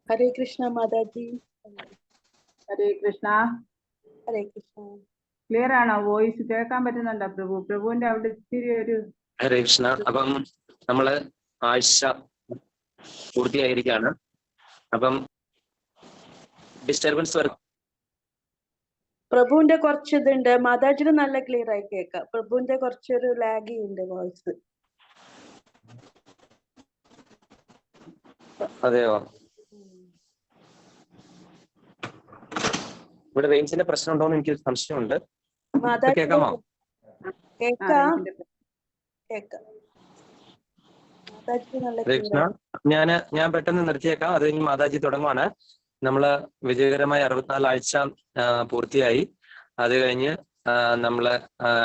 ഹരേ കൃഷ്ണ മാതാജി. ഹരേ കൃഷ്ണ. ഹരേ കൃഷ്ണ. ക്ലിയർ ആണോ? വോയിസ് കേൾക്കാൻ പറ്റുന്നുണ്ടോ പ്രഭു? പ്രഭുവിന്റെ അവിടെ ഇത്തിരി ഒരു ഹരേ കൃഷ്ണ. അപ്പം നമ്മള് ആഴ്ച പൂർത്തിയായിരിക്കാണ്. അപ്പം ഡിസ്റ്റർബൻസ് വരും. പ്രഭുവിന്റെ കുറച്ച് ഇതുണ്ട്. മാതാജിന് നല്ല ക്ലിയർ ആയി കേൾക്കാം. പ്രഭുവിന്റെ കുറച്ചൊരു ലാഗ് ഉണ്ട് വോയിസ്. അതെയോ? ഇവിടെ റേഞ്ചിന്റെ പ്രശ്നം ഉണ്ടോന്ന് എനിക്ക് സംശയമുണ്ട്. കേൾക്കാമോ? കേൾക്കാം. കൃഷ്ണ, ഞാൻ പെട്ടെന്ന് നിർത്തിയേക്കാം. അത് കഴിഞ്ഞ് മാതാജി തുടങ്ങുവാണ്. നമ്മള് വിജയകരമായി 64 ആഴ്ച പൂർത്തിയായി. അത് കഴിഞ്ഞ് നമ്മള്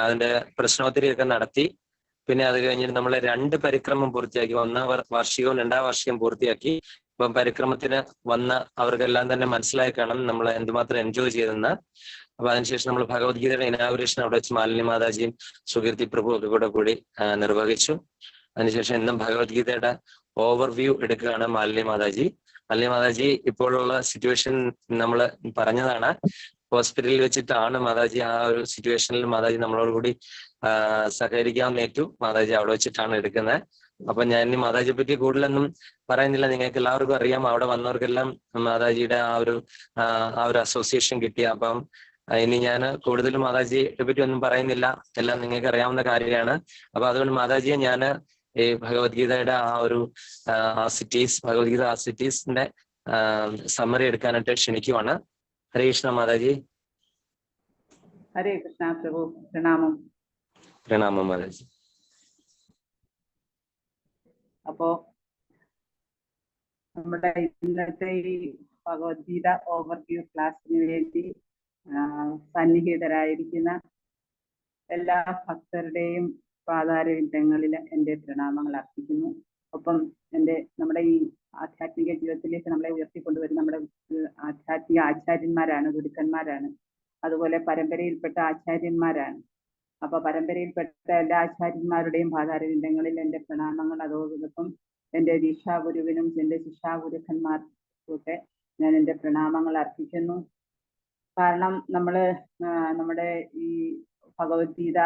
അതിന്റെ പ്രശ്നോത്തരിയൊക്കെ നടത്തി. പിന്നെ അത് കഴിഞ്ഞിട്ട് നമ്മൾ 2 പരിക്രമം പൂർത്തിയാക്കി. 1 വാർഷികവും 2 വാർഷികം പൂർത്തിയാക്കി. ഇപ്പം പരിക്രമത്തിന് വന്ന അവർക്കെല്ലാം തന്നെ മനസ്സിലായി കാണും നമ്മൾ എന്തുമാത്രം എൻജോയ് ചെയ്തെന്ന്. അപ്പൊ അതിനുശേഷം നമ്മൾ ഭഗവത്ഗീതയുടെ ഇനാഗുറേഷൻ അവിടെ വെച്ച് മാലിനി മാതാജിയും സുകീർത്തി പ്രഭു ഒക്കെ കൂടി നിർവഹിച്ചു. അതിനുശേഷം ഇന്നും ഭഗവത്ഗീതയുടെ ഓവർവ്യൂ എടുക്കുകയാണ് മാലിനി മാതാജി. മാലിനി മാതാജി ഇപ്പോഴുള്ള സിറ്റുവേഷൻ നമ്മൾ പറഞ്ഞതാണ്. ഹോസ്പിറ്റലിൽ വെച്ചിട്ടാണ് മാതാജി. ആ ഒരു സിറ്റുവേഷനിൽ മാതാജി നമ്മളോട് കൂടി സഹകരിക്കാൻ നേറ്റു. മാതാജി അവിടെ വെച്ചിട്ടാണ് എടുക്കുന്നത്. അപ്പൊ ഞാൻ ഇനി മാതാജിയെ പറ്റി കൂടുതലൊന്നും പറയുന്നില്ല. നിങ്ങൾക്ക് എല്ലാവർക്കും അറിയാം. അവിടെ വന്നവർക്കെല്ലാം മാതാജിയുടെ ആ ഒരു അസോസിയേഷൻ കിട്ടി. അപ്പം ഇനി ഞാൻ കൂടുതലും മാതാജിയെ പറ്റി ഒന്നും പറയുന്നില്ല. എല്ലാം നിങ്ങൾക്ക് അറിയാവുന്ന കാര്യമാണ്. അപ്പൊ അതുകൊണ്ട് മാതാജിയെ ഞാൻ ഈ ഭഗവത്ഗീതയുടെ ഭഗവത്ഗീത ആസിറ്റീസിന്റെ സമ്മറി എടുക്കാനായിട്ട് ക്ഷണിക്കുവാണ്. ഹരേ കൃഷ്ണ മാതാജി. ഹരേ കൃഷ്ണ പ്രഭു. പ്രണാമം. പ്രണാമം മാതാജി. അപ്പോ നമ്മുടെ ഇന്നത്തെ ഈ ഭഗവത്ഗീത ഓവർവ്യൂ ക്ലാസ്സിന് വേണ്ടി സന്നിഹിതരായിരിക്കുന്ന എല്ലാ ഭക്തരുടെയും പാതാരവിന്ദങ്ങളിൽ എൻ്റെ പ്രണാമങ്ങൾ അർപ്പിക്കുന്നു. ഒപ്പം നമ്മുടെ ഈ ആധ്യാത്മിക ജീവിതത്തിലേക്ക് നമ്മളെ ഉയർത്തിക്കൊണ്ടുവരുന്ന നമ്മുടെ ആധ്യാത്മിക ആചാര്യന്മാരാണ്, ഗുരുക്കന്മാരാണ്. അതുപോലെ പരമ്പരയിൽപ്പെട്ട ആചാര്യന്മാരാണ്. അപ്പൊ പരമ്പരയിൽപ്പെട്ട എല്ലാ ആചാര്യന്മാരുടെയും പാതാരവിന്ദങ്ങളിൽ എൻ്റെ പ്രണാമങ്ങൾ. അതോടൊപ്പം എൻ്റെ ദീക്ഷാഗുരുവിനും എൻ്റെ ശിക്ഷാഗുരുക്കന്മാർക്കും ഒക്കെ ഞാൻ എൻ്റെ പ്രണാമങ്ങൾ അർപ്പിക്കുന്നു. കാരണം നമ്മുടെ ഈ ഭഗവത്ഗീത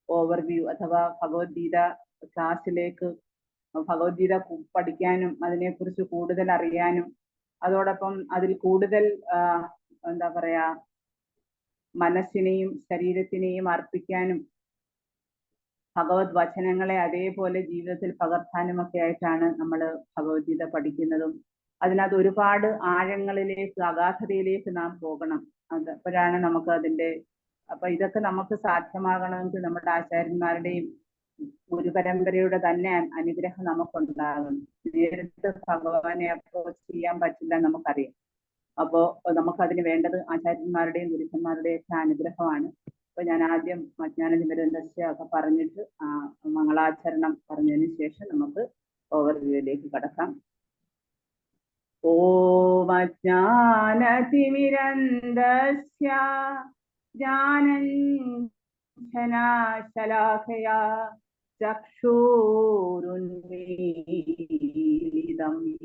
ഓവർവ്യൂ അഥവാ ഭഗവത്ഗീത ക്ലാസ്സിലേക്ക് ഭഗവത്ഗീത പഠിക്കാനും അതിനെക്കുറിച്ച് കൂടുതൽ അറിയാനും അതോടൊപ്പം അതിൽ കൂടുതൽ എന്താ പറയാ മനസ്സിനെയും ശരീരത്തിനെയും അർപ്പിക്കാനും ഭഗവത് വചനങ്ങളെ അതേപോലെ ജീവിതത്തിൽ പകർത്താനും ഒക്കെ ആയിട്ടാണ് നമ്മൾ ഭഗവത്ഗീത പഠിക്കുന്നതും. അതിനകത്ത് ഒരുപാട് ആഴങ്ങളിലേക്ക് അഗാധതയിലേക്ക് നാം പോകണം. അപ്പോഴാണ് നമുക്ക് അപ്പൊ ഇതൊക്കെ നമുക്ക് സാധ്യമാകണമെങ്കിൽ നമ്മുടെ ആചാര്യന്മാരുടെയും ഗുരുപരമ്പരയുടെ തന്നെ അനുഗ്രഹം നമുക്കുണ്ടാകണം. നേരിട്ട് ഭഗവാനെ അപ്രോച്ച് ചെയ്യാൻ പറ്റില്ല, നമുക്കറിയാം. അപ്പോ നമുക്കതിന് വേണ്ടത് ആചാര്യന്മാരുടെയും ഗുരുക്കന്മാരുടെയും ഒക്കെ അനുഗ്രഹമാണ്. അപ്പൊ ഞാൻ ആദ്യം അജ്ഞാനനിബന്ധസ്യ ഒക്കെ പറഞ്ഞിട്ട് മംഗളാചരണം പറഞ്ഞതിന് ശേഷം നമുക്ക് ഓവർവ്യൂയിലേക്ക് കടക്കാം. ഓം അജ്ഞാനതിമിരന്ധസ്യ ജ്ഞാനഞ്ജനശലാഖയാ ചക്ഷുരുന്മീലിതം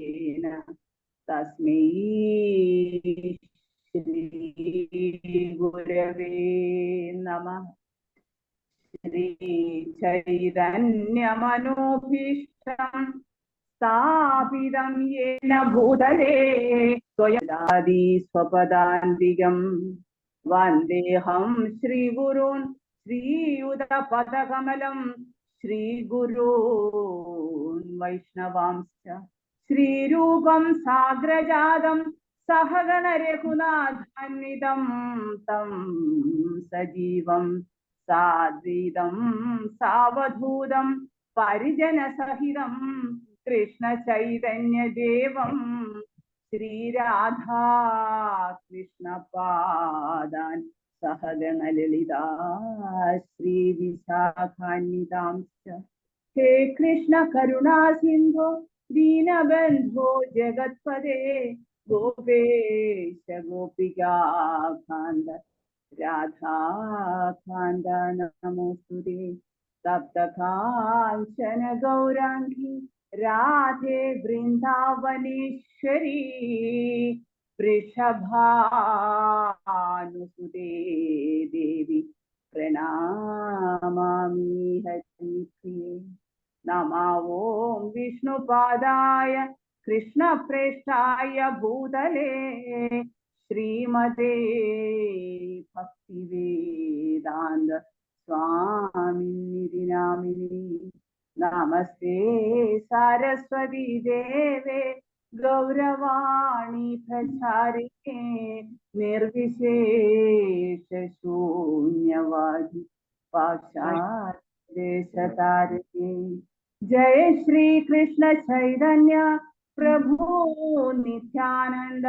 യേന തസ്മൈ ശ്രീ ഗുരവേ നമഃ. ശ്രീ ചൈതന്യമനോഭീഷ്ടം സ്ഥാപിതം യേന ഭൂതലേ സ്വയംദാദി സ്വപദാന്തികം വന്ദേഹം ശ്രീഗുരുൻ ശ്രീയുതപദകമലം ശ്രീഗുരൂൻ വൈഷ്ണവാംശ്ച ശ്രീരൂപം സാഗ്രജാതം സഹഗണ രഘുനാഥാന്വിതം തം സജീവം സാദ്വൈതം സാവധൂതം പരിജനസഹിതം കൃഷ്ണ ചൈതന്യദേവം ശ്രീരാധാ കൃഷ്ണപാദാൻ സഹഗണ ലളിതാ ശ്രീവിശാഖാന്വിതാംശ്ച. ഹേ കൃഷ്ണ കരുണാ സിന്ധോ ദീനബന്ധോ ജഗത്പദേ ഗോപേശ ഗോപികാകാന്ത രാധാകാന്ത നമോസ്തുതേ. തപ്തകാഞ്ചന ഗൗരാംഗി राधे वृंदावनेश्वरी वृषभानुसुते देवी प्रणमामि हरिप्रिये। नमो ॐ विष्णुपादाय कृष्णप्रेष्ठाय भूतले श्रीमते भक्तिवेदान्त स्वामिनिधि नामिने। नमस्ते सरस्वती देवे गौरवाणी प्रचारिणे निर्विशेष शून्यवादी पाश्चात्यदेशतारिणे। जय श्री कृष्ण चैतन्य प्रभु नित्यानंद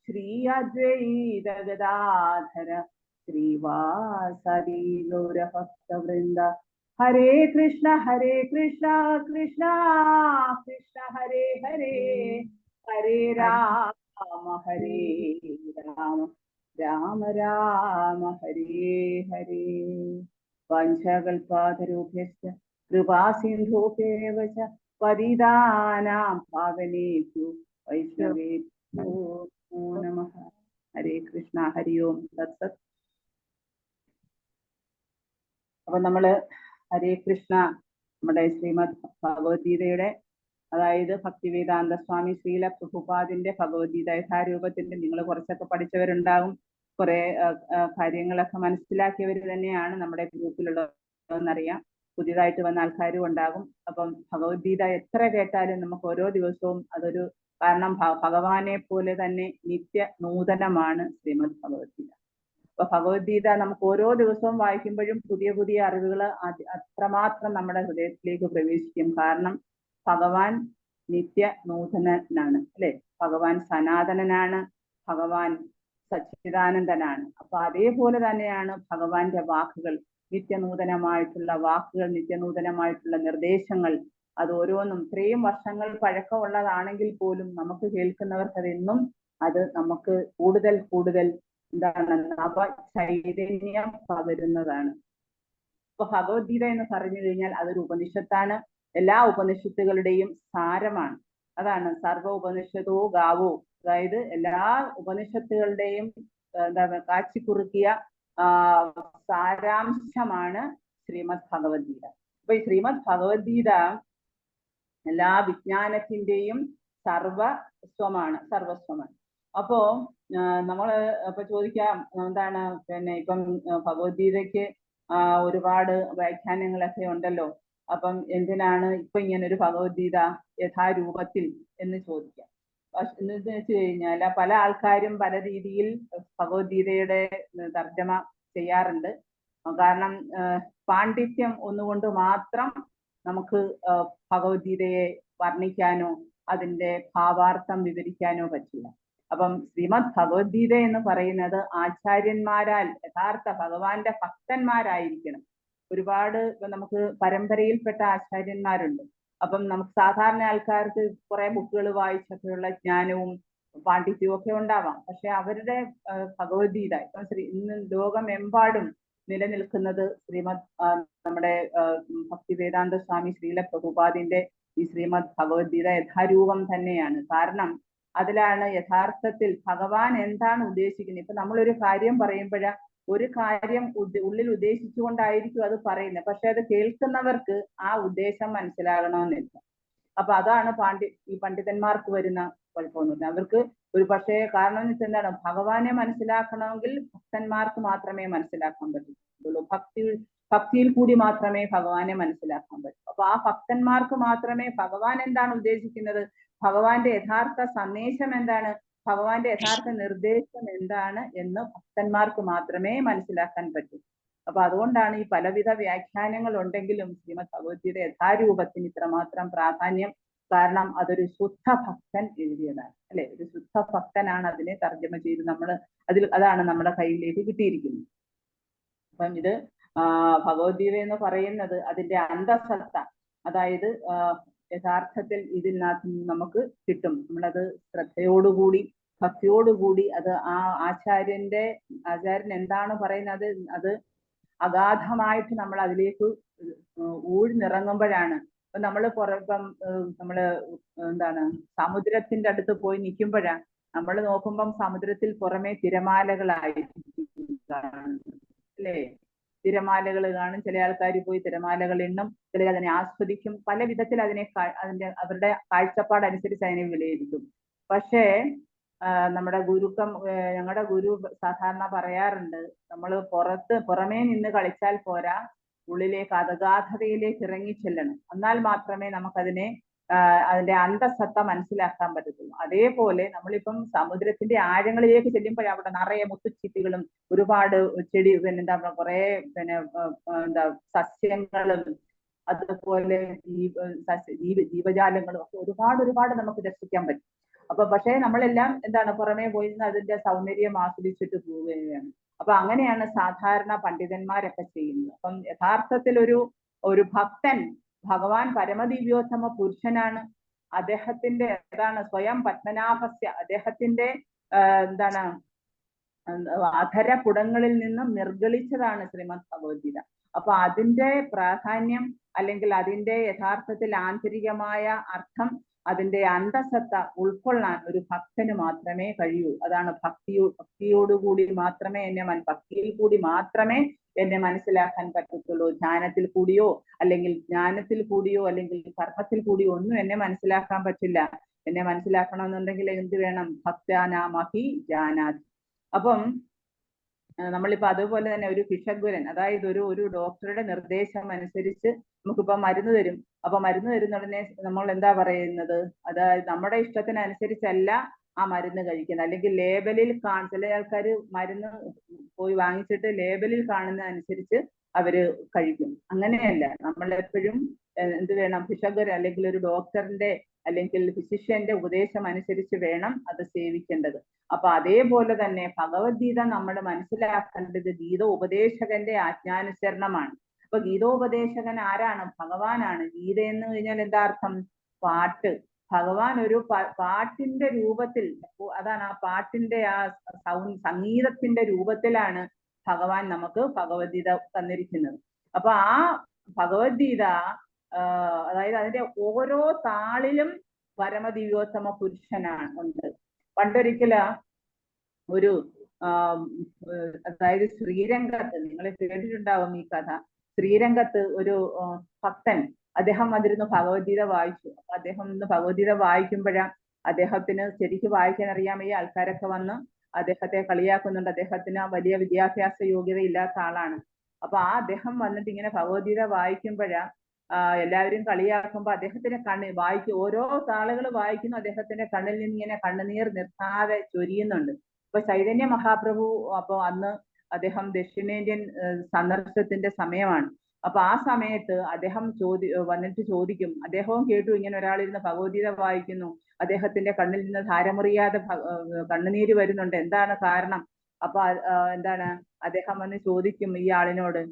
श्री अद्वैत गदाधर श्रीवासदि गौरभक्त वृंद। हरे कृष्ण कृष्ण कृष्ण हरे हरे, हरे राम राम राम हरे हरे। पंचकल्पातरुभ्यश्च कृपा सिन्धुभ्येव च पतितानां पावनेभ्यो वैष्णवेभ्यो नमो नमः। हरे कृष्ण हरि ओम तत्सत्। അപ്പൊ നമ്മള് ഹരേ കൃഷ്ണ നമ്മുടെ ശ്രീമദ് ഭഗവത്ഗീതയുടെ, അതായത് ഭക്തിവേദാന്ത സ്വാമി ശ്രീല പ്രഭുപാദിന്റെ ഭഗവത്ഗീത യഥാരൂപത്തിന്റെ നിങ്ങൾ കുറച്ചൊക്കെ പഠിച്ചവരുണ്ടാകും, കുറെ കാര്യങ്ങളൊക്കെ മനസ്സിലാക്കിയവർ തന്നെയാണ് നമ്മുടെ ഗ്രൂപ്പിലുള്ളതെന്നറിയാം. പുതിയതായിട്ട് വന്ന ആൾക്കാരും ഉണ്ടാകും. അപ്പം ഭഗവത്ഗീത എത്ര കേട്ടാലും നമുക്ക് ഓരോ ദിവസവും അതൊരു, കാരണം ഭഗവാനെ പോലെ തന്നെ നിത്യ നൂതനമാണ് ശ്രീമദ് ഭഗവത്ഗീത. അപ്പൊ ഭഗവത്ഗീത നമുക്ക് ഓരോ ദിവസവും വായിക്കുമ്പോഴും പുതിയ പുതിയ അറിവുകൾ അത്രമാത്രം നമ്മുടെ ഹൃദയത്തിലേക്ക് പ്രവേശിക്കും. കാരണം ഭഗവാൻ നിത്യ നൂതനാണ്, അല്ലെ? ഭഗവാൻ സനാതനനാണ്, ഭഗവാൻ സച്ചിദാനന്ദനാണ്. അപ്പൊ അതേപോലെ തന്നെയാണ് ഭഗവാന്റെ വാക്കുകൾ, നിത്യനൂതനമായിട്ടുള്ള വാക്കുകൾ, നിത്യനൂതനമായിട്ടുള്ള നിർദ്ദേശങ്ങൾ. അത് ഓരോന്നും ഇത്രയും വർഷങ്ങൾ പഴക്കമുള്ളതാണെങ്കിൽ പോലും നമുക്ക് കേൾക്കുന്നവർക്ക് അതെന്നും അത് നമുക്ക് കൂടുതൽ കൂടുതൽ എന്താണ് നവ ചൈതന്യം പകരുന്നതാണ്. ഇപ്പൊ ഭഗവത്ഗീത എന്ന് പറഞ്ഞു കഴിഞ്ഞാൽ അതൊരു ഉപനിഷത്താണ്, എല്ലാ ഉപനിഷത്തുകളുടെയും സാരമാണ്. അതാണ് സർവ ഉപനിഷത്തോ ഗാവോ, അതായത് എല്ലാ ഉപനിഷത്തുകളുടെയും എന്താ കാച്ചിക്കുറുക്കിയ സാരാംശമാണ് ശ്രീമദ് ഭഗവത്ഗീത. അപ്പൊ ഈ ശ്രീമദ് ഭഗവത്ഗീത എല്ലാ വിജ്ഞാനത്തിന്റെയും സർവസ്വമാണ്. അപ്പോ നമ്മള് ഇപ്പൊ ചോദിക്കാം, എന്താണ് പിന്നെ ഇപ്പം ഭഗവത്ഗീതയ്ക്ക് ഒരുപാട് വ്യാഖ്യാനങ്ങളൊക്കെ ഉണ്ടല്ലോ, അപ്പം എന്തിനാണ് ഇപ്പൊ ഇങ്ങനെ ഒരു ഭഗവത്ഗീത യഥാരൂപത്തിൽ എന്ന് ചോദിക്കാം. എന്ന് വെച്ച് കഴിഞ്ഞാൽ പല ആൾക്കാരും പല രീതിയിൽ ഭഗവത്ഗീതയുടെ തർജ്ജമ ചെയ്യാറുണ്ട്. കാരണം പാണ്ഡിത്യം ഒന്നുകൊണ്ട് മാത്രം നമുക്ക് ഭഗവത്ഗീതയെ വർണ്ണിക്കാനോ അതിന്റെ ഭാവാർത്ഥം വിവരിക്കാനോ പറ്റില്ല. അപ്പം ശ്രീമദ് ഭഗവത്ഗീത എന്ന് പറയുന്നത് ആചാര്യന്മാരാൽ, യഥാർത്ഥ ഭഗവാന്റെ ഭക്തന്മാരായിരിക്കണം. ഒരുപാട് നമുക്ക് പരമ്പരയിൽപ്പെട്ട ആചാര്യന്മാരുണ്ട്. അപ്പം നമുക്ക് സാധാരണ ആൾക്കാർക്ക് കുറെ ബുക്കുകൾ വായിച്ചൊക്കെയുള്ള ജ്ഞാനവും പാണ്ഡിത്യവും ഒക്കെ ഉണ്ടാവാം. പക്ഷെ അവരുടെ ഭഗവത്ഗീത ഇപ്പം ഇന്ന് ലോകമെമ്പാടും നിലനിൽക്കുന്നത് ശ്രീമദ് നമ്മുടെ ഭക്തിവേദാന്ത സ്വാമി ശ്രീല പ്രഭുപാദിന്റെ ഈ ശ്രീമദ് ഭഗവത്ഗീത യഥാരൂപം തന്നെയാണ്. കാരണം അതിലാണ് യഥാർത്ഥത്തിൽ ഭഗവാൻ എന്താണ് ഉദ്ദേശിക്കുന്നത്. ഇപ്പൊ നമ്മളൊരു കാര്യം പറയുമ്പോഴ ഒരു കാര്യം ഉള്ളിൽ ഉദ്ദേശിച്ചുകൊണ്ടായിരിക്കും അത് പറയുന്നത്, പക്ഷെ അത് കേൾക്കുന്നവർക്ക് ആ ഉദ്ദേശം മനസ്സിലാകണമെന്നില്ല. അപ്പൊ അതാണ് ഈ പണ്ഡിതന്മാർക്ക് വരുന്ന കുഴപ്പമൊന്നുമില്ല. അവർക്ക് ഒരു പക്ഷേ കാരണം എന്ന് വെച്ചാൽ എന്താണ്, ഭഗവാനെ മനസ്സിലാക്കണമെങ്കിൽ ഭക്തന്മാർക്ക് മാത്രമേ മനസ്സിലാക്കാൻ പറ്റുള്ളൂ. ഭക്തിയിൽ കൂടി മാത്രമേ ഭഗവാനെ മനസ്സിലാക്കാൻ പറ്റൂ. അപ്പൊ ആ ഭക്തന്മാർക്ക് മാത്രമേ ഭഗവാൻ എന്താണ് ഉദ്ദേശിക്കുന്നത്, ഭഗവാന്റെ യഥാർത്ഥ സന്ദേശം എന്താണ്, ഭഗവാന്റെ യഥാർത്ഥ നിർദ്ദേശം എന്താണ് എന്ന് ഭക്തന്മാർക്ക് മാത്രമേ മനസ്സിലാക്കാൻ പറ്റൂ. അപ്പൊ അതുകൊണ്ടാണ് ഈ പലവിധ വ്യാഖ്യാനങ്ങൾ ഉണ്ടെങ്കിലും ശ്രീമദ് ഭഗവത്ഗീത യഥാരൂപത്തിന് ഇത്രമാത്രം പ്രാധാന്യം. കാരണം അതൊരു ശുദ്ധ ഭക്തൻ എഴുതിയതാണ്, അല്ലെ? ഒരു ശുദ്ധ ഭക്തനാണ് അതിനെ തർജ്ജമ ചെയ്ത് അതാണ് നമ്മുടെ കയ്യിലേക്ക് കിട്ടിയിരിക്കുന്നത്. അപ്പം ഇത് ഭഗവത്ഗീത എന്ന് പറയുന്നത് അതിന്റെ അന്തസത്ത, അതായത് യഥാർത്ഥത്തിൽ ഇതിനകത്ത് നമുക്ക് കിട്ടും. നമ്മളത് ശ്രദ്ധയോടുകൂടി ഭക്തിയോടുകൂടി അത് ആ ആചാര്യൻ എന്താണ് പറയുന്നത് അത് അഗാധമായിട്ട് നമ്മൾ അതിലേക്ക് ഊഴ്ന്നിറങ്ങുമ്പോഴാണ് നമ്മള് ഇപ്പം നമ്മള് എന്താണ് സമുദ്രത്തിന്റെ അടുത്ത് പോയി നിൽക്കുമ്പോഴാ നമ്മൾ നോക്കുമ്പം സമുദ്രത്തിൽ പുറമെ തിരമാലകളായി അല്ലേ? തിരമാലകൾ കാണും. ചില ആൾക്കാർ പോയി തിരമാലകൾ എണ്ണും, ചിലർ അതിനെ ആസ്വദിക്കും, പല വിധത്തിൽ അതിനെ അവരുടെ കാഴ്ചപ്പാട് അനുസരിച്ച് അതിനെ വിലയിരുത്തും. പക്ഷേ നമ്മുടെ ഞങ്ങളുടെ ഗുരു സാധാരണ പറയാറുണ്ട്, നമ്മൾ പുറമേ നിന്ന് കളിച്ചാൽ പോരാ, ഉള്ളിലേക്ക് അഗാധതയിലേക്ക് ഇറങ്ങി ചെല്ലണം. എന്നാൽ മാത്രമേ നമുക്കതിനെ അതിന്റെ അന്തസത്ത മനസ്സിലാക്കാൻ പറ്റത്തുള്ളൂ. അതേപോലെ നമ്മളിപ്പം സമുദ്രത്തിന്റെ ആഴങ്ങളിലേക്ക് ചെല്ലുമ്പോഴേ അവിടെ നിറയെ മുത്തുച്ചിപ്പികളും ഒരുപാട് ചെടി എന്താ കുറെ എന്താ സസ്യങ്ങളും അതുപോലെ ജീവജാലങ്ങളും ഒക്കെ ഒരുപാട് നമുക്ക് ദർശിക്കാൻ പറ്റും. പക്ഷേ നമ്മളെല്ലാം എന്താണ് പുറമേ പോയി അതിന്റെ സൗന്ദര്യം ആസ്വദിച്ചിട്ട് പോവുകയാണ്. അങ്ങനെയാണ് സാധാരണ പണ്ഡിതന്മാരൊക്കെ ചെയ്യുന്നത്. യഥാർത്ഥത്തിൽ ഒരു ഭക്തൻ ഭഗവാൻ പരമദിവ്യോത്തമ പുരുഷനാണ്. അദ്ദേഹത്തിന്റെ സ്വയം പത്മനാഭസ്യ, അദ്ദേഹത്തിന്റെ എന്താണ് അധരപുടങ്ങളിൽ നിന്നും നിർഗളിച്ചതാണ് ശ്രീമദ് ഭഗവത്ഗീത. അതിന്റെ പ്രാധാന്യം അല്ലെങ്കിൽ അതിന്റെ യഥാർത്ഥത്തിൽ ആന്തരികമായ അർത്ഥം, അതിന്റെ അന്തസത്ത ഉൾക്കൊള്ളാൻ ഒരു ഭക്തന് മാത്രമേ കഴിയൂ. അതാണ് ഭക്തിയോടുകൂടി മാത്രമേ ഭക്തിയിൽ കൂടി മാത്രമേ എന്നെ മനസ്സിലാക്കാൻ പറ്റത്തുള്ളൂ. ധ്യാനത്തിൽ കൂടിയോ അല്ലെങ്കിൽ ജ്ഞാനത്തിൽ കൂടിയോ അല്ലെങ്കിൽ കർമ്മത്തിൽ കൂടിയോ ഒന്നും എന്നെ മനസ്സിലാക്കാൻ പറ്റില്ല. എന്നെ മനസ്സിലാക്കണമെന്നുണ്ടെങ്കിൽ എന്ത് വേണം? ഭക്താനാമഹി ജാനാതി. നമ്മളിപ്പോ അതുപോലെ തന്നെ ഒരു ഭിഷഗ്വരൻ, അതായത് ഒരു ഡോക്ടറുടെ നിർദ്ദേശം അനുസരിച്ച് നമുക്കിപ്പോ മരുന്ന് തരും. മരുന്ന് തരുന്ന ഉടനെ നമ്മൾ എന്താ പറയുന്നത്? അതായത് നമ്മുടെ ഇഷ്ടത്തിനനുസരിച്ചല്ല ആ മരുന്ന് കഴിക്കുന്നത്. അല്ലെങ്കിൽ ലേബലിൽ ചില ആൾക്കാർ മരുന്ന് പോയി വാങ്ങിച്ചിട്ട് ലേബലിൽ കാണുന്ന അനുസരിച്ച് അവര് കഴിക്കും. അങ്ങനെയല്ല, നമ്മളെപ്പോഴും എന്ത് വേണം? ഭിഷഗ്വരൻ അല്ലെങ്കിൽ ഒരു ഡോക്ടറിന്റെ അല്ലെങ്കിൽ ഫിസിഷ്യന്റെ ഉപദേശം അനുസരിച്ച് വേണം അത് സേവിക്കേണ്ടത്. അതേപോലെ തന്നെ ഭഗവത്ഗീത നമ്മൾ മനസ്സിലാക്കേണ്ടത് ഗീതോപദേശകന്റെ ആജ്ഞാനുസരണമാണ്. ഗീതോപദേശകൻ ആരാണ്? ഭഗവാനാണ്. ഗീത എന്ന് കഴിഞ്ഞാൽ എന്താ അർത്ഥം? പാട്ട്. ഭഗവാൻ ഒരു പാട്ടിന്റെ രൂപത്തിൽ, അതാണ് ആ പാട്ടിന്റെ ആ സംഗീതത്തിന്റെ രൂപത്തിലാണ് ഭഗവാൻ നമുക്ക് ഭഗവത്ഗീത തന്നിരിക്കുന്നത്. ആ ഭഗവത്ഗീത അതായത് അതിന്റെ ഓരോ താളിലും പരമദിവ്യോത്തമ പുരുഷനാണ് ഉണ്ട്. പണ്ടൊരിക്കല് ഒരു അതായത് ശ്രീരംഗത്ത്, നിങ്ങൾ കേട്ടിട്ടുണ്ടാവും ഈ കഥ. ശ്രീരംഗത്ത് ഒരു ഭക്തൻ, അദ്ദേഹം വന്നിരുന്നു ഭഗവത്ഗീത വായിച്ചു. അദ്ദേഹം ഇന്ന് ഭഗവത്ഗീത വായിക്കുമ്പോഴാണ് അദ്ദേഹത്തിന് ശരിക്കും വായിക്കാൻ അറിയാമേ ആൾക്കാരൊക്കെ വന്ന് അദ്ദേഹത്തെ കളിയാക്കുന്നുണ്ട്. അദ്ദേഹത്തിന് വലിയ വിദ്യാഭ്യാസ യോഗ്യത ഇല്ലാത്ത ആളാണ്. അദ്ദേഹം വന്നിട്ട് ഇങ്ങനെ ഭഗവത്ഗീത വായിക്കുമ്പോഴാ എല്ലാവരും കളിയാക്കുമ്പോ അദ്ദേഹത്തിന്റെ ഓരോ താളുകൾ വായിക്കുന്നു, അദ്ദേഹത്തിന്റെ കണ്ണിൽ നിന്ന് ഇങ്ങനെ കണ്ണുനീർ നിർത്താതെ ചൊരിയുന്നുണ്ട്. ചൈതന്യ മഹാപ്രഭു അന്ന് അദ്ദേഹം ദക്ഷിണേന്ത്യൻ സന്ദർശനത്തിന്റെ സമയമാണ്. ആ സമയത്ത് അദ്ദേഹം വന്നിട്ട് ചോദിക്കും. അദ്ദേഹവും കേട്ടു ഇങ്ങനെ ഒരാളിരുന്ന് ഭഗവത്ഗീത വായിക്കുന്നു, അദ്ദേഹത്തിന്റെ കണ്ണിൽ നിന്ന് ധാരമുറിയാതെ കണ്ണുനീര് വരുന്നുണ്ട്, എന്താണ് കാരണം? എന്താണ് അദ്ദേഹം വന്ന് ചോദിക്കും ഈ ആളിനോട്,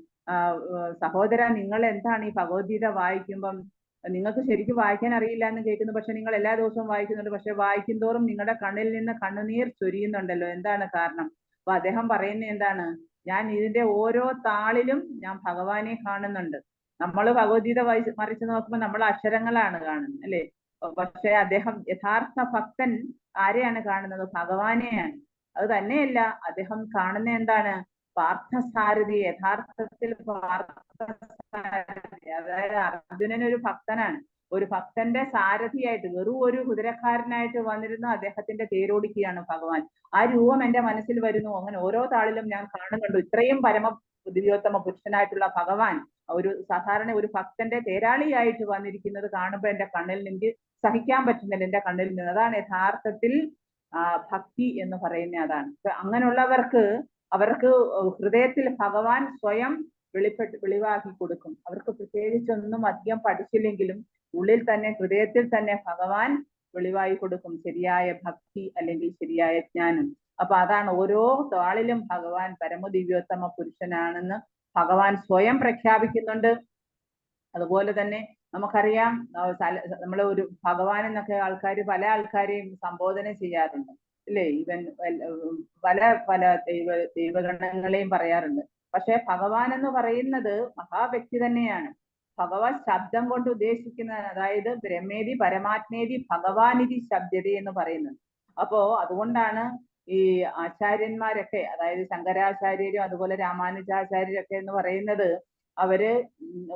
സഹോദര, നിങ്ങൾ എന്താണ് ഈ ഭഗവത്ഗീത വായിക്കുമ്പം നിങ്ങൾക്ക് ശരിക്കും വായിക്കാൻ അറിയില്ല എന്ന് കേൾക്കുന്നു, പക്ഷെ നിങ്ങൾ എല്ലാ ദിവസവും വായിക്കുന്നുണ്ട്, പക്ഷെ വായിക്കുന്തോറും നിങ്ങളുടെ കണ്ണിൽ നിന്ന് കണ്ണുനീർ ചൊരിയുന്നുണ്ടല്ലോ, എന്താണ് കാരണം? അദ്ദേഹം പറയുന്നത് എന്താണ്? ഞാൻ ഇതിന്റെ ഓരോ താളിലും ഞാൻ ഭഗവാനെ കാണുന്നുണ്ട്. നമ്മൾ ഭഗവത്ഗീത മറിച്ച് നോക്കുമ്പോൾ നമ്മൾ അക്ഷരങ്ങളാണ് കാണുന്നത്, അല്ലെ? പക്ഷെ അദ്ദേഹം യഥാർത്ഥ ഭക്തൻ ആരെയാണ് കാണുന്നത്? ഭഗവാനെയാണ്. അത് തന്നെയല്ല, അദ്ദേഹം കാണുന്ന എന്താണ്? പാർത്ഥസാരഥി. യഥാർത്ഥത്തിൽ പാർത്ഥസാരഥി, അതായത് അർജുനൻ ഒരു ഭക്തനാണ്. ഒരു ഭക്തന്റെ സാരഥിയായിട്ട്, വെറും ഒരു കുതിരക്കാരനായിട്ട് വന്നിരുന്ന അദ്ദേഹത്തിന്റെ തേരോടിക്കുകയാണ് ഭഗവാൻ. ആ രൂപം എന്റെ മനസ്സിൽ വരുന്നു. അങ്ങനെ ഓരോ താളിലും ഞാൻ കാണുന്നുണ്ട്. ഇത്രയും ദിവ്യോത്തമ പുരുഷനായിട്ടുള്ള ഭഗവാൻ ഒരു സാധാരണ ഒരു ഭക്തന്റെ തേരാളിയായിട്ട് വന്നിരിക്കുന്നത് കാണുമ്പോൾ എന്റെ കണ്ണിൽ എനിക്ക് സഹിക്കാൻ പറ്റുന്നില്ല, എന്റെ കണ്ണിൽ നിന്ന്. അതാണ് യഥാർത്ഥത്തിൽ ഭക്തി എന്ന് പറയുന്ന അതാണ്. അങ്ങനെയുള്ളവർക്ക് അവർക്ക് ഹൃദയത്തിൽ ഭഗവാൻ സ്വയം വെളിവാക്കി കൊടുക്കും. അവർക്ക് പ്രത്യേകിച്ചൊന്നും അധികം പഠിച്ചില്ലെങ്കിലും ഉള്ളിൽ തന്നെ, ഹൃദയത്തിൽ തന്നെ ഭഗവാൻ വെളിവായി കൊടുക്കും ശരിയായ ഭക്തി അല്ലെങ്കിൽ ശരിയായ ജ്ഞാനം. അതാണ് ഓരോ താളിലും ഭഗവാൻ പരമദിവ്യോത്തമ പുരുഷനാണെന്ന് ഭഗവാൻ സ്വയം പ്രഖ്യാപിക്കുന്നുണ്ട്. അതുപോലെ തന്നെ നമുക്കറിയാം, നമ്മൾ ഒരു ഭഗവാൻ എന്നൊക്കെ പല ആൾക്കാരെയും സംബോധന ചെയ്യാറുണ്ട്, അല്ലേ? ഇവൻ പല ദൈവഗണങ്ങളെയും പറയാറുണ്ട്. പക്ഷെ ഭഗവാൻ എന്ന് പറയുന്നത് മഹാവ്യക്തി തന്നെയാണ്. ഭഗവത് ശബ്ദം കൊണ്ട് ഉദ്ദേശിക്കുന്ന, അതായത് ബ്രഹ്മേതി പരമാത്മേതി ഭഗവാനിധി ശബ്ദത എന്ന് പറയുന്നത്. അപ്പോ അതുകൊണ്ടാണ് ഈ ആചാര്യന്മാരൊക്കെ, അതായത് ശങ്കരാചാര്യരും അതുപോലെ രാമാനുജാചാര്യരൊക്കെ എന്ന് പറയുന്നത്, അവര്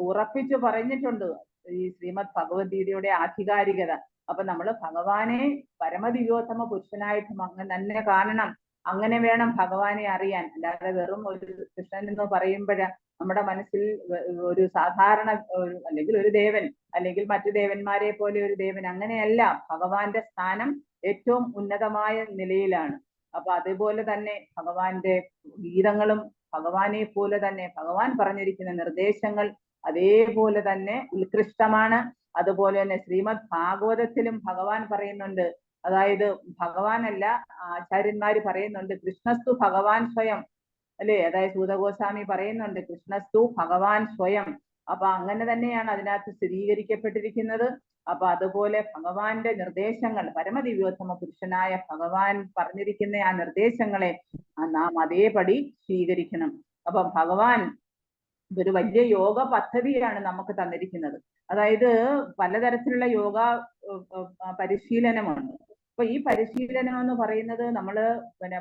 ഉറപ്പിച്ചു പറഞ്ഞിട്ടുണ്ട് ഈ ശ്രീമദ് ഭഗവത്ഗീതയുടെ ആധികാരികത. അപ്പൊ നമ്മൾ ഭഗവാനെ പരമദിവ്യോത്തമ പുരുഷനായിട്ടും അങ്ങനെ തന്നെ കാണണം. അങ്ങനെ വേണം ഭഗവാനെ അറിയാൻ. അല്ലാതെ വെറും ഒരു കൃഷ്ണൻ എന്ന് പറയുമ്പോഴ നമ്മുടെ മനസ്സിൽ ഒരു സാധാരണ അല്ലെങ്കിൽ ഒരു ദേവൻ അല്ലെങ്കിൽ മറ്റു ദേവന്മാരെ പോലെ ഒരു ദേവൻ, അങ്ങനെയല്ല. ഭഗവാന്റെ സ്ഥാനം ഏറ്റവും ഉന്നതമായ നിലയിലാണ്. അപ്പൊ അതുപോലെ തന്നെ ഭഗവാന്റെ ഗീതങ്ങളും ഭഗവാനെ പോലെ തന്നെ, ഭഗവാൻ പറഞ്ഞിരിക്കുന്ന നിർദ്ദേശങ്ങൾ അതേപോലെ തന്നെ ഉത്കൃഷ്ടമാണ്. അതുപോലെ തന്നെ ശ്രീമദ് ഭാഗവതത്തിലും ഭഗവാൻ പറയുന്നുണ്ട്, അതായത് ഭഗവാനല്ല, ആചാര്യന്മാര് പറയുന്നുണ്ട്, കൃഷ്ണസ്തു ഭഗവാൻ സ്വയം, അല്ലെ? അതായത് സൂതഗോസ്വാമി പറയുന്നുണ്ട്, കൃഷ്ണസ്തു ഭഗവാൻ സ്വയം. അപ്പൊ അങ്ങനെ തന്നെയാണ് അതിനകത്ത് സ്ഥിരീകരിക്കപ്പെട്ടിരിക്കുന്നത്. അപ്പൊ അതുപോലെ ഭഗവാന്റെ നിർദ്ദേശങ്ങൾ, പരമദിവ്യോത്തമ പുരുഷനായ ഭഗവാൻ പറഞ്ഞിരിക്കുന്ന ആ നിർദ്ദേശങ്ങളെ നാം അതേപടി സ്വീകരിക്കണം. അപ്പൊ ഭഗവാൻ ഒരു വലിയ യോഗ പദ്ധതിയാണ് നമുക്ക് തന്നിരിക്കുന്നത്. അതായത് പലതരത്തിലുള്ള യോഗ പരിശീലനമുണ്ട്. അപ്പൊ ഈ പരിശീലനം എന്ന് പറയുന്നത് നമ്മള്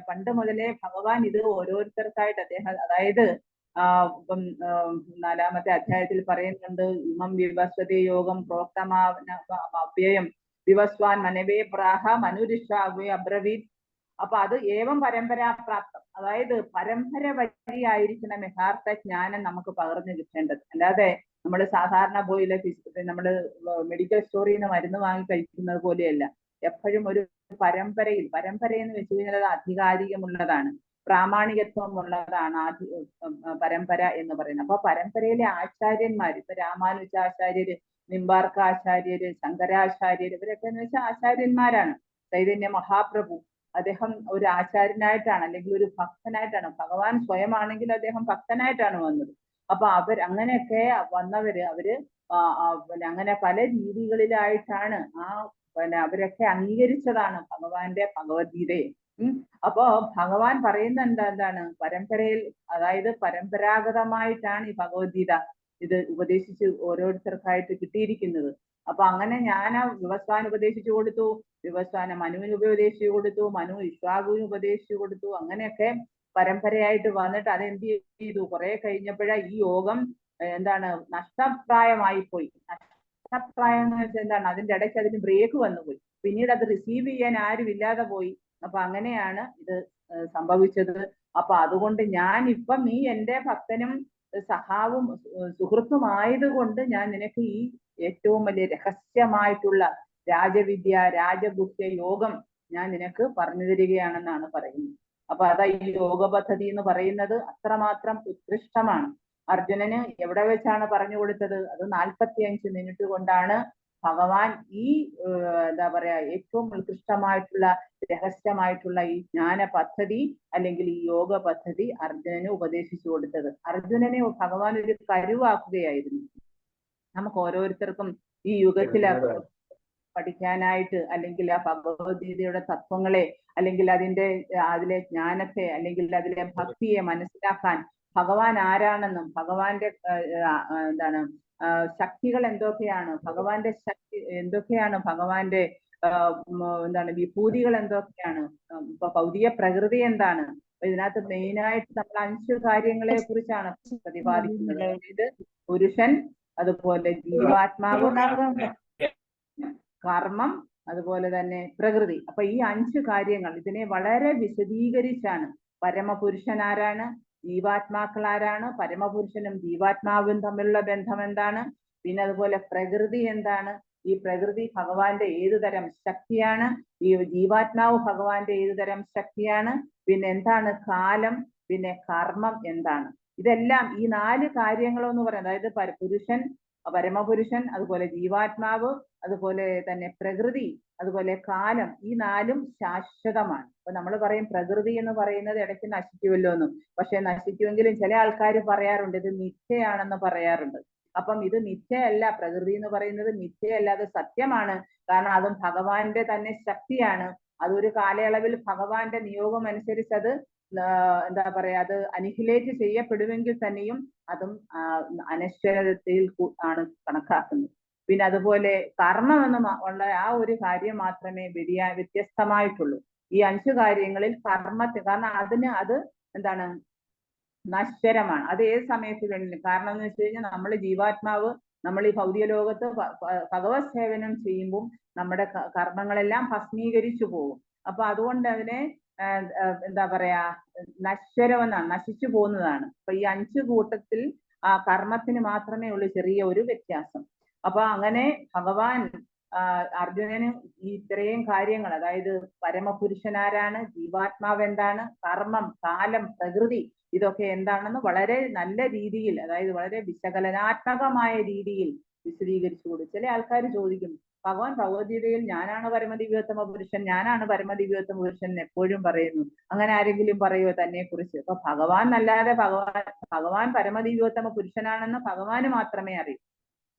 പണ്ട് മുതലേ ഭഗവാൻ ഇത് ഓരോരുത്തർക്കായിട്ട് അദ്ദേഹം, അതായത് ഇപ്പം 4-ാമത്തെ അധ്യായത്തിൽ പറയുന്നുണ്ട്, ഇമം വിവസ്വതേ യോഗം പ്രോക്തമാവ്യയം വിവസ്വാൻ മനവേ പ്രാഹ മനുരിഷാവേ അബ്രവീത്. അപ്പൊ അത് ഏവം പരമ്പരാപ്രാപ്തം, അതായത് പരമ്പര വഴിയായിരിക്കണം യഥാർത്ഥ ജ്ഞാനം നമുക്ക് പകർന്നു കിട്ടേണ്ടത്. അല്ലാതെ നമ്മൾ സാധാരണ പോയില്ല നമ്മള് മെഡിക്കൽ സ്റ്റോറിൽ നിന്ന് മരുന്ന് വാങ്ങി കഴിക്കുന്നത് പോലെയല്ല. എപ്പോഴും ഒരു പരമ്പരയിൽ, പരമ്പര എന്ന് വെച്ച് കഴിഞ്ഞാൽ അത് അധികാരികമുള്ളതാണ്, പ്രാമാണികത്വം ഉള്ളതാണ് പരമ്പര എന്ന് പറയുന്നത്. അപ്പൊ പരമ്പരയിലെ ആചാര്യന്മാർ, ഇപ്പൊ രാമാനുജാചാര്യര്, നിമ്പാർക്കാചാര്യര്, ശങ്കരാചാര്യര്, ഇവരൊക്കെ എന്ന് വെച്ചാൽ ആചാര്യന്മാരാണ്. ചൈതന്യ മഹാപ്രഭു അദ്ദേഹം ഒരു ആചാര്യനായിട്ടാണ് അല്ലെങ്കിൽ ഒരു ഭക്തനായിട്ടാണ്, ഭഗവാൻ സ്വയമാണെങ്കിൽ അദ്ദേഹം ഭക്തനായിട്ടാണ് വന്നത്. അപ്പൊ അങ്ങനെയൊക്കെ വന്നവര്, അവര് അങ്ങനെ പല രീതികളിലായിട്ടാണ് അവരൊക്കെ അംഗീകരിച്ചതാണ് ഭഗവാന്റെ ഭഗവത്ഗീതയെ. അപ്പോ ഭഗവാൻ പറയുന്നുണ്ട് എന്താണ്, പരമ്പരയിൽ, അതായത് പരമ്പരാഗതമായിട്ടാണ് ഈ ഭഗവത്ഗീത ഇത് ഉപദേശിച്ച് ഓരോരുത്തർക്കായിട്ട് കിട്ടിയിരിക്കുന്നത്. അപ്പൊ അങ്ങനെ ഞാൻ വിവസ്വാൻ ഉപദേശിച്ചു കൊടുത്തു, വിവസ്വാന മനുവിന് ഉപദേശിച്ചു കൊടുത്തു, മനു ഇക്ഷ്വാകുവിന് ഉപദേശിച്ചു കൊടുത്തു. അങ്ങനെയൊക്കെ പരമ്പരയായിട്ട് വന്നിട്ട് അതെന്ത് ചെയ്തു, കുറെ കഴിഞ്ഞപ്പോഴാ ഈ യോഗം എന്താണ് നഷ്ടപ്രായമായി പോയി. നഷ്ടപ്രായം എന്ന് വെച്ചാൽ എന്താണ്, അതിന്റെ ഇടയ്ക്ക് അതിന് ബ്രേക്ക് വന്നുപോയി, പിന്നീട് അത് റിസീവ് ചെയ്യാൻ ആരും ഇല്ലാതെ പോയി. അപ്പൊ അങ്ങനെയാണ് ഇത് സംഭവിച്ചത്. അപ്പൊ അതുകൊണ്ട് ഞാൻ ഇപ്പം നീ എന്റെ ഭക്തനും സഹാവും സുഹൃത്തുമായത് കൊണ്ട് ഞാൻ നിനക്ക് ഈ ഏറ്റവും വലിയ രഹസ്യമായിട്ടുള്ള രാജവിദ്യ, രാജഗുഹ്യ യോഗം ഞാൻ നിനക്ക് പറഞ്ഞു തരികയാണെന്നാണ് പറയുന്നത്. അപ്പൊ അതാ ഈ യോഗ പദ്ധതി എന്ന് പറയുന്നത് അത്രമാത്രം ഉത്കൃഷ്ടമാണ്. അർജുനന് എവിടെ വെച്ചാണ് പറഞ്ഞു കൊടുത്തത്? അത് 45 മിനിറ്റ് കൊണ്ടാണ് ഭഗവാൻ ഈ എന്താ പറയാ ഏറ്റവും ഉത്കൃഷ്ടമായിട്ടുള്ള രഹസ്യമായിട്ടുള്ള ഈ ജ്ഞാന പദ്ധതി അല്ലെങ്കിൽ ഈ യോഗ പദ്ധതി അർജുനന് ഉപദേശിച്ചു കൊടുത്തത്. അർജുനനെ ഭഗവാൻ ഒരു കരുവാക്കുകയായിരുന്നു. നമുക്ക് ഓരോരുത്തർക്കും ഈ യുഗത്തിൽ പഠിക്കാനായിട്ട്, അല്ലെങ്കിൽ ആ ഭഗവത്ഗീതയുടെ തത്വങ്ങളെ, അല്ലെങ്കിൽ അതിലെ ജ്ഞാനത്തെ, അല്ലെങ്കിൽ അതിലെ ഭക്തിയെ മനസ്സിലാക്കാൻ ഭഗവാൻ ആരാണെന്നും ഭഗവാന്റെ എന്താണ് ശക്തികൾ എന്തൊക്കെയാണ്, ഭഗവാന്റെ ശക്തി എന്തൊക്കെയാണ്, ഭഗവാന്റെ എന്താണ് വിഭൂതികൾ എന്തൊക്കെയാണ്, ഇപ്പൊ ഭൗതിക പ്രകൃതി എന്താണ്, ഇതിനകത്ത് മെയിനായിട്ട് നമ്മൾ 5 കാര്യങ്ങളെ കുറിച്ചാണ് പ്രതിപാദിക്കുന്നത്. അതായത് പുരുഷൻ, അതുപോലെ ജീവാത്മാവ്, കർമ്മം, അതുപോലെ തന്നെ പ്രകൃതി. അപ്പൊ ഈ 5 കാര്യങ്ങൾ ഇതിനെ വളരെ വിശദീകരിച്ചാണ്. പരമപുരുഷൻ ആരാണ്, ജീവാത്മാക്കൾ ആരാണ്, പരമപുരുഷനും ജീവാത്മാവും തമ്മിലുള്ള ബന്ധം എന്താണ്, പിന്നെ അതുപോലെ പ്രകൃതി എന്താണ്, ഈ പ്രകൃതി ഭഗവാന്റെ ഏതു തരം ശക്തിയാണ്, ഈ ജീവാത്മാവ് ഭഗവാന്റെ ഏതു തരം ശക്തിയാണ്, പിന്നെ എന്താണ് കാലം, പിന്നെ കർമ്മം എന്താണ്. ഇതെല്ലാം ഈ 4 കാര്യങ്ങളെന്ന് പറയുന്നത്, അതായത് പുരുഷൻ, പരമപുരുഷൻ, അതുപോലെ ജീവാത്മാവ്, അതുപോലെ തന്നെ പ്രകൃതി, അതുപോലെ കാലം, ഈ 4ഉം ശാശ്വതമാണ്. അപ്പൊ നമ്മൾ പറയും പ്രകൃതി എന്ന് പറയുന്നത് ഇടയ്ക്ക് നശിക്കുമല്ലോ എന്നും. പക്ഷെ നശിക്കുമെങ്കിലും ചില ആൾക്കാർ പറയാറുണ്ട് ഇത് മിഥ്യയാണെന്ന് പറയാറുണ്ട്. അപ്പം ഇത് മിഥ്യയല്ല, പ്രകൃതി എന്ന് പറയുന്നത് മിഥ്യയല്ല, അത് സത്യമാണ്. കാരണം അതും ഭഗവാന്റെ തന്നെ ശക്തിയാണ്. അതൊരു കാലയളവിൽ ഭഗവാന്റെ നിയോഗം അനുസരിച്ച് അത് എന്താ പറയാ, അത് അനിഹിലേറ്റ് ചെയ്യപ്പെടുമെങ്കിൽ തന്നെയും അതും അനശ്വരതയിൽ ആണ് കണക്കാക്കുന്നത്. പിന്നെ അതുപോലെ കർമ്മം ഉള്ള ആ ഒരു കാര്യം മാത്രമേ വ്യത്യസ്തമായിട്ടുള്ളൂ. ഈ 5 കാര്യങ്ങളിൽ കാരണം അത് എന്താണ്, നശ്വരമാണ്. അത് ഏത് സമയത്ത് വേണമെങ്കിലും. കാരണം എന്ന് വെച്ച് കഴിഞ്ഞാൽ നമ്മൾ ജീവാത്മാവ് നമ്മൾ ഈ ഭൗതിക ലോകത്ത് ഭഗവത് സേവനം ചെയ്യുമ്പോൾ നമ്മുടെ കർമ്മങ്ങളെല്ലാം ഭസ്മീകരിച്ചു പോകും. അപ്പൊ അതുകൊണ്ട് അതിനെ എന്താ പറയാ, നശ്വരമെന്നാണ്, നശിച്ചു പോകുന്നതാണ്. അപ്പൊ ഈ 5 കൂട്ടത്തിൽ ആ കർമ്മത്തിന് മാത്രമേ ഉള്ളൂ ചെറിയ ഒരു വ്യത്യാസം. അപ്പൊ അങ്ങനെ ഭഗവാൻ അർജുനന് ഈ ഇത്രയും കാര്യങ്ങൾ, അതായത് പരമപുരുഷനാരാണ്, ജീവാത്മാവ് എന്താണ്, കർമ്മം, കാലം, പ്രകൃതി, ഇതൊക്കെ എന്താണെന്ന് വളരെ നല്ല രീതിയിൽ, അതായത് വളരെ വിശകലനാത്മകമായ രീതിയിൽ വിശദീകരിച്ചു കൊടുത്തു. ചില ആൾക്കാർ ചോദിക്കും, ഭഗവാൻ ഭഗവത്ഗീതയിൽ ഞാനാണ് പരമദിവ്യോത്തമ പുരുഷൻ, ഞാനാണ് പരമദിവ്യോത്തമ പുരുഷൻ എപ്പോഴും പറയുന്നു. അങ്ങനെ ആരെങ്കിലും പറയുമോ തന്നെ കുറിച്ച്? അപ്പൊ ഭഗവാൻ അല്ലാതെ ഭഗവാൻ പരമദിവ്യോത്തമ പുരുഷനാണെന്ന് ഭഗവാന് മാത്രമേ അറിയൂ.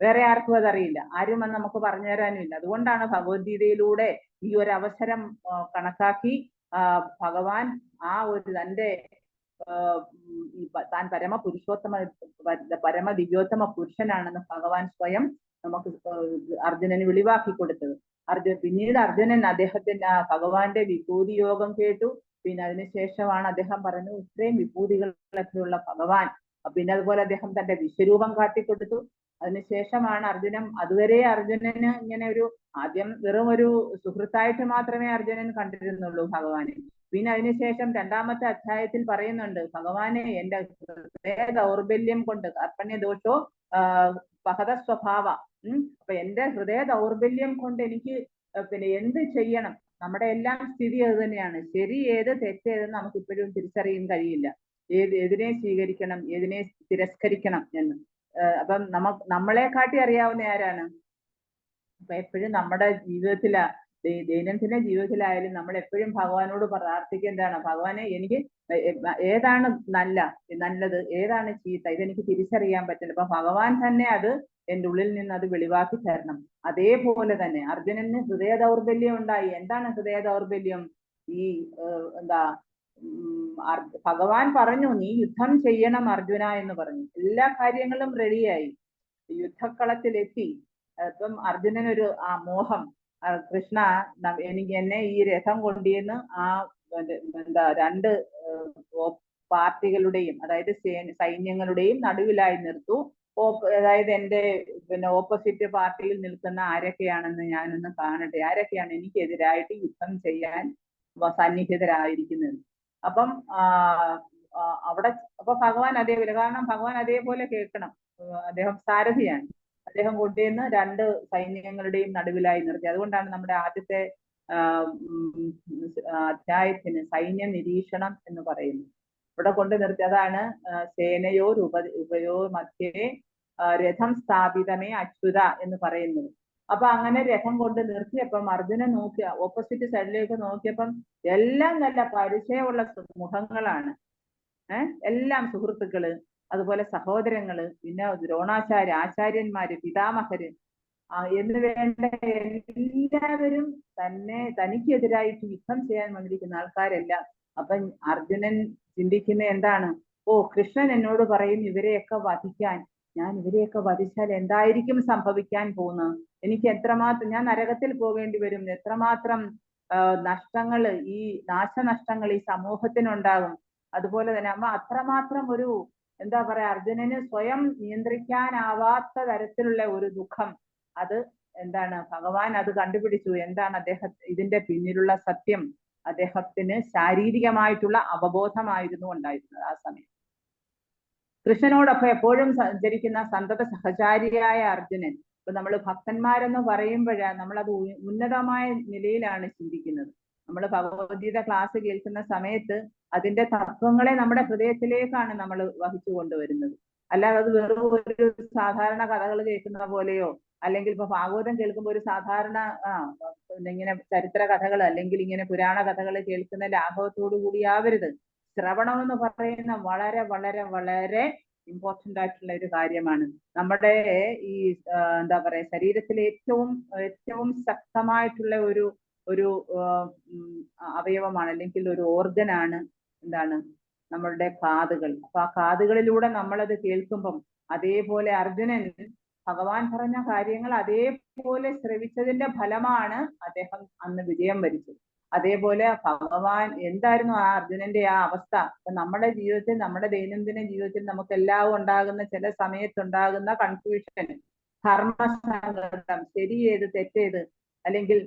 വേറെ ആർക്കും അതറിയില്ല. ആരും വന്ന് നമുക്ക് പറഞ്ഞു തരാനുമില്ല. അതുകൊണ്ടാണ് ഭഗവത്ഗീതയിലൂടെ ഈ ഒരു അവസരം കണക്കാക്കി ഭഗവാൻ ആ ഒരു തന്റെ താൻ പരമ ദിവ്യോത്തമ പുരുഷനാണെന്ന് ഭഗവാൻ സ്വയം നമുക്ക് അർജുനന് വെളിവാക്കി കൊടുത്തത്. പിന്നീട് അർജുനൻ ഭഗവാന്റെ വിഭൂതി യോഗം കേട്ടു. പിന്നെ അതിനുശേഷമാണ് അദ്ദേഹം പറഞ്ഞു, ഇത്രയും വിഭൂതികളൊക്കെയുള്ള ഭഗവാൻ. പിന്നെ അതുപോലെ അദ്ദേഹം തന്റെ വിശ്വരൂപം കാട്ടിക്കൊടുത്തു. അതിനുശേഷമാണ് അതുവരെ അർജുനന് ഇങ്ങനെ ആദ്യം വെറും ഒരു സുഹൃത്തായിട്ട് മാത്രമേ അർജുനൻ കണ്ടിരുന്നുള്ളൂ ഭഗവാനെ. പിന്നെ അതിനുശേഷം 2ാമത്തെ അധ്യായത്തിൽ പറയുന്നുണ്ട്, ഭഗവാനെ എന്റെ ഹൃദയ ദൗർബല്യം കൊണ്ട്, അർപ്പണ്യ ദോഷോ പഹത സ്വഭാവ, അപ്പൊ എന്റെ ഹൃദയ ദൗർബല്യം കൊണ്ട് എനിക്ക് പിന്നെ എന്ത് ചെയ്യണം? നമ്മുടെ എല്ലാം സ്ഥിതി അത് തന്നെയാണ്. ശരി ഏത് തെറ്റേതെന്ന് നമുക്ക് ഇപ്പോഴും തിരിച്ചറിയാൻ കഴിയില്ല. ഏതിനെ സ്വീകരിക്കണം, ഏതിനെ തിരസ്കരിക്കണം എന്ന്. അപ്പം നമ്മളെ കാട്ടി അറിയാവുന്ന ആരാണ്? അപ്പൊ എപ്പോഴും നമ്മുടെ ജീവിതത്തിലാ, ദൈനംദിന ജീവിതത്തിലായാലും നമ്മൾ എപ്പോഴും ഭഗവാനോട് പ്രാർത്ഥിക്കുക എന്താണ്, ഭഗവാനെ എനിക്ക് ഏതാണ് നല്ലത്, ഏതാണ് ചീത്ത, ഇതെനിക്ക് തിരിച്ചറിയാൻ പറ്റില്ല. അപ്പൊ ഭഗവാൻ തന്നെ അത് എൻ്റെ ഉള്ളിൽ നിന്ന് അത് വെളിവാക്കി തരണം. അതേപോലെ തന്നെ അർജുനന് ഹൃദയ ദൗർബല്യം ഉണ്ടായി. എന്താണ് ഹൃദയ ദൗർബല്യം? ഈ ഭഗവാൻ പറഞ്ഞു, നീ യുദ്ധം ചെയ്യണം അർജുന എന്ന് പറഞ്ഞു. എല്ലാ കാര്യങ്ങളും റെഡിയായി, യുദ്ധക്കളത്തിലെത്തി. ഇപ്പം അർജുനനൊരു മോഹം, കൃഷ്ണ എന്നെ ഈ രഥം കൊണ്ടുവന്ന് 2 പാർട്ടികളുടെയും, അതായത് സൈന്യങ്ങളുടെയും നടുവിലായി നിർത്തൂ. അതായത് എന്റെ ഓപ്പോസിറ്റ് പാർട്ടിയിൽ നിൽക്കുന്ന ആരൊക്കെയാണെന്ന് ഞാനൊന്ന് കാണട്ടെ, ആരൊക്കെയാണ് എനിക്കെതിരായിട്ട് യുദ്ധം ചെയ്യാൻ സന്നിഹിതരായിരിക്കുന്നത്. അപ്പം അപ്പൊ ഭഗവാൻ അതേപോലെ, കാരണം ഭഗവാൻ അതേപോലെ കേൾക്കണം, അദ്ദേഹം സാരഥിയാണ്. അദ്ദേഹം കൊണ്ടുവന്ന് 2 സൈന്യങ്ങളുടെയും നടുവിലായി നിർത്തി. അതുകൊണ്ടാണ് നമ്മുടെ ആദ്യത്തെ അധ്യായത്തിന് സൈന്യ നിരീക്ഷണം എന്ന് പറയുന്നത്. ഇവിടെ കൊണ്ട് നിർത്തി. അതാണ് സേനയോർ ഉഭയോ മധ്യേ രഥം സ്ഥാപിതമേ അച്യുത എന്ന് പറയുന്നത്. അപ്പൊ അങ്ങനെ രഥം കൊണ്ട് നിർത്തിയപ്പം അർജുനൻ നോക്കിയ ഓപ്പോസിറ്റ് സൈഡിലേക്ക് നോക്കിയപ്പം എല്ലാം നല്ല പരിചയമുള്ള മുഖങ്ങളാണ്. എല്ലാം സുഹൃത്തുക്കള്, അതുപോലെ സഹോദരങ്ങള്, പിന്നെ ദ്രോണാചാര്യ, ആചാര്യന്മാര്, പിതാമഹര് എന്ന് വേണ്ട എല്ലാവരും തനിക്കെതിരായിട്ട് യുദ്ധം ചെയ്യാൻ വന്നിരിക്കുന്ന ആൾക്കാരെല്ലാം. അപ്പൊ അർജുനൻ ചിന്തിക്കുന്ന എന്താണ്, കൃഷ്ണൻ എന്നോട് പറയും ഇവരെയൊക്കെ വധിക്കാൻ. ഞാൻ ഇവരെയൊക്കെ വധിച്ചാൽ എന്തായിരിക്കും സംഭവിക്കാൻ പോകുന്നത്? എനിക്ക് എത്രമാത്രം ഞാൻ നരകത്തിൽ പോകേണ്ടി വരും, എത്രമാത്രം നഷ്ടങ്ങൾ, ഈ നാശനഷ്ടങ്ങൾ ഈ സമൂഹത്തിനുണ്ടാകും. അതുപോലെ തന്നെ അത്രമാത്രം ഒരു എന്താ പറയാ, അർജുനന് സ്വയം നിയന്ത്രിക്കാനാവാത്ത തരത്തിലുള്ള ഒരു ദുഃഖം. അത് എന്താണ്, ഭഗവാൻ അത് കണ്ടുപിടിച്ചു. എന്താണ് ഇതിന്റെ പിന്നിലുള്ള സത്യം? അദ്ദേഹത്തിന് ശാരീരികമായിട്ടുള്ള അവബോധമായിരുന്നു ഉണ്ടായിരുന്നത് ആ സമയം. കൃഷ്ണനോടൊപ്പം എപ്പോഴും സഞ്ചരിക്കുന്ന സന്തത സഹചാരിയായ അർജുനൻ. ഇപ്പൊ നമ്മൾ ഭക്തന്മാരെന്ന് പറയുമ്പോഴാണ് നമ്മളത് ഉന്നതമായ നിലയിലാണ് ചിന്തിക്കുന്നത്. നമ്മൾ ഭഗവത്ഗീത ക്ലാസ് കേൾക്കുന്ന സമയത്ത് അതിന്റെ തത്വങ്ങളെ നമ്മുടെ ഹൃദയത്തിലേക്കാണ് നമ്മൾ വഹിച്ചു കൊണ്ടുവരുന്നത്. അല്ലാതെ അത് വെറും ഒരു സാധാരണ കഥകൾ കേൾക്കുന്ന പോലെയോ, അല്ലെങ്കിൽ ഇപ്പൊ ഭാഗവതം കേൾക്കുമ്പോൾ ഒരു സാധാരണ ഇങ്ങനെ ചരിത്ര കഥകൾ അല്ലെങ്കിൽ ഇങ്ങനെ പുരാണ കഥകൾ കേൾക്കുന്ന ലാഘവത്തോടു കൂടിയാവരുത്. ശ്രവണം എന്ന് പറയുന്ന വളരെ വളരെ വളരെ ഇമ്പോർട്ടൻ്റ് ആയിട്ടുള്ള ഒരു കാര്യമാണ്. നമ്മുടെ ഈ എന്താ പറയാ, ശരീരത്തിലെ ഏറ്റവും ശക്തമായിട്ടുള്ള ഒരു അവയവമാണ്, അല്ലെങ്കിൽ ഒരു ഓർഗനാണ് എന്താണ് നമ്മളുടെ കാതുകൾ. അപ്പൊ ആ കാതുകളിലൂടെ നമ്മളത് കേൾക്കുമ്പം അതേപോലെ അർജുനൻ ഭഗവാൻ പറഞ്ഞ കാര്യങ്ങൾ അതേപോലെ ശ്രവിച്ചതിന്റെ ഫലമാണ് അദ്ദേഹം അന്ന് വിജയം വരിച്ചത്. അതേപോലെ ഭഗവാൻ എന്തായിരുന്നു ആ അർജുനന്റെ ആ അവസ്ഥ. അപ്പൊ നമ്മുടെ ജീവിതത്തിൽ, നമ്മുടെ ദൈനംദിന ജീവിതത്തിൽ നമുക്ക് എല്ലാവരും ഉണ്ടാകുന്ന ചില സമയത്തുണ്ടാകുന്ന കൺഫ്യൂഷൻ, ധർമ്മസങ്കടം, ശരിയേത് തെറ്റേത്, അല്ലെങ്കിൽ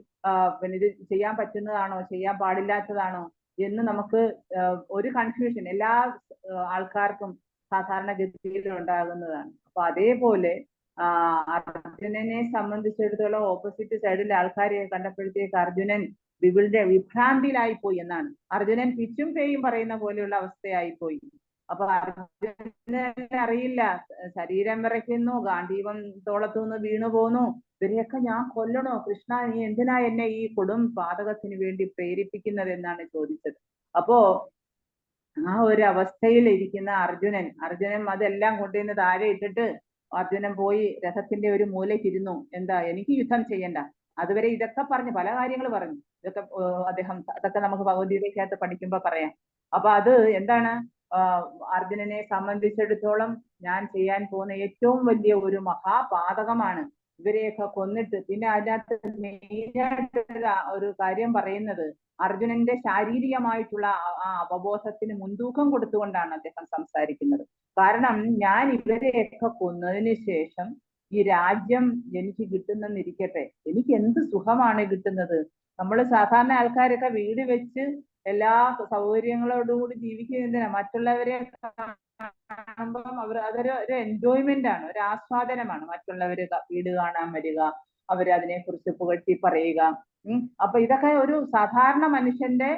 പിന്നെ ഇത് ചെയ്യാൻ പറ്റുന്നതാണോ ചെയ്യാൻ പാടില്ലാത്തതാണോ എന്ന് നമുക്ക് ഒരു കൺഫ്യൂഷൻ എല്ലാ ആൾക്കാർക്കും സാധാരണഗതിയിൽ ഉണ്ടാകുന്നതാണ്. അപ്പൊ അതേപോലെ അർജുനനെ സംബന്ധിച്ചിടത്തോളം ഓപ്പോസിറ്റ് സൈഡിലെ ആൾക്കാരെ കണ്ടപ്പോഴത്തേക്ക് അർജുനൻ വിഭ്രാന്തിയിലായി പോയി എന്നാണ്. അർജുനൻ പിച്ചും പേയും പറയുന്ന പോലെയുള്ള അവസ്ഥയായിപ്പോയി. അപ്പൊ അർജുനന് അറിയില്ല, ശരീരം വിറയ്ക്കുന്നു, ഗാന്ധീവം തോളത്തുനിന്ന് വീണു പോന്നു, ഇവരെയൊക്കെ ഞാൻ കൊല്ലണോ കൃഷ്ണ, നീ എന്തിനാ എന്നെ ഈ കൊടും പാതകത്തിന് വേണ്ടി പ്രേരിപ്പിക്കുന്നത് എന്നാണ് ചോദിച്ചത്. അപ്പോ ആ ഒരു അവസ്ഥയിൽ ഇരിക്കുന്ന അർജുനൻ അതെല്ലാം കൊണ്ടുവന്ന് താഴെ ഇട്ടിട്ട് അർജുനൻ പോയി രഥത്തിന്റെ ഒരു മൂലയ്ക്കിരുന്നു. എന്താ, എനിക്ക് യുദ്ധം ചെയ്യണ്ട. അതുവരെ ഇതൊക്കെ പറഞ്ഞു, പല കാര്യങ്ങൾ പറഞ്ഞു. ഇതൊക്കെ അതൊക്കെ നമുക്ക് ഭഗവത്ഗീതയ്ക്കകത്ത് പഠിക്കുമ്പോ പറയാം. അപ്പൊ അത് എന്താണ്, അർജുനനെ സംബന്ധിച്ചിടത്തോളം ഞാൻ ചെയ്യാൻ പോകുന്ന ഏറ്റവും വലിയ ഒരു മഹാപാതകമാണ്. ഇവരെയൊക്കെ കൊന്നിട്ട്, പിന്നെ അതിനകത്ത് മെയിനായിട്ട് ഒരു കാര്യം പറയുന്നത്, അർജുനന്റെ ശാരീരികമായിട്ടുള്ള ആ അവബോധത്തിന് മുൻതൂക്കം കൊടുത്തുകൊണ്ടാണ് അദ്ദേഹം സംസാരിക്കുന്നത്. കാരണം ഞാൻ ഇവരെയൊക്കെ കൊന്നതിന് ശേഷം ഈ രാജ്യം എനിക്ക് കിട്ടുന്നെന്നിരിക്കട്ടെ, എനിക്ക് എന്ത് സുഖമാണ് കിട്ടുന്നത്. നമ്മൾ സാധാരണ ആൾക്കാരൊക്കെ വീട് വെച്ച് എല്ലാ സൗകര്യങ്ങളോടുകൂടി ജീവിക്കുന്നതിനാ. മറ്റുള്ളവരെ കാണുമ്പം അതൊരു എൻജോയ്മെന്റ് ആണ്, ഒരു ആസ്വാദനമാണ്. മറ്റുള്ളവര് വീട് കാണാൻ വരിക, അവരതിനെ കുറിച്ച് പുകഴ്ത്തി പറയുക. അപ്പൊ ഇതൊക്കെ ഒരു സാധാരണ മനുഷ്യന്റെ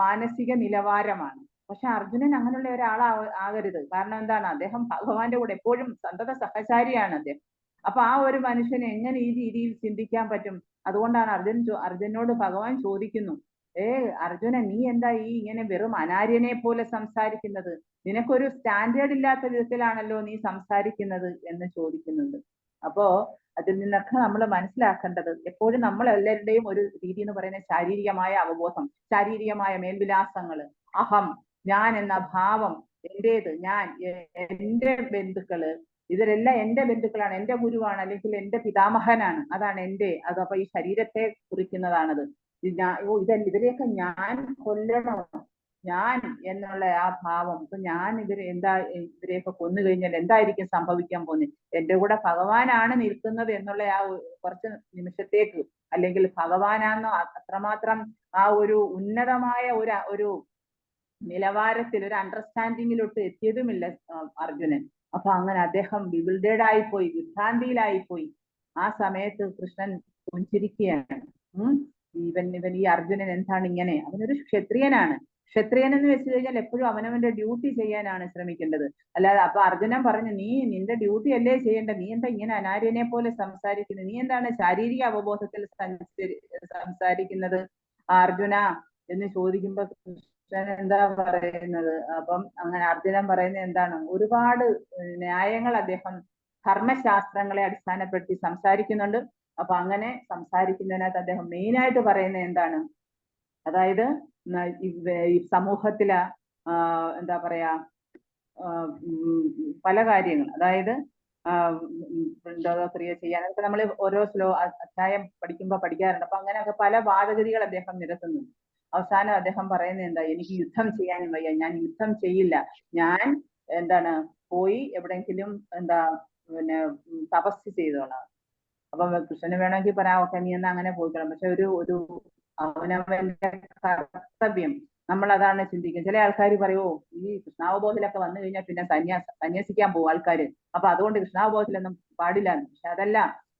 മാനസിക നിലവാരമാണ്. പക്ഷെ അർജുനൻ അങ്ങനെയുള്ള ഒരാളാകരുത്. കാരണം എന്താണ്, അദ്ദേഹം ഭഗവാന്റെ കൂടെ എപ്പോഴും സന്തത സഹചാരിയാണ് അദ്ദേഹം. അപ്പൊ ആ ഒരു മനുഷ്യന് എങ്ങനെ ഈ രീതിയിൽ ചിന്തിക്കാൻ പറ്റും? അതുകൊണ്ടാണ് അർജുനോട് ഭഗവാൻ ചോദിക്കുന്നു, അർജുന, നീ എന്താ ഈ ഇങ്ങനെ വെറും അനാര്യനെ പോലെ സംസാരിക്കുന്നത്? നിനക്കൊരു സ്റ്റാൻഡേർഡ് ഇല്ലാത്ത വിധത്തിലാണല്ലോ നീ സംസാരിക്കുന്നത് എന്ന് ചോദിക്കുന്നുണ്ട്. അപ്പോ അതിൽ നിന്നൊക്കെ നമ്മൾ മനസ്സിലാക്കേണ്ടത്, എപ്പോഴും നമ്മൾ എല്ലാവരുടെയും ഒരു രീതി എന്ന് പറയുന്നത് ശാരീരികമായ അവബോധം, ശാരീരികമായ മേൽവിലാസങ്ങള്, അഹം, ഞാൻ എന്ന ഭാവം, എന്റേത്, ഞാൻ, എന്റെ ബന്ധുക്കള്, ഇവരെല്ലാം എന്റെ ബന്ധുക്കളാണ്, എന്റെ ഗുരുവാണ്, അല്ലെങ്കിൽ എന്റെ പിതാമഹനാണ്, അതാണ് എന്റെ. അതപ്പോ ഈ ശരീരത്തെ കുറിക്കുന്നതാണത്. ഇവരെയൊക്കെ ഞാൻ കൊല്ലണോ, ഞാൻ എന്നുള്ള ആ ഭാവം. ഇപ്പൊ ഞാൻ ഇവരെയൊക്കെ കൊന്നു കഴിഞ്ഞാൽ എന്തായിരിക്കും സംഭവിക്കാൻ പോകുന്നത്? എന്റെ കൂടെ ഭഗവാനാണ് നിൽക്കുന്നത് എന്നുള്ള ആ കുറച്ച് നിമിഷത്തേക്ക്, അല്ലെങ്കിൽ ഭഗവാനാന്നോ അത്രമാത്രം ആ ഒരു ഉന്നതമായ ഒരു നിലവാരത്തിൽ, ഒരു അണ്ടർസ്റ്റാൻഡിങ്ങിലോട്ട് എത്തിയതുമില്ല അർജുനൻ. അപ്പൊ അങ്ങനെ അദ്ദേഹം ബിബിൾഡേഡ് ആയിപ്പോയി, വിഭ്രാന്തിയിലായിപ്പോയി. ആ സമയത്ത് കൃഷ്ണൻ പുഞ്ചിരിക്കുകയാണ്. ഇവൻ ഈ അർജുനൻ എന്താണ് ഇങ്ങനെ? അവനൊരു ക്ഷത്രിയനാണ്. ക്ഷത്രിയൻ എന്ന് വെച്ച് കഴിഞ്ഞാൽ എപ്പോഴും അവനവന്റെ ഡ്യൂട്ടി ചെയ്യാനാണ് ശ്രമിക്കേണ്ടത്. അല്ലാതെ അപ്പൊ അർജുനൻ പറഞ്ഞു, നീ നിന്റെ ഡ്യൂട്ടി അല്ലേ ചെയ്യേണ്ടത്, നീ എന്താ ഇങ്ങനെ അനാര്യനെ പോലെ സംസാരിക്കുന്നത്? നീ എന്താണ് ശാരീരിക അവബോധത്തിൽ സംസാരിക്കുന്നത് അർജുന എന്ന് ചോദിക്കുമ്പോ കൃഷ്ണൻ എന്താ പറയുന്നത്? അപ്പം അങ്ങനെ അർജുനൻ പറയുന്നത് എന്താണ്, ഒരുപാട് ന്യായങ്ങൾ അദ്ദേഹം ധർമ്മശാസ്ത്രങ്ങളെ അടിസ്ഥാനപ്പെടുത്തി സംസാരിക്കുന്നുണ്ട്. അപ്പൊ അങ്ങനെ സംസാരിക്കുന്നതിനകത്ത് അദ്ദേഹം മെയിനായിട്ട് പറയുന്നത് എന്താണ്, അതായത് ഈ സമൂഹത്തില് എന്താ പറയാ, പല കാര്യങ്ങൾ, അതായത് ക്രിയ ചെയ്യാൻ, അതൊക്കെ നമ്മൾ ഓരോ അധ്യായം പഠിക്കുമ്പോ പഠിക്കാറുണ്ട്. അപ്പൊ അങ്ങനെയൊക്കെ പല വാദഗതികൾ അദ്ദേഹം നിരത്തുന്നുണ്ട്. അവസാനം അദ്ദേഹം പറയുന്നത് എന്താ, എനിക്ക് യുദ്ധം ചെയ്യാനും വയ്യ, ഞാൻ യുദ്ധം ചെയ്യില്ല, ഞാൻ എന്താണ് പോയി എവിടെയെങ്കിലും പിന്നെ തപസ് ചെയ്തോളാം. അപ്പൊ കൃഷ്ണന് വേണമെങ്കിൽ പറയാം, ഓക്കെ നീ എന്നാ അങ്ങനെ പോയിക്കണം. പക്ഷെ ഒരു അവനവന്റെ കർത്തവ്യം നമ്മൾ അതാണ് ചിന്തിക്കുന്നത്. ചില ആൾക്കാർ പറയുമോ, ഈ കൃഷ്ണാവബോധത്തിലൊക്കെ വന്നു കഴിഞ്ഞാൽ പിന്നെ സന്യസിക്കാൻ പോകും ആൾക്കാര്, അപ്പൊ അതുകൊണ്ട് കൃഷ്ണാവബോധത്തിലൊന്നും പാടില്ല. പക്ഷെ അതല്ല,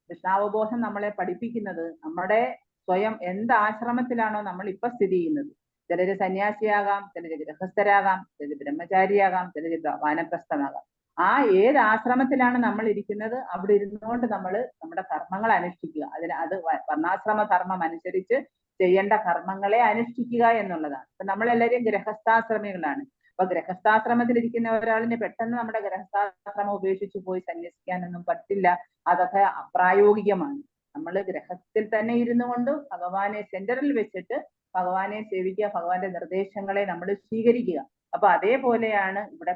കൃഷ്ണാവബോധം നമ്മളെ പഠിപ്പിക്കുന്നത് നമ്മുടെ സ്വയം എന്ത് ആശ്രമത്തിലാണോ നമ്മൾ ഇപ്പൊ സ്ഥിതി ചെയ്യുന്നത്. ചിലര് സന്യാസിയാകാം, ചിലര് ഗൃഹസ്ഥരാകാം, ചിലര് ബ്രഹ്മചാരിയാകാം, ചിലര് വാനപ്രസ്ഥമാകാം. ആ ഏത് ആശ്രമത്തിലാണ് നമ്മൾ ഇരിക്കുന്നത് അവിടെ ഇരുന്നുകൊണ്ട് നമ്മൾ നമ്മുടെ കർമ്മങ്ങൾ അനുഷ്ഠിക്കുക. അത് വർണ്ണാശ്രമ ധർമ്മം അനുസരിച്ച് ചെയ്യേണ്ട കർമ്മങ്ങളെ അനുഷ്ഠിക്കുക എന്നുള്ളതാണ്. അപ്പൊ നമ്മളെല്ലാവരും ഗൃഹസ്ഥാശ്രമികളാണ്. അപ്പൊ ഗൃഹസ്ഥാശ്രമത്തിൽ ഇരിക്കുന്ന ഒരാളിന് പെട്ടെന്ന് നമ്മുടെ ഗൃഹസ്ഥാശ്രമം ഉപേക്ഷിച്ച് പോയി സന്യസിക്കാനൊന്നും പറ്റില്ല. അതൊക്കെ അപ്രായോഗികമാണ്. നമ്മൾ ഗ്രഹത്തിൽ തന്നെ ഇരുന്നു കൊണ്ട് ഭഗവാനെ സെന്ററിൽ വെച്ചിട്ട് ഭഗവാനെ സേവിക്കുക, ഭഗവാന്റെ നിർദ്ദേശങ്ങളെ നമ്മൾ സ്വീകരിക്കുക. അപ്പൊ അതേപോലെയാണ് ഇവിടെ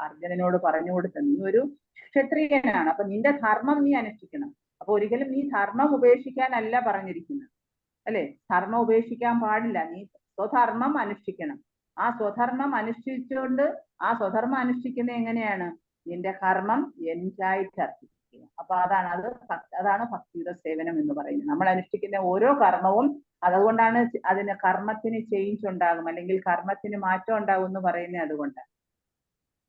അർജുനനോട് പറഞ്ഞു കൊടുത്തത്. നീ ഒരു ക്ഷത്രിയനാണ്, അപ്പൊ നിന്റെ ധർമ്മം നീ അനുഷ്ഠിക്കണം. അപ്പൊ ഒരിക്കലും നീ ധർമ്മം ഉപേക്ഷിക്കാനല്ല പറഞ്ഞിരിക്കുന്നത്, അല്ലെ? ധർമ്മം ഉപേക്ഷിക്കാൻ പാടില്ല, നീ സ്വധർമ്മം അനുഷ്ഠിക്കണം. ആ സ്വധർമ്മം അനുഷ്ഠിച്ചുകൊണ്ട് ആ സ്വധർമ്മം അനുഷ്ഠിക്കുന്നത് എങ്ങനെയാണ്? നിന്റെ കർമ്മം എന്തായിട്ട് അർപ്പിക്കുക. അപ്പൊ അതാണ് ഭക്തിയുടെ സേവനം എന്ന് പറയുന്നത്. നമ്മൾ അനുഷ്ഠിക്കുന്ന ഓരോ കർമ്മവും, അതുകൊണ്ടാണ് അതിന് കർമ്മത്തിന് ചേഞ്ച് ഉണ്ടാകും, അല്ലെങ്കിൽ കർമ്മത്തിന് മാറ്റം ഉണ്ടാകും എന്ന് പറയുന്നത് അതുകൊണ്ടാണ്.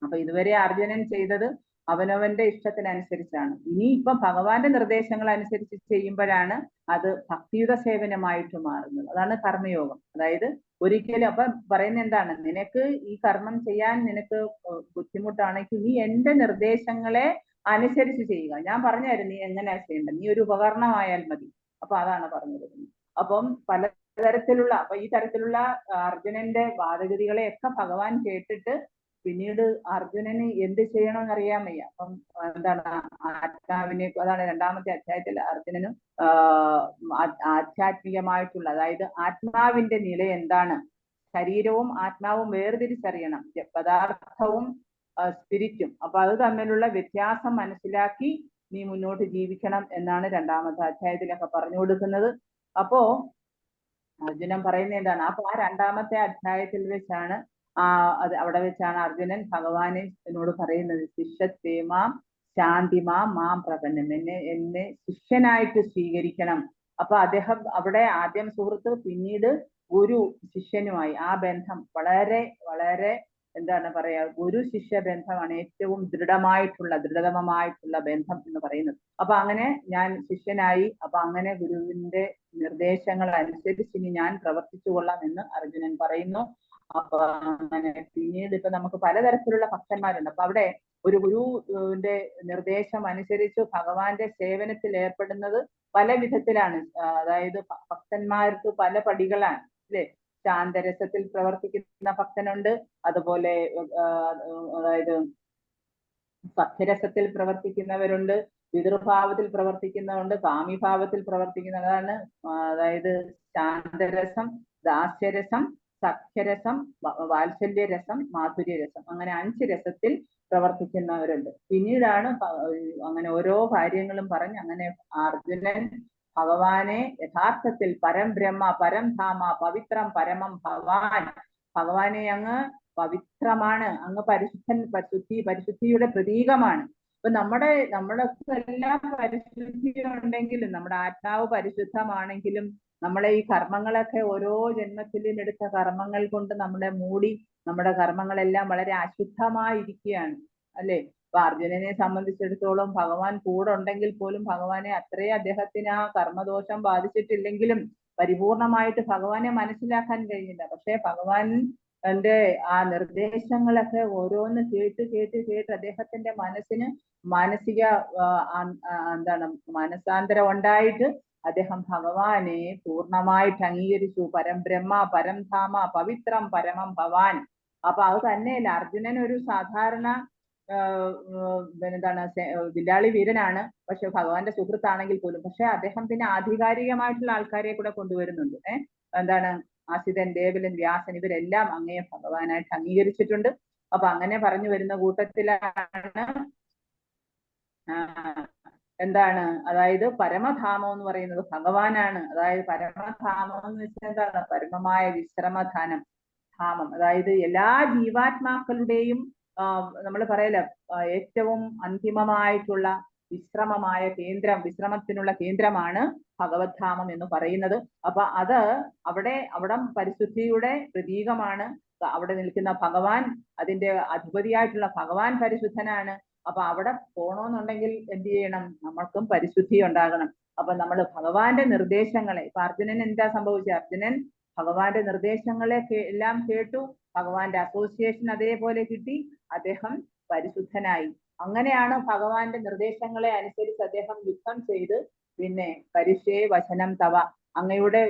അപ്പൊ ഇതുവരെ അർജുനൻ ചെയ്തത് അവനവന്റെ ഇഷ്ടത്തിനനുസരിച്ചാണ്. ഇനി ഇപ്പൊ ഭഗവാന്റെ നിർദ്ദേശങ്ങൾ അനുസരിച്ച് ചെയ്യുമ്പോഴാണ് അത് ഭക്തിയുത സേവനമായിട്ട് മാറുന്നത്. അതാണ് കർമ്മയോഗം. അതായത് ഒരിക്കലും അപ്പൊ പറയുന്നത് എന്താണ്? നിനക്ക് ഈ കർമ്മം ചെയ്യാൻ നിനക്ക് ബുദ്ധിമുട്ടാണെങ്കിൽ നീ എന്റെ നിർദ്ദേശങ്ങളെ അനുസരിച്ച് ചെയ്യുക. ഞാൻ പറഞ്ഞു തരും നീ എങ്ങനെയാ ചെയ്യേണ്ടത്, നീ ഒരു ഉപകരണമായാൽ മതി. അപ്പൊ അതാണ് പറഞ്ഞത്. അപ്പം പലതരത്തിലുള്ള അപ്പൊ ഈ തരത്തിലുള്ള അർജുനന്റെ വാദഗതികളെയൊക്കെ ഭഗവാൻ കേട്ടിട്ട് പിന്നീട് അർജുനന് എന്ത് ചെയ്യണമെന്ന് അറിയാൻ വയ്യ. അപ്പം എന്താണ് ആത്മാവിനെ, അതാണ് 2ാമത്തെ അധ്യായത്തിൽ അർജുനനും ആധ്യാത്മികമായിട്ടുള്ള, അതായത് ആത്മാവിന്റെ നില എന്താണ്, ശരീരവും ആത്മാവും വേർതിരിച്ചറിയണം, പദാർത്ഥവും സ്പിരിറ്റും. അപ്പൊ അത് തമ്മിലുള്ള വ്യത്യാസം മനസ്സിലാക്കി നീ മുന്നോട്ട് ജീവിക്കണം എന്നാണ് 2ാമത്തെ അധ്യായത്തിലൊക്കെ പറഞ്ഞു കൊടുക്കുന്നത്. അപ്പോ അർജുനൻ പറയുന്നത് എന്താണ്? അപ്പൊ ആ 2ാമത്തെ അധ്യായത്തിൽ വെച്ചാണ് അവിടെ വെച്ചാണ് അർജുനൻ ഭഗവാനോട് പറയുന്നത്, ശിഷ്യത്വേമാം ശാന്തിമാം മാം പ്രപന്നം, എന്നെ ശിഷ്യനായിട്ട് സ്വീകരിക്കണം. അപ്പൊ അദ്ദേഹം അവിടെ ആദ്യം സുഹൃത്ത്, പിന്നീട് ഗുരു ശിഷ്യനുമായി ആ ബന്ധം വളരെ വളരെ എന്താണ് പറയാ, ഗുരു ശിഷ്യ ബന്ധമാണ് ഏറ്റവും ദൃഢതമമായിട്ടുള്ള ബന്ധം എന്ന് പറയുന്നത്. അപ്പൊ അങ്ങനെ ഞാൻ ശിഷ്യനായി, അപ്പൊ അങ്ങനെ ഗുരുവിന്റെ നിർദ്ദേശങ്ങൾ അനുസരിച്ച് ഇനി ഞാൻ പ്രവർത്തിച്ചു കൊള്ളാം എന്ന് അർജുനൻ പറയുന്നു. അപ്പൊ അങ്ങനെ പിന്നീട് ഇപ്പൊ നമുക്ക് പലതരത്തിലുള്ള ഭക്തന്മാരുണ്ട്. അപ്പൊ അവിടെ ഒരു ഗുരുവിന്റെ നിർദ്ദേശം അനുസരിച്ച് ഭഗവാന്റെ സേവനത്തിൽ ഏർപ്പെടുന്നത് പല വിധത്തിലാണ്. അതായത് ഭക്തന്മാർക്ക് പല പടികളാണ്, അല്ലെ? ശാന്തരസത്തിൽ പ്രവർത്തിക്കുന്ന ഭക്തനുണ്ട്, അതുപോലെ അതായത് സഖ്യരസത്തിൽ പ്രവർത്തിക്കുന്നവരുണ്ട്, പിതൃഭാവത്തിൽ പ്രവർത്തിക്കുന്നവരുണ്ട്, കാമിഭാവത്തിൽ പ്രവർത്തിക്കുന്നതാണ്. അതായത് ശാന്തരസം, ദാസ്യരസം, സഖ്യരസം, വാത്സല്യരസം, മാധുര്യരസം, അങ്ങനെ 5 രസത്തിൽ പ്രവർത്തിക്കുന്നവരുണ്ട്. പിന്നീടാണ് അങ്ങനെ ഓരോ കാര്യങ്ങളും പറഞ്ഞ് അങ്ങനെ അർജുനൻ ഭഗവാനെ യഥാർത്ഥത്തിൽ പരം ബ്രഹ്മ, പരം ധാമ, പവിത്രം പരമം ഭവാൻ, ഭഗവാനെ അങ്ങ് പവിത്രമാണ്, അങ്ങ് പരിശുദ്ധിയുടെ പ്രതീകമാണ്. അപ്പൊ നമ്മുടെ എല്ലാം പരിശുദ്ധി ഉണ്ടെങ്കിലും, നമ്മുടെ ആത്മാവ് പരിശുദ്ധമാണെങ്കിലും, നമ്മളെ ഈ കർമ്മങ്ങളൊക്കെ ഓരോ ജന്മത്തിലും എടുത്ത കർമ്മങ്ങൾ കൊണ്ട് നമ്മളെ മൂടി, നമ്മുടെ കർമ്മങ്ങളെല്ലാം വളരെ അശുദ്ധമായിരിക്കുകയാണ്, അല്ലെ? അപ്പൊ അർജുനനെ സംബന്ധിച്ചിടത്തോളം ഭഗവാൻ കൂടെ ഉണ്ടെങ്കിൽ പോലും ഭഗവാനെ അത്രയും അദ്ദേഹത്തിന് ആ കർമ്മദോഷം ബാധിച്ചിട്ടില്ലെങ്കിലും പരിപൂർണമായിട്ട് ഭഗവാനെ മനസ്സിലാക്കാൻ കഴിഞ്ഞില്ല. പക്ഷെ ഭഗവാന്റെ ആ നിർദ്ദേശങ്ങളൊക്കെ ഓരോന്ന് കേട്ട് അദ്ദേഹത്തിന്റെ മനസ്സിന് മാനസിക മനസാന്തരം ഉണ്ടായിട്ട് അദ്ദേഹം ഭഗവാനെ പൂർണ്ണമായിട്ട് അംഗീകരിച്ചു. പരം ബ്രഹ്മ, പരം ധാമ, പവിത്രം പരമം ഭവാൻ. അപ്പൊ അത് തന്നെയല്ല, അർജുനൻ ഒരു സാധാരണ വില്ലാളി വീരനാണ്, പക്ഷെ ഭഗവാന്റെ സുഹൃത്താണെങ്കിൽ പോലും. പക്ഷെ അദ്ദേഹം പിന്നെ ആധികാരികമായിട്ടുള്ള ആൾക്കാരെ കൂടെ കൊണ്ടുവരുന്നുണ്ട്. ആസിതൻ, ദേവലൻ, വ്യാസൻ, ഇവരെല്ലാം അങ്ങയെ ഭഗവാനായിട്ട് അംഗീകരിച്ചിട്ടുണ്ട്. അപ്പൊ അങ്ങനെ പറഞ്ഞു വരുന്ന കൂട്ടത്തിലാണ് അതായത് പരമധാമം എന്ന് പറയുന്നത് ഭഗവാനാണ്. അതായത് പരമധാമം എന്ന് വെച്ചാൽ എന്താണ്? പരമമായ വിശ്രമധാനം, ധാമം. അതായത് എല്ലാ ജീവാത്മാക്കളുടെയും നമ്മൾ പറയല ഏറ്റവും അന്തിമമായിട്ടുള്ള വിശ്രമമായ കേന്ദ്രം, വിശ്രമത്തിനുള്ള കേന്ദ്രമാണ് ഭഗവത്ധാമം എന്ന് പറയുന്നത്. അപ്പൊ അവിടെ പരിശുദ്ധിയുടെ പ്രതീകമാണ്. അവിടെ നിൽക്കുന്ന ഭഗവാൻ, അതിന്റെ അധിപതിയായിട്ടുള്ള ഭഗവാൻ പരിശുദ്ധനാണ്. അപ്പൊ അവിടെ പോണോന്നുണ്ടെങ്കിൽ എന്ത് ചെയ്യണം? നമ്മൾക്കും പരിശുദ്ധി ഉണ്ടാകണം. അപ്പൊ നമ്മൾ ഭഗവാന്റെ നിർദ്ദേശങ്ങളെ, ഇപ്പൊ അർജുനൻ എന്താ സംഭവിച്ചത്? അർജുനൻ ഭഗവാന്റെ നിർദ്ദേശങ്ങളെ എല്ലാം കേട്ടു, ഭഗവാന്റെ അസോസിയേഷൻ അതേപോലെ കിട്ടി, അദ്ദേഹം പരിശുദ്ധനായി. അങ്ങനെയാണ് ഭഗവാന്റെ നിർദ്ദേശങ്ങളെ അനുസരിച്ച് അദ്ദേഹം യുദ്ധം ചെയ്ത് പിന്നെ പരിശേ വചനം തവ, അങ്ങയുടെ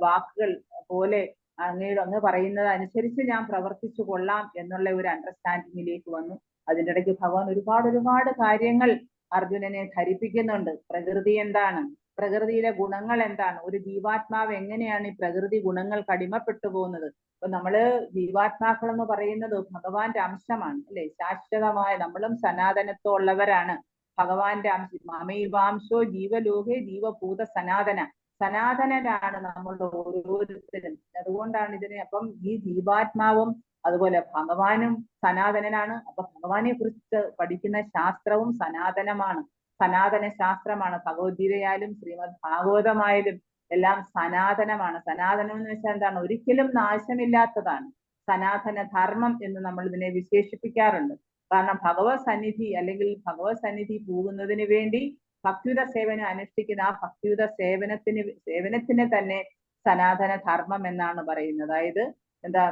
വാക്കുകൾ പോലെ അങ്ങ് പറയുന്നത് അനുസരിച്ച് ഞാൻ പ്രവർത്തിച്ചു കൊള്ളാം എന്നുള്ള ഒരു അണ്ടർസ്റ്റാൻഡിങ്ങിലേക്ക് വന്നു. അതിൻ്റെ ഇടയ്ക്ക് ഭഗവാൻ ഒരുപാട് കാര്യങ്ങൾ അർജുനനെ ധരിപ്പിക്കുന്നുണ്ട്. പ്രകൃതി എന്താണ്? പ്രകൃതിയിലെ ഗുണങ്ങൾ എന്താണ്, ഒരു ജീവാത്മാവ് എങ്ങനെയാണ് ഈ പ്രകൃതി ഗുണങ്ങൾക്ക് അടിമപ്പെട്ടു പോകുന്നത്. ഇപ്പൊ നമ്മള് ജീവാത്മാക്കൾ എന്ന് പറയുന്നത് ഭഗവാന്റെ അംശമാണ് അല്ലെ, ശാശ്വതമായ, നമ്മളും സനാതനത്വമുള്ളവരാണ്, ഭഗവാന്റെ അംശം. മമൈവാംശോ ജീവലോകെ ജീവഭൂത സനാതന, സനാതനരാണ് നമ്മൾ ഓരോരുത്തരും. അതുകൊണ്ടാണ് ഇതിനെ, അപ്പം ഈ ജീവാത്മാവും അതുപോലെ ഭഗവാനും സനാതനനാണ്. അപ്പൊ ഭഗവാനെ കുറിച്ച് പഠിക്കുന്ന ശാസ്ത്രവും സനാതനമാണ്, സനാതന ശാസ്ത്രമാണ്. ഭഗവത്ഗീതയായാലും ശ്രീമദ് ഭാഗവതമായാലും എല്ലാം സനാതനമാണ്. സനാതനം എന്ന് വെച്ചാൽ എന്താണ്, ഒരിക്കലും നാശമില്ലാത്തതാണ്. സനാതന ധർമ്മം എന്ന് നമ്മൾ ഇതിനെ വിശേഷിപ്പിക്കാറുണ്ട്. കാരണം ഭഗവത് സന്നിധി അല്ലെങ്കിൽ ഭഗവത് സന്നിധി പോകുന്നതിന് വേണ്ടി ഭക്തിയുത സേവനം അനുഷ്ഠിക്കുന്ന ആ ഭക്തിയുത സേവനത്തിന് തന്നെ സനാതന ധർമ്മം എന്നാണ് പറയുന്നത്. അതായത് എന്താ,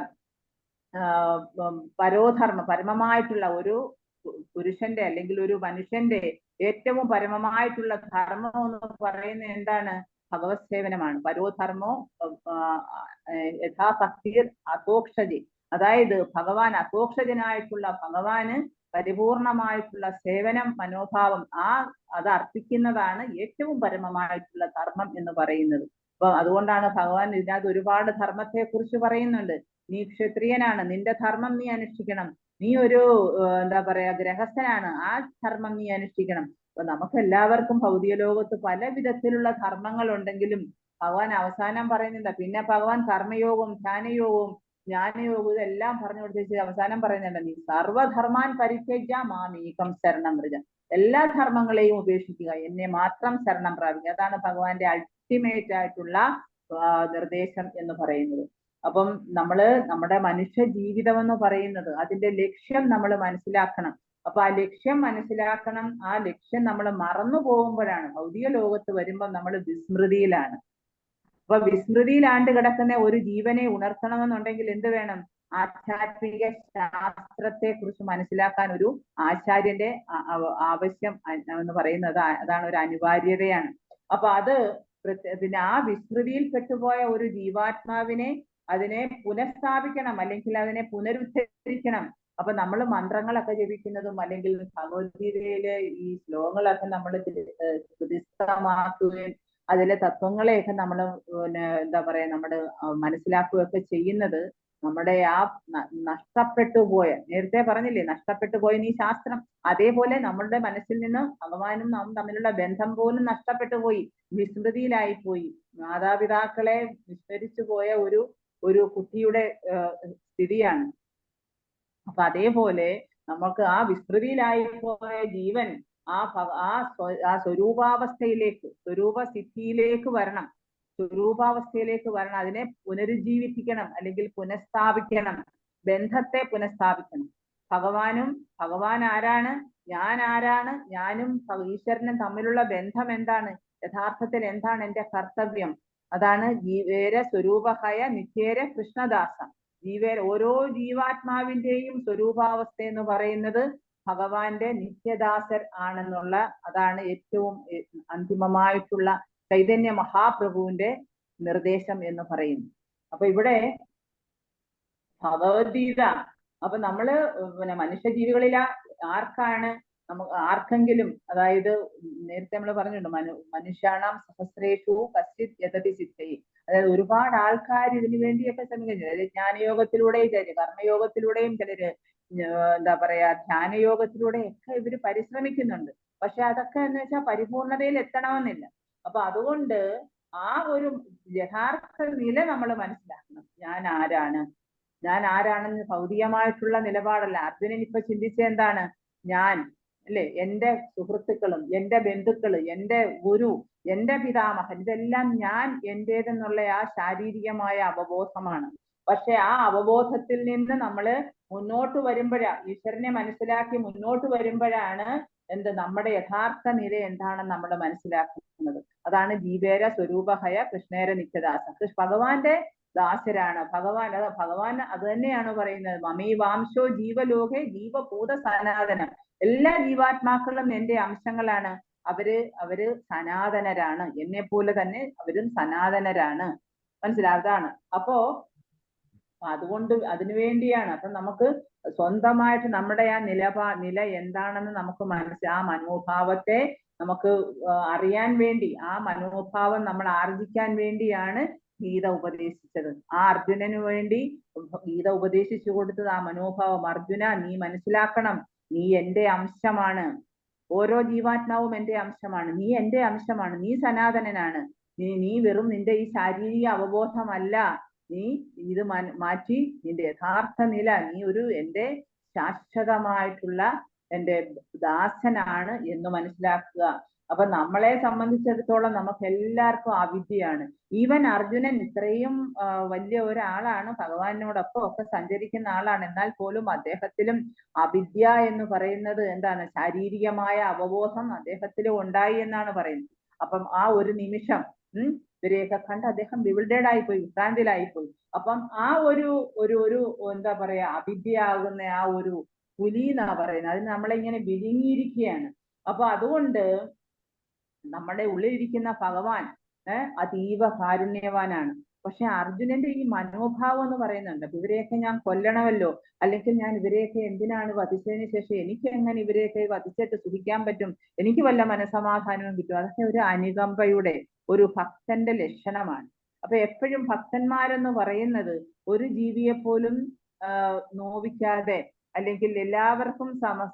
പരോധർമ്മം, പരമമായിട്ടുള്ള ഒരു പുരുഷന്റെ അല്ലെങ്കിൽ ഒരു മനുഷ്യന്റെ ഏറ്റവും പരമമായിട്ടുള്ള ധർമ്മം എന്ന് പറയുന്നത് എന്താണ്, ഭഗവത് സേവനമാണ്. പരോധർമ്മോ യഥാഭക്തിർ അതോക്ഷജി, അതായത് ഭഗവാൻ അതോക്ഷജനായിട്ടുള്ള ഭഗവാന് പരിപൂർണമായിട്ടുള്ള സേവനം മനോഭാവം അത് അർപ്പിക്കുന്നതാണ് ഏറ്റവും പരമമായിട്ടുള്ള ധർമ്മം എന്ന് പറയുന്നത്. അപ്പൊ അതുകൊണ്ടാണ് ഭഗവാൻ ഇതിനകത്ത് ഒരുപാട് ധർമ്മത്തെ കുറിച്ച് പറയുന്നുണ്ട്. നീ ക്ഷത്രിയനാണ്, നിന്റെ ധർമ്മം നീ അനുഷ്ഠിക്കണം. നീ ഒരു എന്താ പറയാ ഗൃഹസ്ഥനാണ്, ആ ധർമ്മം നീ അനുഷ്ഠിക്കണം. അപ്പൊ നമുക്ക് എല്ലാവർക്കും ഭൗതിക ലോകത്ത് പല വിധത്തിലുള്ള ധർമ്മങ്ങൾ ഉണ്ടെങ്കിലും ഭഗവാൻ അവസാനം പറയുന്നില്ല. പിന്നെ ഭഗവാൻ കർമ്മയോഗവും ധ്യാനയോഗവും ജ്ഞാനയോഗവും ഇതെല്ലാം പറഞ്ഞു കൊടുത്തേച്ച് അവസാനം പറയുന്നുണ്ട്, നീ സർവധർമാൻ പരിത്യജ്യ മാമേകം ശരണം വ്രജ, എല്ലാ ധർമ്മങ്ങളെയും ഉപേക്ഷിക്കുക, എന്നെ മാത്രം ശരണം പ്രാപിക്കുക. അതാണ് ഭഗവാന്റെ അൾട്ടിമേറ്റ് ആയിട്ടുള്ള നിർദ്ദേശം എന്ന് പറയുന്നത്. അപ്പം നമ്മുടെ മനുഷ്യ ജീവിതം എന്ന് പറയുന്നത് അതിന്റെ ലക്ഷ്യം നമ്മൾ മനസ്സിലാക്കണം. അപ്പൊ ആ ലക്ഷ്യം മനസ്സിലാക്കണം. ആ ലക്ഷ്യം നമ്മൾ മറന്നു പോകുമ്പോഴാണ്, ഭൗതിക ലോകത്ത് വരുമ്പോൾ നമ്മൾ വിസ്മൃതിയിലാണ്. അപ്പൊ വിസ്മൃതിയിലാണ്ട് കിടക്കുന്ന ഒരു ജീവനെ ഉണർത്തണമെന്നുണ്ടെങ്കിൽ എന്ത് വേണം, ആധ്യാത്മിക ശാസ്ത്രത്തെ കുറിച്ച് മനസ്സിലാക്കാൻ ഒരു ആചാര്യന്റെ ആവശ്യം എന്ന് പറയുന്നത് അതാണ്, ഒരു അനിവാര്യതയാണ്. അപ്പൊ അത് പിന്നെ ആ വിസ്മൃതിയിൽ പെട്ടുപോയ ഒരു ജീവാത്മാവിനെ അതിനെ പുനഃസ്ഥാപിക്കണം, അല്ലെങ്കിൽ അതിനെ പുനരുദ്ധരിക്കണം. അപ്പൊ നമ്മൾ മന്ത്രങ്ങളൊക്കെ ജപിക്കുന്നതും അല്ലെങ്കിൽ ഭഗവത്ഗീതയിലെ ഈ ശ്ലോകങ്ങളൊക്കെ നമ്മൾ ഹൃദിസ്ഥമാക്കുകയും അതിലെ തത്വങ്ങളെയൊക്കെ നമ്മൾ പിന്നെ എന്താ പറയാ നമ്മൾ മനസ്സിലാക്കുകയൊക്കെ ചെയ്യുന്നത് നമ്മുടെ ആ നഷ്ടപ്പെട്ടു പോയ, നേരത്തെ പറഞ്ഞില്ലേ നഷ്ടപ്പെട്ടു പോയ ഈ ശാസ്ത്രം, അതേപോലെ നമ്മളുടെ മനസ്സിൽ നിന്ന് ഭഗവാനും നാം തമ്മിലുള്ള ബന്ധം പോലും നഷ്ടപ്പെട്ടു പോയി, വിസ്മൃതിയിലായി പോയി. മാതാപിതാക്കളെ വിസ്മരിച്ചു പോയ ഒരു കുട്ടിയുടെ സ്ഥിതിയാണ്. അപ്പൊ അതേപോലെ നമുക്ക് ആ വിസ്മൃതിയിലായി പോയ ജീവൻ ആ സ്വരൂപസിദ്ധിയിലേക്ക് വരണം, അതിനെ പുനരുജ്ജീവിപ്പിക്കണം അല്ലെങ്കിൽ പുനഃസ്ഥാപിക്കണം, ബന്ധത്തെ പുനഃസ്ഥാപിക്കണം. ഭഗവാൻ ആരാണ്, ഞാൻ ആരാണ്, ഞാനും ഈശ്വരനും തമ്മിലുള്ള ബന്ധം എന്താണ്, യഥാർത്ഥത്തിൽ എന്താണ് എന്റെ കർത്തവ്യം, അതാണ് ജീവേര സ്വരൂപഹയ നിത്യേര കൃഷ്ണദാസ. ഓരോ ജീവാത്മാവിന്റെയും സ്വരൂപാവസ്ഥ എന്ന് പറയുന്നത് ഭഗവാന്റെ നിത്യദാസർ ആണെന്നുള്ള, അതാണ് ഏറ്റവും അന്തിമമായിട്ടുള്ള ചൈതന്യ മഹാപ്രഭുവിന്റെ നിർദ്ദേശം എന്ന് പറയുന്നു. അപ്പൊ ഇവിടെ ഭഗവത്ഗീത, അപ്പൊ നമ്മള് പിന്നെ മനുഷ്യജീവികളില ആർക്കെങ്കിലും, അതായത് നേരത്തെ നമ്മൾ പറഞ്ഞിട്ടുണ്ട് മനുഷ്യാണാം സഹസ്രേഷു കശ്ചിത് യതതി സിദ്ധൈ, അതായത് ഒരുപാട് ആൾക്കാർ ഇതിനു വേണ്ടിയൊക്കെ ശ്രമിക്കുന്നു. അതായത് ജ്ഞാനയോഗത്തിലൂടെയും ചിലര് കർമ്മയോഗത്തിലൂടെയും ചിലര് എന്താ പറയാ ധ്യാനയോഗത്തിലൂടെയൊക്കെ ഇവര് പരിശ്രമിക്കുന്നുണ്ട്. പക്ഷെ അതൊക്കെ എന്ന് വെച്ചാൽ പരിപൂർണതയിൽ എത്തണമെന്നില്ല. അപ്പൊ അതുകൊണ്ട് ആ ഒരു യഥാർത്ഥ നില നമ്മൾ മനസ്സിലാക്കണം. ഞാൻ ആരാണെന്ന് ഭൗതികമായിട്ടുള്ള നിലപാടല്ല. അർജുനൻ ഇപ്പൊ ചിന്തിച്ച എന്താണ്, ഞാൻ അല്ലെ, എന്റെ സുഹൃത്തുക്കളും എന്റെ ബന്ധുക്കള്, എന്റെ ഗുരു, എന്റെ പിതാമഹൻ, ഇതെല്ലാം ഞാൻ എന്റേതെന്നുള്ള ആ ശാരീരികമായ അവബോധമാണ്. പക്ഷെ ആ അവബോധത്തിൽ നിന്ന് നമ്മള് മുന്നോട്ട് വരുമ്പോഴാണ്, ഈശ്വരനെ മനസ്സിലാക്കി മുന്നോട്ട് വരുമ്പോഴാണ് നമ്മുടെ യഥാർത്ഥ നില എന്താണെന്ന് നമ്മൾ മനസ്സിലാക്കുന്നത്. അതാണ് ജീവേര സ്വരൂപഹയ കൃഷ്ണേര നിത്യദാസ, ഭഗവാന്റെ ദാസരാണ്. ഭഗവാൻ അത് തന്നെയാണ് പറയുന്നത്, മമൈവാംശോ ജീവലോകെ ജീവഭൂത സനാതന, എല്ലാ ജീവാത്മാക്കളും എന്റെ അംശങ്ങളാണ്, അവര് സനാതനരാണ്, എന്നെ പോലെ തന്നെ അവരും സനാതനരാണ്. മനസ്സിലാതാണ്. അപ്പോ അതുകൊണ്ട് അതിനു വേണ്ടിയാണ്. അപ്പൊ നമുക്ക് സ്വന്തമായിട്ട് നമ്മുടെ ആ നില എന്താണെന്ന് നമുക്ക് ആ മനോഭാവത്തെ നമുക്ക് അറിയാൻ വേണ്ടി, ആ മനോഭാവം നമ്മൾ ആർജിക്കാൻ വേണ്ടിയാണ് ഗീത ഉപദേശിച്ചത്. ആ അർജുനന് വേണ്ടി ഗീത ഉപദേശിച്ചു കൊടുത്തത് ആ മനോഭാവം. അർജുന, നീ മനസ്സിലാക്കണം, നീ എന്റെ അംശമാണ്, ഓരോ ജീവാത്മാവും എന്റെ അംശമാണ്, നീ എന്റെ അംശമാണ്, നീ സനാതനനാണ്, നീ വെറും നിന്റെ ഈ ശാരീരിക അവബോധമല്ല, നീ ഇത് മാറ്റി നിന്റെ യഥാർത്ഥ നില, നീ ഒരു എന്റെ ശാശ്വതമായിട്ടുള്ള എന്റെ ദാസനാണ് എന്ന് മനസ്സിലാക്കുക. അപ്പൊ നമ്മളെ സംബന്ധിച്ചിടത്തോളം നമുക്ക് എല്ലാവർക്കും അവിദ്യയാണ്. ഈവൻ അർജുനൻ ഇത്രയും വലിയ ഒരാളാണ്, ഭഗവാനോടൊപ്പം ഒക്കെ സഞ്ചരിക്കുന്ന ആളാണ്, എന്നാൽ പോലും അദ്ദേഹത്തിലും അവിദ്യ എന്ന് പറയുന്നത് എന്താണ്? ശാരീരികമായ അവബോധം അദ്ദേഹത്തിലും ഉണ്ടായി എന്നാണ് പറയുന്നത്. അപ്പം ആ ഒരു നിമിഷം ഇവരെയൊക്കെ കണ്ട് അദ്ദേഹം ബിവിൾഡേഡ് ആയിപ്പോയി, വിഭ്രാന്തിയിലായിപ്പോയി. അപ്പം ആ ഒരു ഒരു ഒരു എന്താ പറയാ, അവിദ്യ ആകുന്ന ആ ഒരു പുലി എന്നാ പറയുന്നത്, അതിന് നമ്മളെ ഇങ്ങനെ വിഴുങ്ങിയിരിക്കുകയാണ്. അപ്പൊ അതുകൊണ്ട് നമ്മുടെ ഉള്ളിലിരിക്കുന്ന ഭഗവാൻ അതീവ കാരുണ്യവാനാണ്. പക്ഷെ അർജുനന്റെ ഈ മനോഭാവം എന്ന് പറയുന്നുണ്ട്, അപ്പൊ ഇവരെയൊക്കെ ഞാൻ കൊല്ലണമല്ലോ, അല്ലെങ്കിൽ ഞാൻ ഇവരെയൊക്കെ എന്തിനാണ് വധിച്ചതിന് ശേഷം എനിക്ക് എങ്ങനെ ഇവരെയൊക്കെ വധിച്ചിട്ട് സുഖിക്കാൻ പറ്റും, എനിക്ക് വല്ല മനസമാധാനവും കിട്ടും? അതൊക്കെ ഒരു അനുകമ്പയുടെ, ഒരു ഭക്തന്റെ ലക്ഷണമാണ്. അപ്പൊ എപ്പോഴും ഭക്തന്മാരെന്ന് പറയുന്നത് ഒരു ജീവിയെ പോലും നോവിക്കാതെ, അല്ലെങ്കിൽ എല്ലാവർക്കും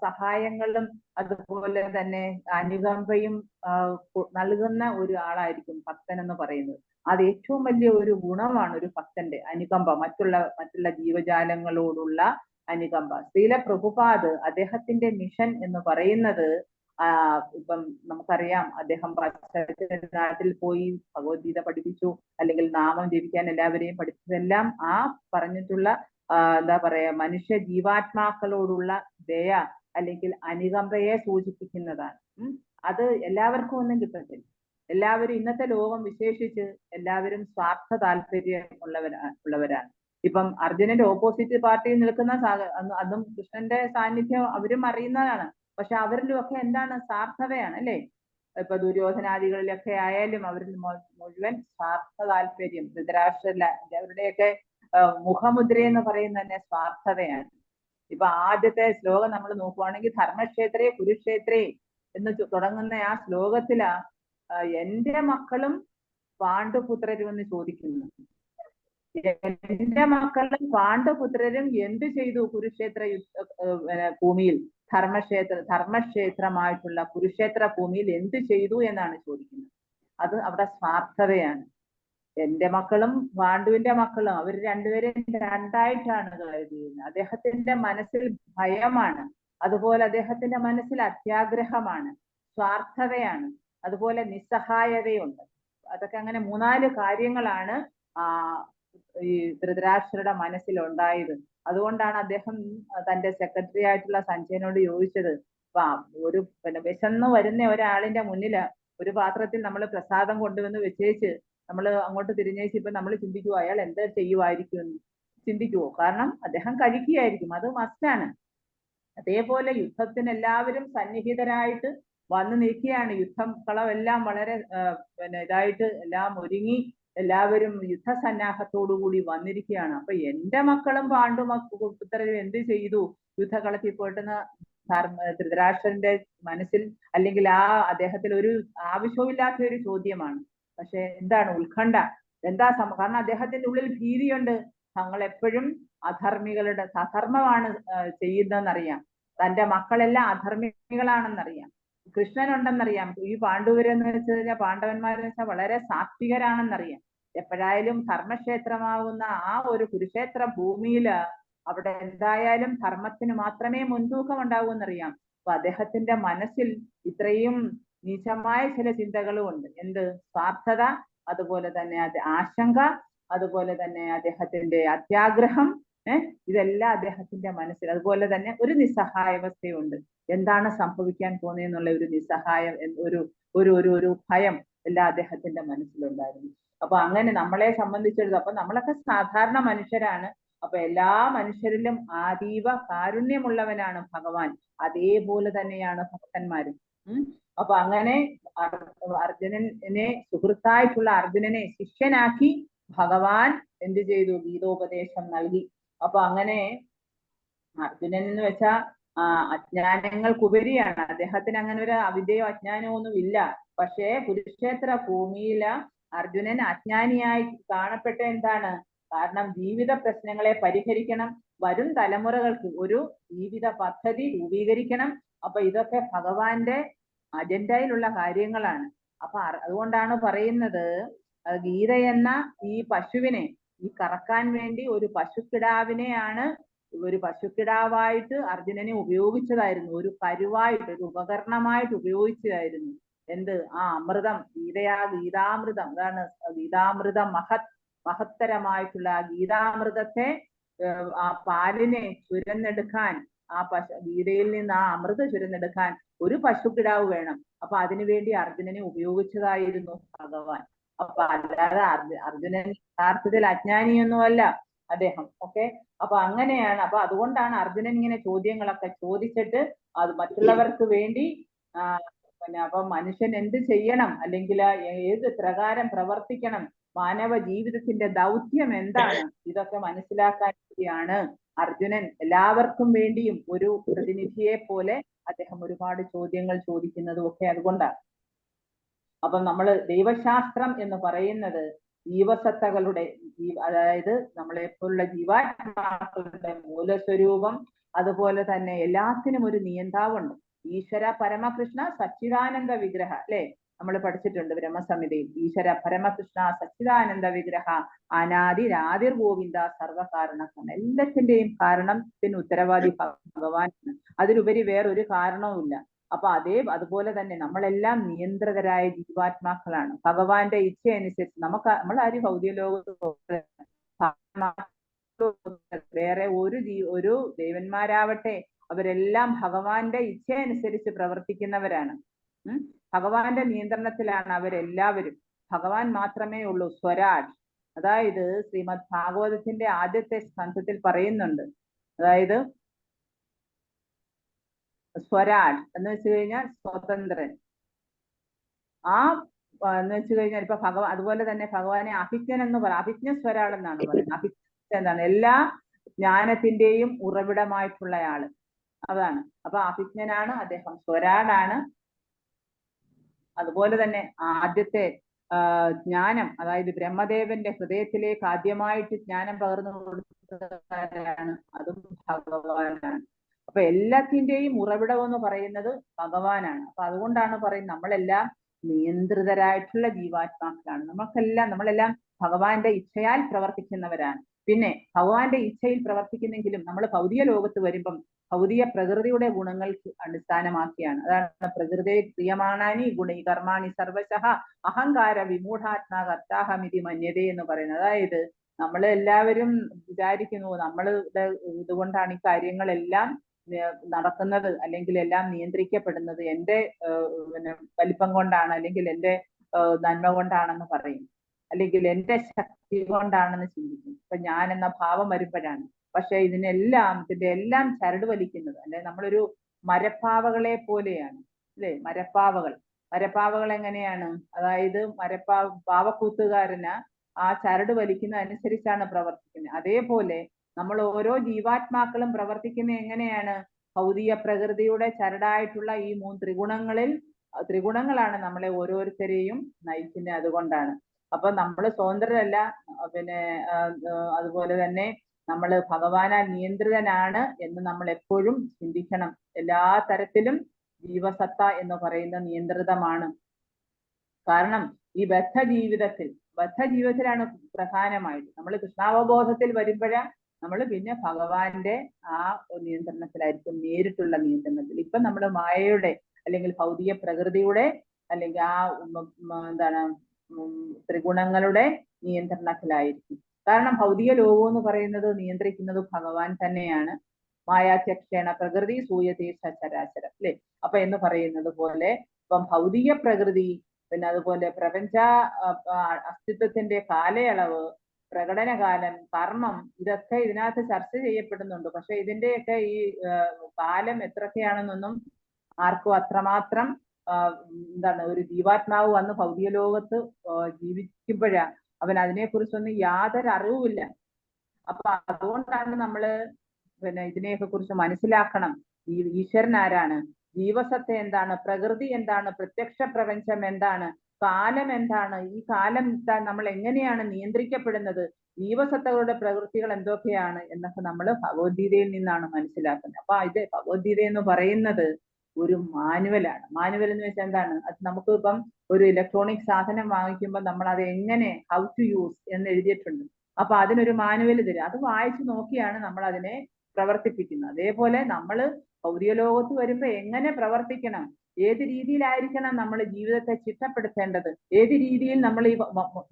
സഹായങ്ങളും അതുപോലെ തന്നെ അനുകമ്പയും നൽകുന്ന ഒരു ആളായിരിക്കും ഭക്തൻ എന്ന് പറയുന്നത്. അത് ഏറ്റവും വലിയ ഒരു ഗുണമാണ് ഒരു ഭക്തന്റെ, അനുകമ്പ, മറ്റുള്ള ജീവജാലങ്ങളോടുള്ള അനുകമ്പ. ശ്രീല പ്രഭുപാദ് അദ്ദേഹത്തിന്റെ മിഷൻ എന്ന് പറയുന്നത്, ഇപ്പം നമുക്കറിയാം, അദ്ദേഹം നാട്ടിൽ പോയി ഭഗവത്ഗീത പഠിപ്പിച്ചു, അല്ലെങ്കിൽ നാമം ജപിക്കാൻ എല്ലാവരെയും പഠിപ്പിച്ചതെല്ലാം ആ പറഞ്ഞിട്ടുള്ള എന്താ പറയാ, മനുഷ്യ ജീവാത്മാക്കളോടുള്ള ദയ അല്ലെങ്കിൽ അനുകമ്പയെ സൂചിപ്പിക്കുന്നതാണ്. അത് എല്ലാവർക്കും ഒന്നും കിട്ടത്തില്ല. എല്ലാവരും, ഇന്നത്തെ ലോകം വിശേഷിച്ച് എല്ലാവരും സ്വാർത്ഥ താല്പര്യം ഉള്ളവരാണ്. ഇപ്പം അർജുനന്റെ ഓപ്പോസിറ്റ് പാർട്ടിയിൽ നിൽക്കുന്ന അതും കൃഷ്ണന്റെ സാന്നിധ്യം അവരും അറിയുന്നതാണ്. പക്ഷെ അവരിലും ഒക്കെ എന്താണ്? സ്വാർത്ഥതയാണ്, അല്ലേ? ഇപ്പൊ ദുര്യോധനാദികളിലൊക്കെ ആയാലും അവരിൽ മുഴുവൻ സ്വാർത്ഥ താല്പര്യം. ധൃതരാഷ്ട്രല്ല, അവരുടെയൊക്കെ മുഖമുദ്ര എന്ന് പറയുന്നത് തന്നെ സ്വാർത്ഥതയാണ്. ഇപ്പൊ ആദ്യത്തെ ശ്ലോകം നമ്മൾ നോക്കുവാണെങ്കിൽ ധർമ്മക്ഷേത്രേ കുരുക്ഷേത്രേ എന്ന് തുടങ്ങുന്ന ആ ശ്ലോകത്തിലാ എന്റെ മക്കളും പാണ്ഡുപുത്രരും എന്ന് ചോദിക്കുന്നു. എന്റെ മക്കളും പാണ്ഡുപുത്രരും എന്ത് ചെയ്തു കുരുക്ഷേത്ര ഭൂമിയിൽ, ധർമ്മക്ഷേത്രമായിട്ടുള്ള കുരുക്ഷേത്ര ഭൂമിയിൽ എന്ത് ചെയ്തു എന്നാണ് ചോദിക്കുന്നത്. അത് അവിടെ സ്വാർത്ഥതയാണ്. എന്റെ മക്കളും പാണ്ഡുവിന്റെ മക്കളും അവർ രണ്ടുപേരും രണ്ടായിട്ടാണ് കരുതിയിരുന്നത്. അദ്ദേഹത്തിന്റെ മനസ്സിൽ ഭയമാണ്, അതുപോലെ അദ്ദേഹത്തിന്റെ മനസ്സിൽ അത്യാഗ്രഹമാണ്, സ്വാർത്ഥതയാണ്, അതുപോലെ നിസ്സഹായതയുണ്ട്. അതൊക്കെ അങ്ങനെ 3-4 കാര്യങ്ങളാണ് ഈ ധൃതരാഷ്ട്രരുടെ മനസ്സിലുണ്ടായത്. അതുകൊണ്ടാണ് അദ്ദേഹം തന്റെ സെക്രട്ടറി ആയിട്ടുള്ള സഞ്ജയനോട് ചോദിച്ചത്, ഒരു വിശന്ന് വരുന്ന ഒരാളിന്റെ മുന്നിൽ ഒരു പാത്രത്തിൽ നമ്മൾ പ്രസാദം കൊണ്ടുവന്ന് വെച്ചേച്ച് നമ്മൾ അങ്ങോട്ട് തിരിഞ്ഞേച്ച് ഇപ്പൊ നമ്മൾ ചിന്തിക്കുവോ അയാൾ എന്താ ചെയ്യുമായിരിക്കും എന്ന് ചിന്തിക്കുവോ? കാരണം അദ്ദേഹം കഴിക്കുകയായിരിക്കും, അത് മസ്റ്റാണ്. അതേപോലെ യുദ്ധത്തിന് എല്ലാവരും സന്നിഹിതരായിട്ട് വന്നു നിൽക്കുകയാണ്. യുദ്ധം കളമെല്ലാം വളരെ ഇതായിട്ട് എല്ലാം ഒരുങ്ങി എല്ലാവരും യുദ്ധസന്നാഹത്തോടുകൂടി വന്നിരിക്കുകയാണ്. അപ്പൊ എന്റെ മക്കളും പാണ്ഡുപുത്രരും എന്ത് ചെയ്തു യുദ്ധകളത്തിൽ പോയിട്ടെന്ന് ധൃതരാഷ്ട്രന്റെ മനസ്സിൽ, അല്ലെങ്കിൽ അദ്ദേഹത്തിൽ ഒരു ആവശ്യമില്ലാത്ത ഒരു ചോദ്യമാണ്. പക്ഷെ എന്താണ് ഉത്കണ്ഠ? എന്താ കാരണം അദ്ദേഹത്തിന്റെ ഉള്ളിൽ ഭീതിയുണ്ട്. തങ്ങൾ എപ്പോഴും അധർമ്മികളാണ് ചെയ്യുന്നതെന്നറിയാം. തന്റെ മക്കളെല്ലാം അധർമ്മികളാണെന്നറിയാം. കൃഷ്ണനുണ്ടെന്നറിയാം. ഈ പാണ്ഡവരെന്ന് വെച്ച് കഴിഞ്ഞാൽ, പാണ്ഡവന്മാരെന്ന് വെച്ചാൽ വളരെ സാത്വികരാണെന്നറിയാം. എപ്പോഴായാലും ധർമ്മക്ഷേത്രമാകുന്ന ആ ഒരു കുരുക്ഷേത്ര ഭൂമിയില് അവിടെ എന്തായാലും ധർമ്മത്തിന് മാത്രമേ മുൻതൂക്കം ഉണ്ടാവൂന്നറിയാം. അപ്പൊ അദ്ദേഹത്തിന്റെ മനസ്സിൽ ഇത്രയും നീചമായ ചില ചിന്തകളും ഉണ്ട്. എന്ത്? സ്വാർത്ഥത, അതുപോലെ തന്നെ ആശങ്ക, അതുപോലെ തന്നെ അദ്ദേഹത്തിന്റെ അത്യാഗ്രഹം, ഇതെല്ലാം അദ്ദേഹത്തിന്റെ മനസ്സിൽ. അതുപോലെ തന്നെ ഒരു നിസ്സഹായാവസ്ഥയുണ്ട്. എന്താണ് സംഭവിക്കാൻ പോകുന്നതെന്നുള്ള ഒരു നിസ്സഹായം, ഒരു ഭയം എല്ലാം അദ്ദേഹത്തിന്റെ മനസ്സിലുണ്ടായിരുന്നു. അപ്പൊ അങ്ങനെ നമ്മളെ സംബന്ധിച്ചിടത്തോളം, അപ്പൊ നമ്മളൊക്കെ സാധാരണ മനുഷ്യരാണ്. അപ്പൊ എല്ലാ മനുഷ്യരിലും അതീവ കാരുണ്യമുള്ളവനാണ് ഭഗവാൻ. അതേപോലെ തന്നെയാണ് ഭക്തന്മാരും. അപ്പൊ അങ്ങനെ അർജുനനെ, സുഹൃത്തായിട്ടുള്ള അർജുനനെ ശിഷ്യനാക്കി ഭഗവാൻ എന്ത് ചെയ്തു? ഗീതോപദേശം നൽകി. അപ്പൊ അങ്ങനെ അർജുനൻ എന്ന് വെച്ചാൽ അജ്ഞാനങ്ങൾക്കുപരിയാണ്. അദ്ദേഹത്തിന് അങ്ങനെ ഒരു അവിദ്യയോ അജ്ഞാനമോ ഒന്നും ഇല്ല. പക്ഷേ കുരുക്ഷേത്ര ഭൂമിയില് അർജുനൻ അജ്ഞാനിയായി കാണപ്പെട്ട എന്താണ്? കാരണം ജീവിത പ്രശ്നങ്ങളെ പരിഹരിക്കണം, വരും തലമുറകൾക്ക് ഒരു ജീവിത പദ്ധതി രൂപീകരിക്കണം. അപ്പൊ ഇതൊക്കെ ഭഗവാന്റെ അജണ്ടയിലുള്ള കാര്യങ്ങളാണ്. അപ്പൊ അതുകൊണ്ടാണ് പറയുന്നത്, ഗീത എന്ന ഈ പശുവിനെ, ഈ കറക്കാൻ വേണ്ടി ഒരു പശുക്കിടാവിനെയാണ്, ഒരു പശുക്കിടാവായിട്ട് അർജുനനെ ഉപയോഗിച്ചതായിരുന്നു. ഒരു കരുവായിട്ട്, ഒരു ഉപകരണമായിട്ട് ഉപയോഗിച്ചതായിരുന്നു. എന്ത്? ആ അമൃതം, ഗീതാമൃതം, അതാണ് ഗീതാമൃതം, മഹത്തരമായിട്ടുള്ള ആ ഗീതാമൃതത്തെ, ആ പാലിനെ ചുരന്നെടുക്കാൻ, ആ ഗീതയിൽ നിന്ന് ആ അമൃത് ചുരന്നെടുക്കാൻ ഒരു പശുക്കിടാവ് വേണം. അപ്പൊ അതിനുവേണ്ടി അർജുനനെ ഉപയോഗിച്ചതായിരുന്നു ഭഗവാൻ. അപ്പൊ അല്ലാതെ അർജുനൻ യഥാർത്ഥത്തിൽ അജ്ഞാനിയൊന്നുമല്ല അദ്ദേഹം. ഓക്കെ, അപ്പൊ അങ്ങനെയാണ്. അപ്പൊ അതുകൊണ്ടാണ് അർജുനൻ ഇങ്ങനെ ചോദ്യങ്ങളൊക്കെ ചോദിച്ചിട്ട് അത് മറ്റുള്ളവർക്ക് വേണ്ടി പിന്നെ അപ്പൊ മനുഷ്യൻ എന്ത് ചെയ്യണം, അല്ലെങ്കിൽ ഏത് പ്രകാരം പ്രവർത്തിക്കണം, മാനവ ജീവിതത്തിന്റെ ദൗത്യം എന്താണ്, ഇതൊക്കെ മനസ്സിലാക്കാൻ വേണ്ടിയാണ് അർജുനൻ എല്ലാവർക്കും വേണ്ടിയും ഒരു പ്രതിനിധിയെ പോലെ അദ്ദേഹം ഒരുപാട് ചോദ്യങ്ങൾ ചോദിക്കുന്നതും ഒക്കെ അതുകൊണ്ടാണ്. അപ്പം നമ്മൾ ദൈവശാസ്ത്രം എന്ന് പറയുന്നത് ജീവസത്തകളുടെ, അതായത് നമ്മളെപ്പോലുള്ള ജീവാത്മാക്കളുടെ മൂലസ്വരൂപം, അതുപോലെ തന്നെ എല്ലാത്തിനും ഒരു നിയന്താവുണ്ട്. ഈശ്വര പരമകൃഷ്ണ സച്ചിദാനന്ദ വിഗ്രഹ, അല്ലെ? നമ്മൾ പഠിച്ചിട്ടുണ്ട് ബ്രഹ്മസമിതിയിൽ. ഈശ്വര പരമകൃഷ്ണ സച്ചിദാനന്ദ വിഗ്രഹ അനാദിരാദിർ ഗോവിന്ദ സർവകാരണമാണ്. എല്ലാത്തിന്റെയും കാരണത്തിന് ഉത്തരവാദി ഭഗവാനാണ്. അതിലുപരി വേറൊരു കാരണവുമില്ല. അപ്പൊ അതുപോലെ തന്നെ നമ്മളെല്ലാം നിയന്ത്രിതരായ ജീവാത്മാക്കളാണ്. ഭഗവാന്റെ ഇച്ഛ അനുസരിച്ച് നമ്മളാരും ഭൗതിക ലോകത്ത് വേറെ ഒരു ദേവന്മാരാവട്ടെ, അവരെല്ലാം ഭഗവാന്റെ ഇച്ഛ അനുസരിച്ച് പ്രവർത്തിക്കുന്നവരാണ്. ഭഗവാന്റെ നിയന്ത്രണത്തിലാണ് അവരെല്ലാവരും. ഭഗവാൻ മാത്രമേ ഉള്ളൂ സ്വരാജ്. അതായത് ശ്രീമദ് ഭാഗവതത്തിന്റെ ആദ്യത്തെ സ്കന്ധത്തിൽ പറയുന്നുണ്ട്, അതായത് സ്വരാജ് എന്ന് വെച്ച് കഴിഞ്ഞാൽ സ്വതന്ത്രൻ. എന്ന് വെച്ച് കഴിഞ്ഞാൽ ഇപ്പൊ അതുപോലെ തന്നെ ഭഗവാനെ അഭിജ്ഞൻ എന്ന് പറയാം. അഭിജ്ഞ സ്വരാജ് എന്നാണ് പറയുന്നത്. അഭിജ്ഞ എന്താണ്? എല്ലാ ജ്ഞാനത്തിന്റെയും ഉറവിടമായിട്ടുള്ള ആള്, അതാണ്. അപ്പൊ അഭിജ്ഞനാണ് അദ്ദേഹം, സ്വരാടാണ്. അതുപോലെ തന്നെ ആദ്യത്തെ ജ്ഞാനം, അതായത് ബ്രഹ്മദേവന്റെ ഹൃദയത്തിലേക്ക് ആദ്യമായിട്ട് ജ്ഞാനം പകർന്നു കൊടുത്തതാണ്, അതും ഭഗവാനാണ്. അപ്പൊ എല്ലാത്തിന്റെയും ഉറവിടം എന്ന് പറയുന്നത് ഭഗവാനാണ്. അപ്പൊ അതുകൊണ്ടാണ് പറയുന്നത് നമ്മളെല്ലാം നിയന്ത്രിതരായിട്ടുള്ള ജീവാത്മാക്കളാണ്. നമ്മളെല്ലാം ഭഗവാന്റെ ഇച്ഛയാൽ പ്രവർത്തിക്കുന്നവരാണ്. പിന്നെ ഭഗവാന്റെ ഇച്ഛയിൽ പ്രവർത്തിക്കുന്നെങ്കിലും നമ്മൾ ഭൗതിക ലോകത്ത് വരുമ്പം ഭൗതിക പ്രകൃതിയുടെ ഗുണങ്ങൾക്ക് അടിസ്ഥാനമാക്കിയാണ്. അതാണ് പ്രകൃതി ക്രിയമാണാനി ഗുണി കർമാണി സർവശഃ അഹങ്കാര വിമൂഢാത്മാ കർത്താഹമിതി മന്യതേ എന്ന് പറയുന്നത്. അതായത് നമ്മൾ എല്ലാവരും വിചാരിക്കുന്നു നമ്മൾ ഇതുകൊണ്ടാണ് ഈ കാര്യങ്ങളെല്ലാം നടക്കുന്നത്, അല്ലെങ്കിൽ എല്ലാം നിയന്ത്രിക്കപ്പെടുന്നത് എൻ്റെ വലിപ്പം കൊണ്ടാണ്, അല്ലെങ്കിൽ എൻ്റെ നന്മ കൊണ്ടാണെന്ന് പറയും, അല്ലെങ്കിൽ എൻ്റെ ശക്തി കൊണ്ടാണെന്ന് ചിന്തിക്കും. ഇപ്പൊ ഞാൻ എന്ന ഭാവം വരുമ്പോഴാണ്. പക്ഷെ ഇതിന്റെ എല്ലാം ചരട് വലിക്കുന്നത്, അല്ലെ? നമ്മളൊരു മരപ്പാവകളെ പോലെയാണ്, അല്ലെ? മരപ്പാവകൾ എങ്ങനെയാണ്? അതായത് പാവക്കൂത്തുകാരന് ആ ചരട് വലിക്കുന്ന അനുസരിച്ചാണ് പ്രവർത്തിക്കുന്നത്. അതേപോലെ നമ്മൾ ഓരോ ജീവാത്മാക്കളും പ്രവർത്തിക്കുന്ന എങ്ങനെയാണ്? ഭൗതിക പ്രകൃതിയുടെ ചരടായിട്ടുള്ള ഈ 3 ത്രിഗുണങ്ങളാണ് നമ്മളെ ഓരോരുത്തരെയും നയിക്കുന്നത്. അതുകൊണ്ടാണ്. അപ്പൊ നമ്മൾ സ്വതന്ത്രരല്ല. പിന്നെ അതുപോലെ തന്നെ നമ്മൾ ഭഗവാനാൽ നിയന്ത്രിതനാണ് എന്ന് നമ്മൾ എപ്പോഴും ചിന്തിക്കണം. എല്ലാ തരത്തിലും ജീവസത്ത എന്ന് പറയുന്ന നിയന്ത്രിതമാണ്. കാരണം ഈ ബദ്ധ ജീവിതത്തിലാണ് പ്രധാനമായിട്ട് നമ്മൾ കൃഷ്ണാവബോധത്തിൽ വരുമ്പോഴാണ് നമ്മൾ പിന്നെ ഭഗവാന്റെ ആ നിയന്ത്രണത്തിലായിരിക്കും, നേരിട്ടുള്ള നിയന്ത്രണത്തിൽ. ഇപ്പൊ നമ്മൾ മായയുടെ അല്ലെങ്കിൽ ഭൗതിക പ്രകൃതിയുടെ അല്ലെങ്കിൽ ആ എന്താണ് ത്രിഗുണങ്ങളുടെ നിയന്ത്രണത്തിലായിരിക്കും. കാരണം ഭൗതിക ലോകം എന്ന് പറയുന്നത് നിയന്ത്രിക്കുന്നത് ഭഗവാൻ തന്നെയാണ്. മായാധ്യക്ഷേണ പ്രകൃതി സൂയതേ സചരാചരം, അല്ലെ? അപ്പൊ എന്ന് പറയുന്നത് പോലെ ഇപ്പം ഭൗതിക പ്രകൃതി, പിന്നെ അതുപോലെ പ്രപഞ്ച അസ്തിത്വത്തിന്റെ കാലയളവ്, പ്രകടനകാലം, കർമ്മം, ഇതൊക്കെ ഇതിനകത്ത് ചർച്ച ചെയ്യപ്പെടുന്നുണ്ട്. പക്ഷെ ഇതിന്റെയൊക്കെ ഈ കാലം എത്രയൊക്കെയാണെന്നൊന്നും ആർക്കും അത്രമാത്രം ഒരു ജീവാത്മാവ് വന്ന് ഭൗതിക ലോകത്ത് ജീവിക്കുമ്പോഴാ അവൻ അതിനെക്കുറിച്ചൊന്നും യാതൊരു അറിവുമില്ല. അപ്പൊ അതുകൊണ്ടാണ് നമ്മള് പിന്നെ ഇതിനെയൊക്കെ കുറിച്ച് മനസ്സിലാക്കണം. ഈശ്വരൻ ആരാണ്, ജീവസത്ത എന്താണ്, പ്രകൃതി എന്താണ്, പ്രത്യക്ഷ പ്രപഞ്ചം എന്താണ്, കാലം എന്താണ്, ഈ കാലം നമ്മൾ എങ്ങനെയാണ് നിയന്ത്രിക്കപ്പെടുന്നത്, ജീവസത്തകളുടെ പ്രവൃത്തികൾ എന്തൊക്കെയാണ് എന്നൊക്കെ നമ്മൾ ഭഗവത്ഗീതയിൽ നിന്നാണ് മനസ്സിലാക്കുന്നത്. അപ്പൊ ഇത് ഭഗവത്ഗീത എന്ന് പറയുന്നത് ഒരു മാനുവലാണ്. മാനുവൽ എന്ന് വെച്ചാൽ എന്താണ്, അത് നമുക്ക് ഇപ്പം ഒരു ഇലക്ട്രോണിക് സാധനം വാങ്ങിക്കുമ്പോൾ നമ്മൾ അത് എങ്ങനെ ഹൗ ടു യൂസ് എന്ന് എഴുതിയിട്ടുണ്ട്. അപ്പൊ അതിനൊരു മാനുവൽ തരും. അത് വായിച്ചു നോക്കിയാണ് നമ്മൾ അതിനെ പ്രവർത്തിപ്പിക്കുന്നത്. അതേപോലെ നമ്മൾ ഭൗതിക ലോകത്ത് വരുമ്പോ എങ്ങനെ പ്രവർത്തിക്കണം, ഏത് രീതിയിലായിരിക്കണം നമ്മൾ ജീവിതത്തെ ചിട്ടപ്പെടുത്തേണ്ടത്, ഏത് രീതിയിൽ നമ്മൾ ഈ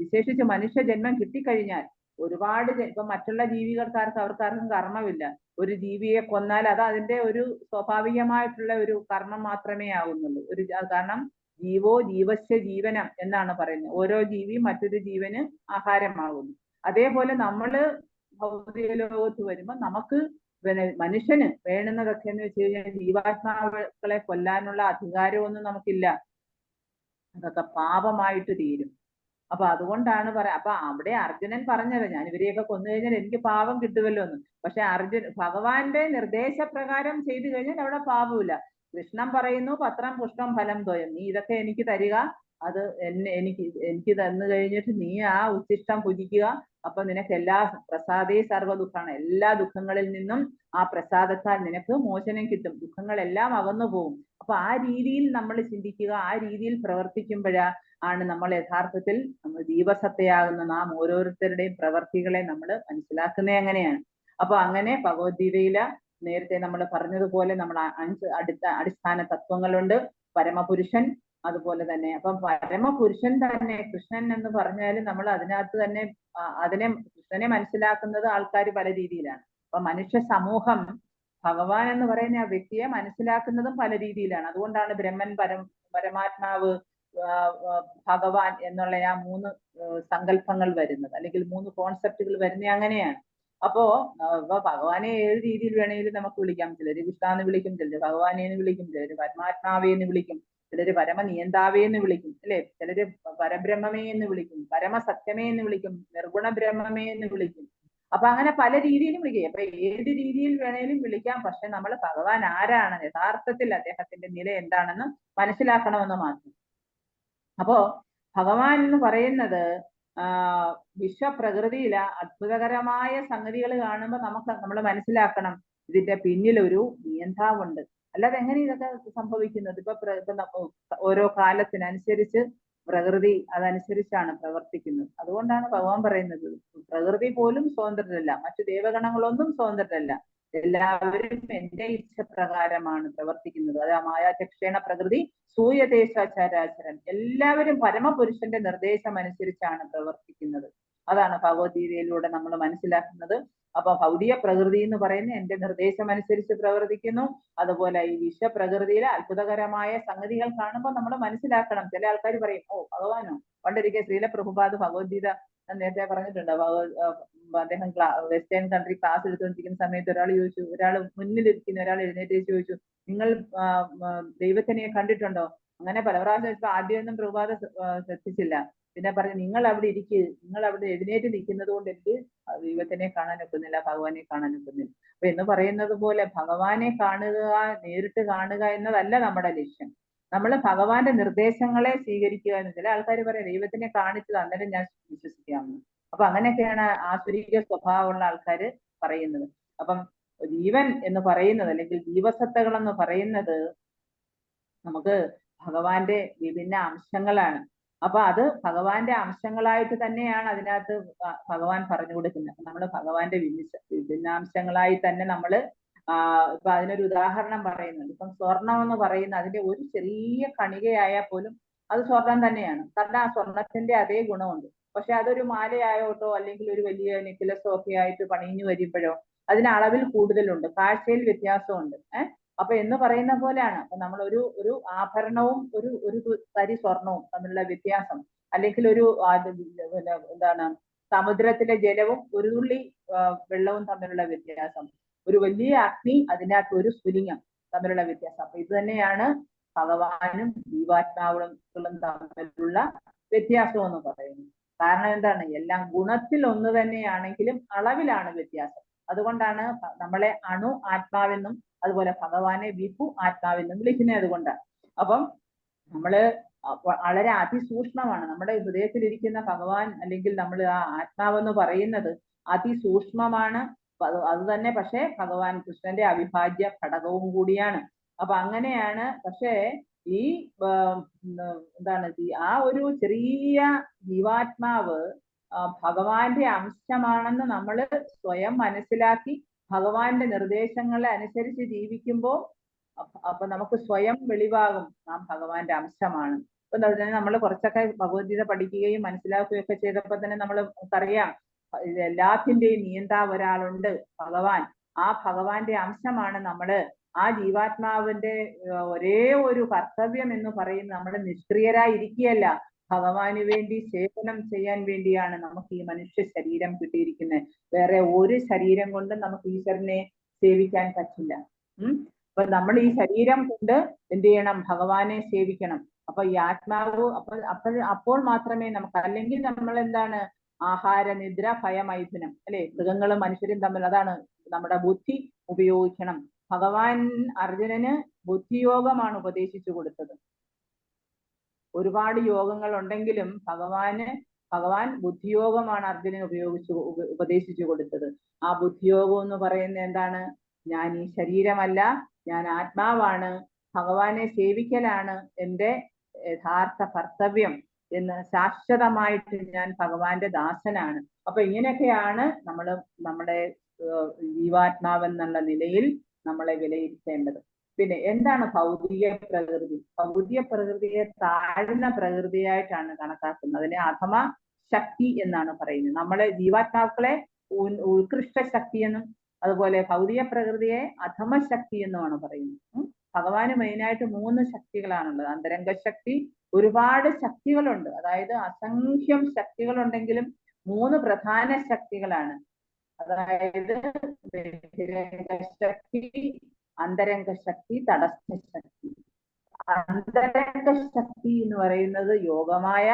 വിശേഷിച്ച് മനുഷ്യ ജന്മം കിട്ടിക്കഴിഞ്ഞാൽ ഒരുപാട് ഇപ്പൊ മറ്റുള്ള ജീവികൾക്കാർക്ക് അവർക്കാർക്കും കർമ്മമില്ല. ഒരു ജീവിയെ കൊന്നാൽ അത് അതിന്റെ ഒരു സ്വാഭാവികമായിട്ടുള്ള ഒരു കർമ്മം മാത്രമേ ആകുന്നുള്ളൂ. കാരണം ജീവോ ജീവസ്യ ജീവനം എന്നാണ് പറയുന്നത്. ഓരോ ജീവിയും മറ്റൊരു ജീവന് ആഹാരമാകുന്നു. അതേപോലെ നമ്മള് ഭൗതിക ലോകത്ത് വരുമ്പോൾ നമുക്ക് മനുഷ്യന് വേണ്ടുന്നതൊക്കെ എന്ന് വെച്ച് കഴിഞ്ഞാൽ ജീവാത്മാക്കളെ കൊല്ലാനുള്ള അധികാരമൊന്നും നമുക്കില്ല. അതൊക്കെ പാപമായിട്ട് തീരും. അപ്പൊ അതുകൊണ്ടാണ് അപ്പൊ അവിടെ അർജുനൻ പറഞ്ഞത് ഞാൻ ഇവരെയൊക്കെ കൊന്നു കഴിഞ്ഞാൽ എനിക്ക് പാപം കിട്ടുമല്ലോ എന്ന്. പക്ഷെ ഭഗവാന്റെ നിർദ്ദേശപ്രകാരം ചെയ്തു കഴിഞ്ഞാൽ അവിടെ പാപമില്ല. കൃഷ്ണൻ പറയുന്നു പത്രം പുഷ്പം ഫലം ദ്വയം, നീ ഇതൊക്കെ എനിക്ക് തരിക, അത് എനിക്ക് തന്നു കഴിഞ്ഞിട്ട് നീ ആ ഉച്ഛിഷ്ടം ഭുജിക്കുക, അപ്പൊ നിനക്ക് എല്ലാ പ്രസാദേ സർവ്വ ദുഃഖമാണ്, എല്ലാ ദുഃഖങ്ങളിൽ നിന്നും ആ പ്രസാദത്താൽ നിനക്ക് മോചനം കിട്ടും, ദുഃഖങ്ങളെല്ലാം അകന്നു പോകും. അപ്പൊ ആ രീതിയിൽ നമ്മൾ ചിന്തിക്കുക, ആ രീതിയിൽ പ്രവർത്തിക്കുമ്പോഴാണ് നമ്മൾ യഥാർത്ഥത്തിൽ നമ്മൾ ജീവസത്തയാകുന്ന നാം ഓരോരുത്തരുടെയും പ്രവർത്തികളെ നമ്മൾ മനസ്സിലാക്കുന്നത് എങ്ങനെയാണ്. അപ്പൊ അങ്ങനെ ഭഗവത്ഗീതയില് നേരത്തെ നമ്മൾ പറഞ്ഞതുപോലെ നമ്മൾ 5 അടിസ്ഥാന തത്വങ്ങളുണ്ട്. പരമപുരുഷൻ, അതുപോലെ തന്നെ അപ്പം പരമപുരുഷൻ തന്നെ കൃഷ്ണൻ എന്ന് പറഞ്ഞാൽ നമ്മൾ അതിനകത്ത് തന്നെ കൃഷ്ണനെ മനസ്സിലാക്കുന്നത് ആൾക്കാർ പല രീതിയിലാണ്. അപ്പൊ മനുഷ്യ സമൂഹം ഭഗവാൻ എന്ന് പറയുന്ന ആ വ്യക്തിയെ മനസ്സിലാക്കുന്നതും പല രീതിയിലാണ്. അതുകൊണ്ടാണ് ബ്രഹ്മൻ, പരമാത്മാവ്, ഭഗവാൻ എന്നുള്ള ആ 3 സങ്കല്പങ്ങൾ വരുന്നത്, അല്ലെങ്കിൽ 3 കോൺസെപ്റ്റുകൾ വരുന്നത് അങ്ങനെയാണ്. അപ്പോ ഭഗവാനെ ഏത് രീതിയിൽ വേണമെങ്കിലും നമുക്ക് വിളിക്കാം. ചിലര് കൃഷ്ണാന്ന് വിളിക്കും, ചിലര് ഭഗവാനെ എന്ന് വിളിക്കും, ചിലര് പരമാത്മാവേ എന്ന് വിളിക്കും, ചിലര് പരമനിയന്താവേ എന്ന് വിളിക്കും, അല്ലെ, ചിലര് പരബ്രഹ്മമേ എന്ന് വിളിക്കും, പരമസത്യമേ എന്ന് വിളിക്കും, നിർഗുണ ബ്രഹ്മമേ എന്ന് വിളിക്കും. അപ്പൊ അങ്ങനെ പല രീതിയിലും വിളിക്കുക. അപ്പൊ ഏത് രീതിയിൽ വേണേലും വിളിക്കാം. പക്ഷെ നമ്മൾ ഭഗവാൻ ആരാണ്, യഥാർത്ഥത്തിൽ അദ്ദേഹത്തിന്റെ നില എന്താണെന്ന് മനസ്സിലാക്കണമെന്ന് മാത്രം. അപ്പോ ഭഗവാൻ എന്ന് പറയുന്നത് വിശ്വപ്രകൃതിയിലെ അത്ഭുതകരമായ സംഗതികൾ കാണുമ്പോൾ നമ്മൾ മനസ്സിലാക്കണം ഇതിന്റെ പിന്നിൽ ഒരു നിയന്താവുണ്ട്. അല്ലാതെ എങ്ങനെ ഇതൊക്കെ സംഭവിക്കുന്നത്? ഇപ്പൊ ഓരോ കാലത്തിനനുസരിച്ച് പ്രകൃതി അതനുസരിച്ചാണ് പ്രവർത്തിക്കുന്നത്. അതുകൊണ്ടാണ് ഭഗവാൻ പറയുന്നത് പ്രകൃതി പോലും സ്വതന്ത്രരല്ല, മറ്റു ദേവഗണങ്ങളൊന്നും സ്വതന്ത്രരല്ല, എല്ലാവരും എന്റെ ഇച്ഛപ്രകാരമാണ് പ്രവർത്തിക്കുന്നത്. അത് മായാചക്ഷേണ പ്രകൃതി സൂയദേശാചരാചരൻ, എല്ലാവരും പരമപുരുഷന്റെ നിർദ്ദേശം അനുസരിച്ചാണ് പ്രവർത്തിക്കുന്നത്. അതാണ് ഭഗവത്ഗീതയിലൂടെ നമ്മൾ മനസ്സിലാക്കുന്നത്. അപ്പൊ ഭൗതിക പ്രകൃതി എന്ന് പറയുന്ന എന്റെ നിർദ്ദേശം അനുസരിച്ച് പ്രവർത്തിക്കുന്നു. അതുപോലെ ഈ വിശ്വപ്രകൃതിയിലെ അത്ഭുതകരമായ സംഗതികൾ കാണുമ്പോൾ നമ്മൾ മനസ്സിലാക്കണം. ചില ആൾക്കാർ പറയും, ഓ ഭഗവാനോ, പണ്ടൊരിക്കൽ ശ്രീല പ്രഭുപാദ് ഭഗവത്ഗീത നേരത്തെ പറഞ്ഞിട്ടുണ്ട്. അദ്ദേഹം വെസ്റ്റേൺ കൺട്രി ക്ലാസ് എടുത്തുകൊണ്ടിരിക്കുന്ന സമയത്ത് ഒരാൾ മുന്നിലിരിക്കുന്ന ഒരാൾ എഴുന്നേറ്റ് ചോദിച്ചു, നിങ്ങൾ ദൈവത്തിനെ കണ്ടിട്ടുണ്ടോ? അങ്ങനെ പല പ്രാവശ്യം വെച്ചപ്പോ ആദ്യമൊന്നും പ്രഭുപാദ ശ്രദ്ധിച്ചില്ല. പിന്നെ പറഞ്ഞു, നിങ്ങൾ അവിടെ നിങ്ങൾ അവിടെ എഴുന്നേറ്റ് നിൽക്കുന്നത് കൊണ്ട് എനിക്ക് ദൈവത്തിനെ കാണാൻ ഒക്കുന്നില്ല, ഭഗവാനെ കാണാൻ ഒക്കുന്നില്ല. അപ്പൊ എന്ന് പറയുന്നത് പോലെ ഭഗവാനെ കാണുക, നേരിട്ട് കാണുക എന്നതല്ല നമ്മുടെ ലക്ഷ്യം. നമ്മൾ ഭഗവാന്റെ നിർദ്ദേശങ്ങളെ സ്വീകരിക്കുക എന്ന്. ചില ആൾക്കാർ പറയാം ദൈവത്തിനെ കാണിച്ചത് അന്നേരം ഞാൻ വിശ്വസിക്കാമെന്ന്. അപ്പൊ അങ്ങനെയൊക്കെയാണ് ആസുരിക സ്വഭാവമുള്ള ആൾക്കാർ പറയുന്നത്. അപ്പം ജീവൻ എന്ന് പറയുന്നത്, അല്ലെങ്കിൽ ജീവസത്തകൾ എന്ന് പറയുന്നത് നമുക്ക് ഭഗവാന്റെ വിഭിന്ന അംശങ്ങളാണ്. അപ്പൊ അത് ഭഗവാന്റെ അംശങ്ങളായിട്ട് തന്നെയാണ് അതിനകത്ത് ഭഗവാൻ പറഞ്ഞു കൊടുക്കുന്നത്. നമ്മൾ ഭഗവാന്റെ വിഭിന്നാംശങ്ങളായി തന്നെ നമ്മൾ ഇപ്പൊ അതിനൊരു ഉദാഹരണം പറയുന്നുണ്ട്. ഇപ്പം സ്വർണം എന്ന് പറയുന്ന അതിന്റെ ഒരു ചെറിയ കണികയായാൽ പോലും അത് സ്വർണം തന്നെയാണ്. കാരണം ആ സ്വർണത്തിന്റെ അതേ ഗുണമുണ്ട്. പക്ഷെ അതൊരു മാലയായോട്ടോ അല്ലെങ്കിൽ ഒരു വലിയ നെക്ലസോ ഒക്കെ ആയിട്ട് പണിഞ്ഞു വരുമ്പോഴോ അതിന് അളവിൽ കൂടുതലുണ്ട്, കാഴ്ചയിൽ വ്യത്യാസമുണ്ട്. അപ്പൊ എന്ന് പറയുന്ന പോലെയാണ് അപ്പൊ നമ്മൾ ഒരു ആഭരണവും ഒരു തരി സ്വർണവും തമ്മിലുള്ള വ്യത്യാസം, അല്ലെങ്കിൽ ഒരു എന്താണ് സമുദ്രത്തിലെ ജലവും ഒരു തുള്ളി വെള്ളവും തമ്മിലുള്ള വ്യത്യാസം, ഒരു വലിയ അഗ്നി അതിനകത്ത് ഒരു സ്ഫുലിംഗം തമ്മിലുള്ള വ്യത്യാസം. അപ്പൊ ഇത് തന്നെയാണ് ഭഗവാനും ജീവാത്മാക്കളും തമ്മിലുള്ള വ്യത്യാസം എന്ന് പറയുന്നത്. കാരണം എന്താണ്, എല്ലാം ഗുണത്തിൽ ഒന്ന് തന്നെയാണെങ്കിലും അളവിലാണ് വ്യത്യാസം. അതുകൊണ്ടാണ് നമ്മളെ ആത്മാവെന്നും അതുപോലെ ഭഗവാനെ വിഭു ആത്മാവെന്നും വിളിക്കുന്നത് അതുകൊണ്ടാണ്. അപ്പം നമ്മള് വളരെ അതിസൂക്ഷ്മമാണ് നമ്മുടെ ഹൃദയത്തിലിരിക്കുന്ന ഭഗവാൻ, അല്ലെങ്കിൽ നമ്മൾ ആ ആത്മാവെന്ന് പറയുന്നത് അതിസൂക്ഷ്മമാണ്. അത് തന്നെ പക്ഷെ ഭഗവാൻ കൃഷ്ണന്റെ അവിഭാജ്യ ഘടകവും കൂടിയാണ്. അപ്പൊ അങ്ങനെയാണ്. പക്ഷേ ഈ എന്താണ് ആ ഒരു ചെറിയ ജീവാത്മാവ് ഭഗവാന്റെ അംശമാണെന്ന് നമ്മൾ സ്വയം മനസ്സിലാക്കി ഭഗവാന്റെ നിർദ്ദേശങ്ങളെ അനുസരിച്ച് ജീവിക്കുമ്പോൾ അപ്പൊ നമുക്ക് സ്വയം വെളിവാകും നാം ഭഗവാന്റെ അംശമാണ്. അപ്പൊ നമ്മൾ കുറച്ചൊക്കെ ഭഗവത്ഗീത പഠിക്കുകയും മനസ്സിലാക്കുകയും ഒക്കെ ചെയ്തപ്പോൾ തന്നെ നമ്മൾ നമുക്കറിയാം എല്ലാത്തിന്റെയും നിയന്താവ് ഒരാളുണ്ട്, ഭഗവാൻ. ആ ഭഗവാന്റെ അംശമാണ് നമ്മള്. ആ ജീവാത്മാവിന്റെ ഒരേ ഒരു കർത്തവ്യം എന്ന് പറയുന്നത് നമ്മൾ നിഷ്ക്രിയരായിരിക്കുകയല്ല, ഭഗവാന് വേണ്ടി സേവനം ചെയ്യാൻ വേണ്ടിയാണ് നമുക്ക് ഈ മനുഷ്യ ശരീരം കിട്ടിയിരിക്കുന്നത്. വേറെ ഒരു ശരീരം കൊണ്ടും നമുക്ക് ഈശ്വരനെ സേവിക്കാൻ പറ്റില്ല. അപ്പൊ നമ്മൾ ഈ ശരീരം കൊണ്ട് എന്ത് ചെയ്യണം? ഭഗവാനെ സേവിക്കണം. അപ്പൊ ഈ ആത്മാവ് അപ്പോൾ മാത്രമേ നമുക്ക്, അല്ലെങ്കിൽ നമ്മൾ എന്താണ് ആഹാര നിദ്ര ഭയമൈഥുനം അല്ലെ, മൃഗങ്ങളും മനുഷ്യരും തമ്മിൽ. അതാണ് നമ്മുടെ ബുദ്ധി ഉപയോഗിക്കണം. ഭഗവാൻ അർജുനന് ബുദ്ധിയോഗമാണ് ഉപദേശിച്ചു കൊടുത്തത്. ഒരുപാട് യോഗങ്ങൾ ഉണ്ടെങ്കിലും ഭഗവാൻ ബുദ്ധിയോഗമാണ് അർജുനന് ഉപദേശിച്ചു കൊടുത്തത്. ആ ബുദ്ധിയോഗം എന്ന് പറയുന്നത് എന്താണ്? ഞാൻ ഈ ശരീരമല്ല, ഞാൻ ആത്മാവാണ്, ഭഗവാനെ സേവിക്കലാണ് എൻ്റെ യഥാർത്ഥ കർത്തവ്യം എന്ന് ശാശ്വതമായിട്ട് ഞാൻ ഭഗവാന്റെ ദാസനാണ്. അപ്പൊ ഇങ്ങനെയൊക്കെയാണ് നമ്മുടെ ജീവാത്മാവെന്നുള്ള നിലയിൽ നമ്മളെ വിലയിരുത്തേണ്ടത്. പിന്നെ എന്താണ് ഭൗതിക പ്രകൃതി? ഭൗതിക പ്രകൃതിയെ താഴ്ന്ന പ്രകൃതിയായിട്ടാണ് കണക്കാക്കുന്നത്. അതിനെ അധമ ശക്തി എന്നാണ് പറയുന്നത്. നമ്മളെ ജീവാത്മാക്കളെ ഉത്കൃഷ്ട ശക്തി എന്നും, അതുപോലെ ഭൗതിക പ്രകൃതിയെ അധമ ശക്തി എന്നുമാണ് പറയുന്നത്. ഭഗവാന് മെയിനായിട്ട് 3 ശക്തികളാണുള്ളത്. അന്തരംഗ ശക്തി, ഒരുപാട് ശക്തികളുണ്ട്. അതായത് അസംഖ്യം ശക്തികളുണ്ടെങ്കിലും 3 പ്രധാന ശക്തികളാണ്. അതായത് ശക്തി, അന്തരംഗ ശക്തി, തടസ്ഥ ശക്തി. അന്തരംഗ ശക്തി എന്ന് പറയുന്നത് യോഗമായ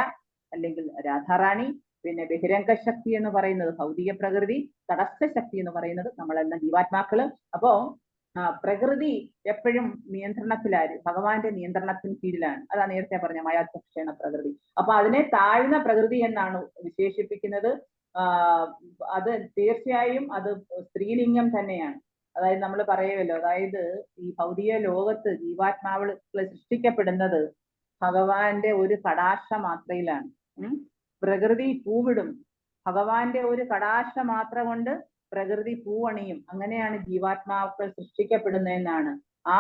അല്ലെങ്കിൽ രാധാറാണി. പിന്നെ ബഹിരംഗ ശക്തി എന്ന് പറയുന്നത് ഭൗതിക പ്രകൃതി. തടസ്ഥ ശക്തി എന്ന് പറയുന്നത് നമ്മളെന്ന ജീവാത്മാക്കള്. അപ്പോ പ്രകൃതി എപ്പോഴും നിയന്ത്രണത്തിലായിരിക്കും, ഭഗവാന്റെ നിയന്ത്രണത്തിന് കീഴിലാണ്. അതാ നേരത്തെ പറഞ്ഞ മയാധ്യക്ഷേണ പ്രകൃതി. അപ്പൊ അതിനെ താഴ്ന്ന പ്രകൃതി എന്നാണ് വിശേഷിപ്പിക്കുന്നത്. അത് തീർച്ചയായും അത് സ്ത്രീലിംഗം തന്നെയാണ്. അതായത് നമ്മൾ പറയുമല്ലോ, അതായത് ഈ ഭൗതിക ലോകത്ത് ജീവാത്മാവുകൾ സൃഷ്ടിക്കപ്പെടുന്നത് ഭഗവാന്റെ ഒരു കടാക്ഷ മാത്രയിലാണ്. പ്രകൃതി പൂവിടും, ഭഗവാന്റെ ഒരു കടാക്ഷ മാത്ര കൊണ്ട് പ്രകൃതി പൂവണിയും. അങ്ങനെയാണ് ജീവാത്മാക്കൾ സൃഷ്ടിക്കപ്പെടുന്നതെന്നാണ്. ആ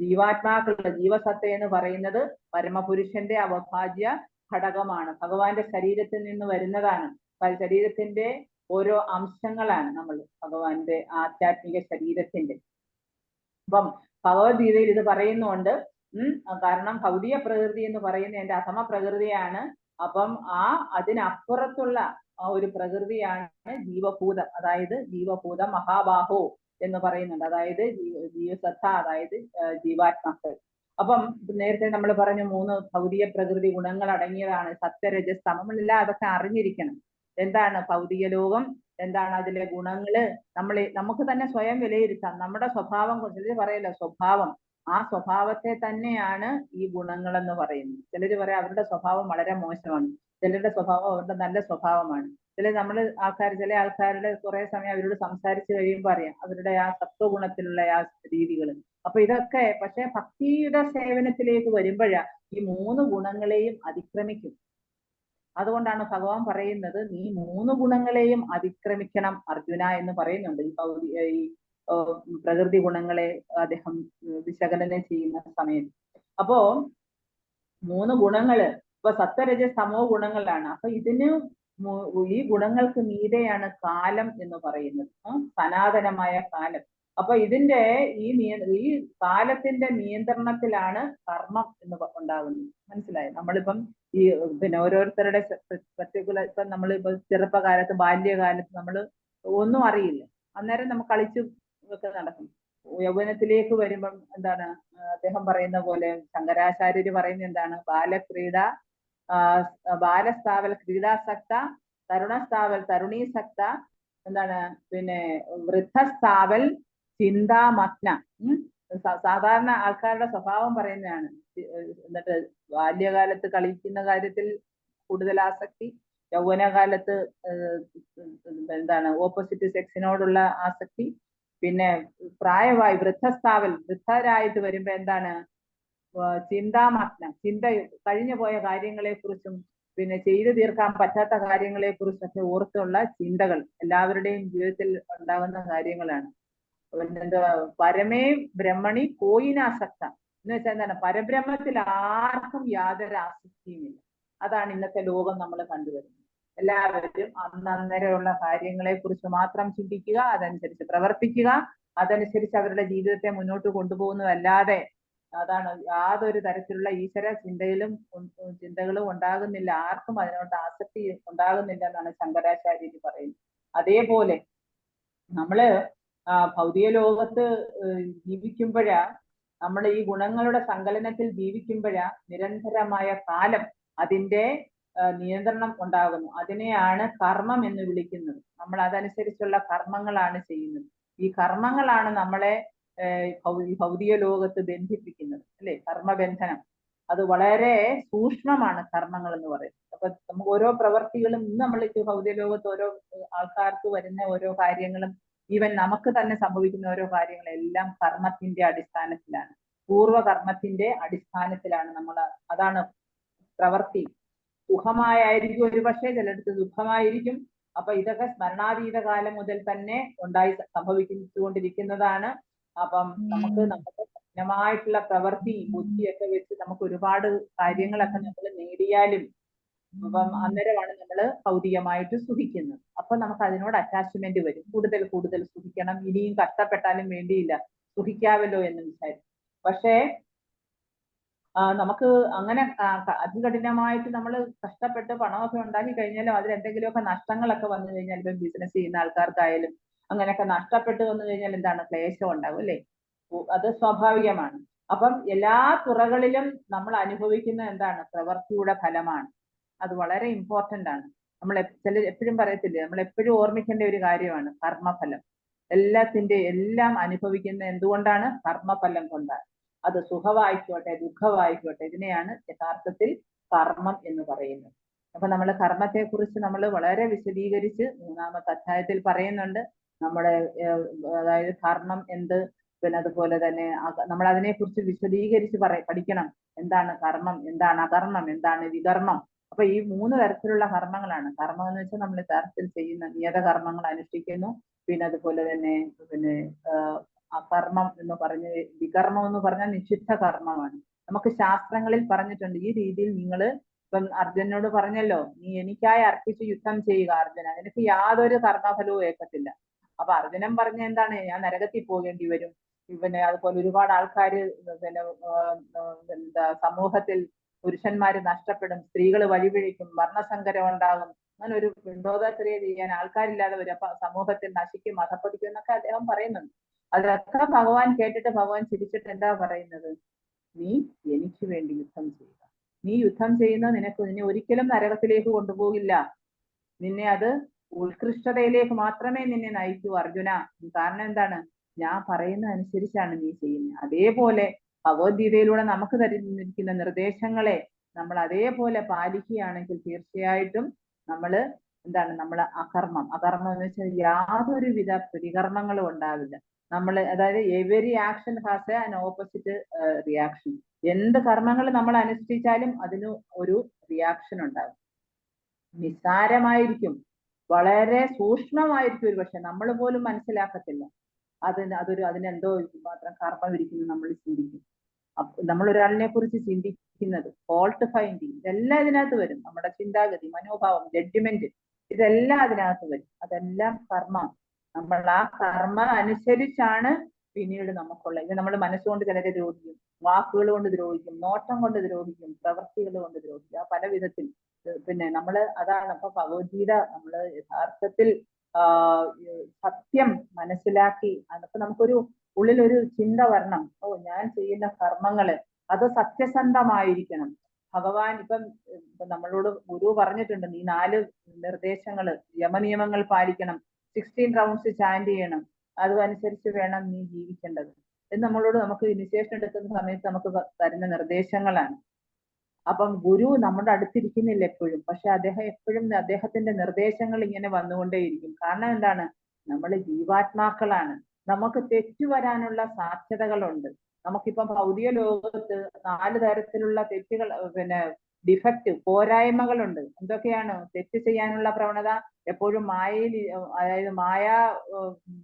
ജീവാത്മാക്കളുടെ ജീവസത്ത എന്ന് പറയുന്നത് പരമപുരുഷന്റെ അവിഭാജ്യ ഘടകമാണ്. ഭഗവാന്റെ ശരീരത്തിൽ നിന്ന് വരുന്നതാണ്. ശരീരത്തിന്റെ ഓരോ അംശങ്ങളാണ് നമ്മൾ ഭഗവാന്റെ ആധ്യാത്മിക ശരീരത്തിന്റെ. അപ്പം ഭഗവത്ഗീതയിൽ ഇത് പറയുന്നുണ്ട്. കാരണം ഭൗതിക പ്രകൃതി എന്ന് പറയുന്നത് എന്റെ അധമ പ്രകൃതിയാണ്. അപ്പം അതിനപ്പുറത്തുള്ള ആ ഒരു പ്രകൃതിയാണ് ജീവഭൂതം. അതായത് ജീവഭൂതം മഹാബാഹോ എന്ന് പറയുന്നുണ്ട്. അതായത് ജീവസത്ത, അതായത് ജീവാത്മാക്കൾ. അപ്പം നേരത്തെ നമ്മൾ പറഞ്ഞു 3 ഭൗതിക പ്രകൃതി ഗുണങ്ങൾ അടങ്ങിയതാണ് സത്വരജസ് തമമില്ല. അതൊക്കെ അറിഞ്ഞിരിക്കണം. എന്താണ് ഭൗതിക ലോകം, എന്താണ് അതിലെ ഗുണങ്ങള്, നമുക്ക് തന്നെ സ്വയം വിലയിരുത്താം. നമ്മുടെ സ്വഭാവം, ചിലർ പറയല്ലോ സ്വഭാവം, ആ സ്വഭാവത്തെ തന്നെയാണ് ഈ ഗുണങ്ങൾ എന്ന് പറയുന്നത്. ചിലർ പറയാം അവരുടെ സ്വഭാവം വളരെ മോശമാണ്, ചിലരുടെ സ്വഭാവം അവരുടെ നല്ല സ്വഭാവമാണ്. ചില ആൾക്കാരുടെ കുറെ സമയം അവരോട് സംസാരിച്ചു കഴിയുമ്പോൾ അറിയാം അവരുടെ ആ സത്വഗുണത്തിലുള്ള ആ രീതികൾ. അപ്പൊ ഇതൊക്കെ പക്ഷെ ഭക്തിയുടെ സേവനത്തിലേക്ക് വരുമ്പോഴാ ഈ 3 ഗുണങ്ങളെയും അതിക്രമിക്കും. അതുകൊണ്ടാണ് ഭഗവാൻ പറയുന്നത് നീ 3 ഗുണങ്ങളെയും അതിക്രമിക്കണം അർജുന എന്ന് പറയുന്നുണ്ട്. ഈ പ്രകൃതി ഗുണങ്ങളെ അദ്ദേഹം വിശകലനം ചെയ്യുന്ന സമയത്ത്. അപ്പോ 3 ഗുണങ്ങള് ഇപ്പൊ സത്വരജ സമോ ഗുണങ്ങളാണ്. അപ്പൊ ഈ ഗുണങ്ങൾക്ക് മീതെയാണ് കാലം എന്ന് പറയുന്നത്, സനാതനമായ കാലം. അപ്പൊ ഇതിന്റെ ഈ കാലത്തിന്റെ നിയന്ത്രണത്തിലാണ് കർമ്മം എന്ന് ഉണ്ടാകുന്നത്. മനസ്സിലായോ? നമ്മളിപ്പം പിന്നെ ഓരോരുത്തരുടെ പർട്ടിക്കുലർ, ഇപ്പം നമ്മളിപ്പോ ചെറുപ്പകാലത്ത് ബാല്യകാലത്ത് നമ്മൾ ഒന്നും അറിയില്ല, അന്നേരം നമുക്ക് കളിച്ചു ഒക്കെ നടക്കും. യൗവനത്തിലേക്ക് വരുമ്പം എന്താണ് അദ്ദേഹം പറയുന്ന പോലെ, ശങ്കരാചാര്യര് പറയുന്നത് എന്താണ്, ബാലസ്ഥാവൽ ക്രീഡാസക്ത, തരുണസ്ഥാവൽ തരുണീസക്ത, എന്താണ് പിന്നെ വൃദ്ധസ്ഥാവൽ ചിന്താമഗ്ന. സാധാരണ ആൾക്കാരുടെ സ്വഭാവം പറയുന്നതാണ്. എന്നിട്ട് ബാല്യകാലത്ത് കളിക്കുന്ന കാര്യത്തിൽ കൂടുതൽ ആസക്തി, യൗവനകാലത്ത് എന്താണ് ഓപ്പോസിറ്റ് സെക്സിനോടുള്ള ആസക്തി, പിന്നെ പ്രായമായി വൃദ്ധരായിട്ട് വരുമ്പോ എന്താണ് ചിന്താമഗ്ന, കഴിഞ്ഞു പോയ കാര്യങ്ങളെ കുറിച്ചും പിന്നെ ചെയ്തു തീർക്കാൻ പറ്റാത്ത കാര്യങ്ങളെ കുറിച്ചൊക്കെ ഓർത്തുള്ള ചിന്തകൾ എല്ലാവരുടെയും ജീവിതത്തിൽ ഉണ്ടാകുന്ന കാര്യങ്ങളാണ്. എന്താ പരമേ ബ്രഹ്മണി കോയിനാസക്ത എന്ന് വെച്ചാൽ എന്താണ്, പരബ്രഹ്മത്തിൽ ആർക്കും യാതൊരു ആസക്തിയുമില്ല. അതാണ് ഇന്നത്തെ ലോകം നമ്മൾ കണ്ടുവരുന്നത്. എല്ലാവരും അന്നേരമുള്ള കാര്യങ്ങളെ കുറിച്ച് മാത്രം ചിന്തിക്കുക, അതനുസരിച്ച് പ്രവർത്തിക്കുക, അതനുസരിച്ച് അവരുടെ ജീവിതത്തെ മുന്നോട്ട് കൊണ്ടുപോകുന്നതല്ലാതെ അതാണ് യാതൊരു തരത്തിലുള്ള ഈശ്വര ചിന്തകളും ഉണ്ടാകുന്നില്ല. ആർക്കും അതിനോട് ആസക്തി ഉണ്ടാകുന്നില്ല എന്നാണ് ശങ്കരാചാര്യര് പറയുന്നത്. അതേപോലെ നമ്മള് ഭൗതിക ലോകത്ത് ജീവിക്കുമ്പോഴാ, നമ്മൾ ഈ ഗുണങ്ങളുടെ സങ്കലനത്തിൽ ജീവിക്കുമ്പോഴാ നിരന്തരമായ കാലം, അതിന്റെ നിയന്ത്രണം ഉണ്ടാകുന്നു. അതിനെയാണ് കർമ്മം എന്ന് വിളിക്കുന്നത്. നമ്മൾ അതനുസരിച്ചുള്ള കർമ്മങ്ങളാണ് ചെയ്യുന്നത്. ഈ കർമ്മങ്ങളാണ് നമ്മളെ ഭൗതിക ലോകത്ത് ബന്ധിപ്പിക്കുന്നത്, അല്ലെ? കർമ്മബന്ധനം അത് വളരെ സൂക്ഷ്മമാണ് കർമ്മങ്ങൾ എന്ന് പറയുന്നത്. അപ്പൊ നമുക്ക് ഓരോ പ്രവർത്തികളും ഇന്ന് നമ്മൾ ഭൗതിക ലോകത്ത് ഓരോ ആൾക്കാർക്ക് വരുന്ന ഓരോ കാര്യങ്ങളും, ഈവൻ നമുക്ക് തന്നെ സംഭവിക്കുന്ന ഓരോ കാര്യങ്ങളെല്ലാം കർമ്മത്തിന്റെ അടിസ്ഥാനത്തിലാണ്, പൂർവ്വകർമ്മത്തിന്റെ അടിസ്ഥാനത്തിലാണ് നമ്മൾ. അതാണ് പ്രവർത്തി. സുഖമായിരിക്കും ഒരു പക്ഷേ, ചിലടത്ത് ദുഃഖമായിരിക്കും. അപ്പൊ ഇതൊക്കെ സ്മരണാതീത കാലം മുതൽ തന്നെ സംഭവിച്ചുകൊണ്ടിരിക്കുന്നതാണ്. അപ്പം നമുക്ക് നമ്മുടെ കഠിനമായിട്ടുള്ള പ്രവൃത്തി ബുദ്ധിയൊക്കെ വെച്ച് നമുക്ക് ഒരുപാട് കാര്യങ്ങളൊക്കെ നമ്മൾ നേടിയാലും അപ്പം അന്നേരമാണ് നമ്മൾ ഭൗതികമായിട്ട് സുഖിക്കുന്നത്. അപ്പൊ നമുക്ക് അതിനോട് അറ്റാച്ച്മെന്റ് വരും. കൂടുതൽ കൂടുതൽ സുഖിക്കണം, ഇനിയും കഷ്ടപ്പെട്ടാലും വേണ്ടിയില്ല, സുഖിക്കാവല്ലോ എന്ന് വിചാരിക്കും. പക്ഷേ നമുക്ക് അങ്ങനെ അതികഠിനമായിട്ട് നമ്മൾ കഷ്ടപ്പെട്ട് പണമൊക്കെ ഉണ്ടാക്കി കഴിഞ്ഞാലും അതിൽ എന്തെങ്കിലുമൊക്കെ നഷ്ടങ്ങളൊക്കെ വന്നു കഴിഞ്ഞാൽ, ഇപ്പം ബിസിനസ് ചെയ്യുന്ന ആൾക്കാർക്കായാലും അങ്ങനെയൊക്കെ നഷ്ടപ്പെട്ട് വന്നു കഴിഞ്ഞാൽ എന്താണ്, ക്ലേശം ഉണ്ടാവും, അല്ലേ? അത് സ്വാഭാവികമാണ്. അപ്പം എല്ലാ തുറകളിലും നമ്മൾ അനുഭവിക്കുന്ന എന്താണ്, പ്രവൃത്തിയുടെ ഫലമാണ്. അത് വളരെ ഇമ്പോർട്ടന്റ് ആണ്. നമ്മൾ എപ്പോഴും പറയത്തില്ലേ, നമ്മൾ എപ്പോഴും ഓർമ്മിക്കേണ്ട ഒരു കാര്യമാണ് കർമ്മഫലം. എല്ലാം അനുഭവിക്കുന്ന എന്തുകൊണ്ടാണ്? കർമ്മഫലം കൊണ്ടാണ്. അത് സുഖമായിക്കോട്ടെ ദുഃഖമായിക്കോട്ടെ, ഇതിനെയാണ് യഥാർത്ഥത്തിൽ കർമ്മം എന്ന് പറയുന്നത്. അപ്പൊ നമ്മൾ കർമ്മത്തെ കുറിച്ച് നമ്മൾ വളരെ വിശദീകരിച്ച് 3-ാമത്തെ അധ്യായത്തിൽ പറയുന്നുണ്ട്. നമ്മുടെ അതായത് കർമ്മം എന്ത്, പിന്നെ അതുപോലെ തന്നെ നമ്മൾ അതിനെ കുറിച്ച് വിശദീകരിച്ച് പഠിക്കണം. എന്താണ് കർമ്മം, എന്താണ് അകർമ്മം, എന്താണ് വികർമ്മം. അപ്പൊ ഈ 3 തരത്തിലുള്ള കർമ്മങ്ങളാണ്. കർമ്മം എന്ന് വെച്ചാൽ നമ്മൾ യഥാർത്ഥത്തിൽ ചെയ്യുന്ന നിയത കർമ്മങ്ങൾ അനുഷ്ഠിക്കുന്നു. പിന്നെ അതുപോലെ തന്നെ അകർമ്മം എന്ന് പറഞ്ഞ്, വികർമ്മം എന്ന് പറഞ്ഞാൽ നിഷിദ്ധ കർമ്മമാണ്. നമുക്ക് ശാസ്ത്രങ്ങളിൽ പറഞ്ഞിട്ടുണ്ട്, ഈ രീതിയിൽ നിങ്ങൾ ഇപ്പം അർജുനനോട് പറഞ്ഞല്ലോ, നീ എനിക്കായി അർപ്പിച്ച് യുദ്ധം ചെയ്യുക അർജുന, നിനക്ക് യാതൊരു കർമ്മഫലവും ഏൽക്കത്തില്ല. അപ്പൊ അർജുനൻ പറഞ്ഞ എന്താണ്, ഞാൻ നരകത്തിൽ പോകേണ്ടി വരും, പിന്നെ അതുപോലെ ഒരുപാട് ആൾക്കാർ പിന്നെ എന്താ സമൂഹത്തിൽ പുരുഷന്മാര് നഷ്ടപ്പെടും, സ്ത്രീകൾ വഴിപിഴയ്ക്കും, വർണ്ണസങ്കരം ഉണ്ടാകും, അങ്ങനെ ഒരു പിണ്ടോദക്രിയ ചെയ്യാൻ ആൾക്കാരില്ലാതെ വരും, അപ്പൊ സമൂഹത്തിൽ നശിക്കും, മതപ്പതിക്കും എന്നൊക്കെ അദ്ദേഹം പറയുന്നുണ്ട്. അതൊക്കെ ഭഗവാൻ കേട്ടിട്ട് ഭഗവാൻ ചിരിച്ചിട്ട് എന്താ പറയുന്നത്, നീ എനിക്ക് വേണ്ടി യുദ്ധം ചെയ്യുക. നീ യുദ്ധം ചെയ്യുന്നത് നിന്നെ ഒരിക്കലും നരകത്തിലേക്ക് കൊണ്ടുപോകില്ല, നിന്നെ അത് ഉത്കൃഷ്ടതയിലേക്ക് മാത്രമേ നിന്നെ നയിക്കൂ അർജുന. കാരണം എന്താണ്, ഞാൻ പറയുന്ന അനുസരിച്ചാണ് നീ ചെയ്യുന്നത്. അതേപോലെ ഭഗവത്ഗീതയിലൂടെ നമുക്ക് തരുന്നിരിക്കുന്ന നിർദ്ദേശങ്ങളെ നമ്മൾ അതേപോലെ പാലിക്കുകയാണെങ്കിൽ തീർച്ചയായിട്ടും നമ്മൾ എന്താണ്, നമ്മൾ അകർമ്മം എന്ന് വെച്ചാൽ യാതൊരു വിധ പ്രതികർമ്മങ്ങളും ഉണ്ടാവില്ല. നമ്മൾ അതായത് every action has an opposite reaction. എന്ത് കർമ്മങ്ങൾ നമ്മൾ അനുഷ്ഠിച്ചാലും അതിന് ഒരു റിയാക്ഷൻ ഉണ്ടാകും. നിസ്സാരമായിരിക്കും, വളരെ സൂക്ഷ്മമായിരിക്കും, ഒരു പക്ഷെ നമ്മൾ പോലും മനസ്സിലാക്കത്തില്ല. അതിനെന്തോ മാത്രം കർമ്മം ഇരിക്കുന്നു നമ്മൾ ചിന്തിക്കും. നമ്മൾ ഒരാളിനെ കുറിച്ച് ചിന്തിക്കുന്നത്, ഫോൾട്ട് ഫൈൻഡിങ്, ഇതെല്ലാം ഇതിനകത്ത് വരും. നമ്മുടെ ചിന്താഗതി, മനോഭാവം, ജഡ്ജ്മെന്റ്, ഇതെല്ലാം അതിനകത്ത് വരും. അതെല്ലാം കർമ്മം. നമ്മൾ ആ കർമ്മ അനുസരിച്ചാണ് പിന്നീട് നമുക്കുള്ള ഇത്. നമ്മൾ മനസ്സുകൊണ്ട് ചിലരെ ദ്രോഹിക്കും, വാക്കുകൾ കൊണ്ട് ദ്രോഹിക്കും, നോട്ടം കൊണ്ട് ദ്രോഹിക്കും, പ്രവൃത്തികൾ കൊണ്ട് ദ്രോഹിക്കും, ആ പല വിധത്തിൽ. പിന്നെ അതാണ് ഇപ്പൊ ഭഗവത്ഗീത നമ്മൾ യഥാർത്ഥത്തിൽ സത്യം മനസ്സിലാക്കി, അതൊക്കെ നമുക്കൊരു ഉള്ളിലൊരു ചിന്ത വരണം. ഞാൻ ചെയ്യുന്ന കർമ്മങ്ങള് അത് സത്യസന്ധമായിരിക്കണം. ഭഗവാൻ ഇപ്പം നമ്മളോട് ഗുരു പറഞ്ഞിട്ടുണ്ട്, നീ 4 നിർദ്ദേശങ്ങള് യമനിയമങ്ങൾ പാലിക്കണം, 16 റൗണ്ട്സ് ചാൻഡ് ചെയ്യണം, അതനുസരിച്ച് വേണം നീ ജീവിക്കേണ്ടത് എന്ന് നമുക്ക് ഇനിഷ്യേഷൻ എടുക്കുന്ന സമയത്ത് നമുക്ക് തരുന്ന നിർദ്ദേശങ്ങളാണ്. അപ്പം ഗുരു നമ്മുടെ അടുത്തിരിക്കുന്നില്ല എപ്പോഴും, പക്ഷെ അദ്ദേഹം എപ്പോഴും അദ്ദേഹത്തിന്റെ നിർദ്ദേശങ്ങൾ ഇങ്ങനെ വന്നുകൊണ്ടേയിരിക്കും. കാരണം എന്താണ്? നമ്മൾ ജീവാത്മാക്കളാണ്, നമുക്ക് തെറ്റു വരാനുള്ള സാധ്യതകളുണ്ട്. നമുക്കിപ്പം ഭൗതിക ലോകത്ത് 4 തരത്തിലുള്ള തെറ്റുകൾ, ഡിഫക്റ്റ്, പോരായ്മകളുണ്ട്. എന്തൊക്കെയാണ്? തെറ്റ് ചെയ്യാനുള്ള പ്രവണത, എപ്പോഴും മായയിൽ, അതായത്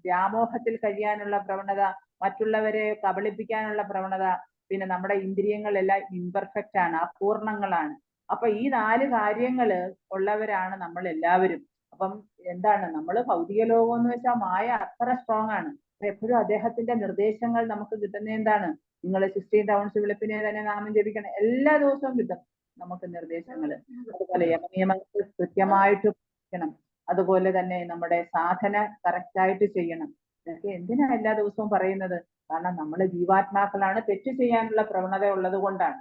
വ്യാമോഹത്തിൽ കഴിയാനുള്ള പ്രവണത, മറ്റുള്ളവരെ കബളിപ്പിക്കാനുള്ള പ്രവണത, പിന്നെ നമ്മുടെ ഇന്ദ്രിയങ്ങളെല്ലാം ഇംപെർഫെക്റ്റ് ആണ്, അപൂർണങ്ങളാണ്. അപ്പൊ ഈ 4 കാര്യങ്ങള് ഉള്ളവരാണ് നമ്മൾ എല്ലാവരും. അപ്പം എന്താണ്, നമ്മൾ ഭൗതിക ലോകം എന്ന് വെച്ചാൽ മായ അത്ര സ്ട്രോങ് ആണ്. എപ്പോഴും അദ്ദേഹത്തിന്റെ നിർദ്ദേശങ്ങൾ നമുക്ക് കിട്ടുന്ന എന്താണ്? നിങ്ങൾ 16 ടൗൺസ് വെളുപ്പിനെ തന്നെ നാമം ജപിക്കണം, എല്ലാ ദിവസവും കിട്ടും നമുക്ക് നിർദ്ദേശങ്ങൾ. അതുപോലെ യമനിയമങ്ങൾ കൃത്യമായിട്ട് പഠിക്കണം. അതുപോലെ തന്നെ നമ്മുടെ സാധന കറക്റ്റായിട്ട് ചെയ്യണം. ഇതൊക്കെ എന്തിനാ എല്ലാ ദിവസവും പറയുന്നത്? കാരണം നമ്മൾ ജീവാത്മാക്കളാണ്, തെറ്റ് ചെയ്യാനുള്ള പ്രവണത ഉള്ളത് കൊണ്ടാണ്.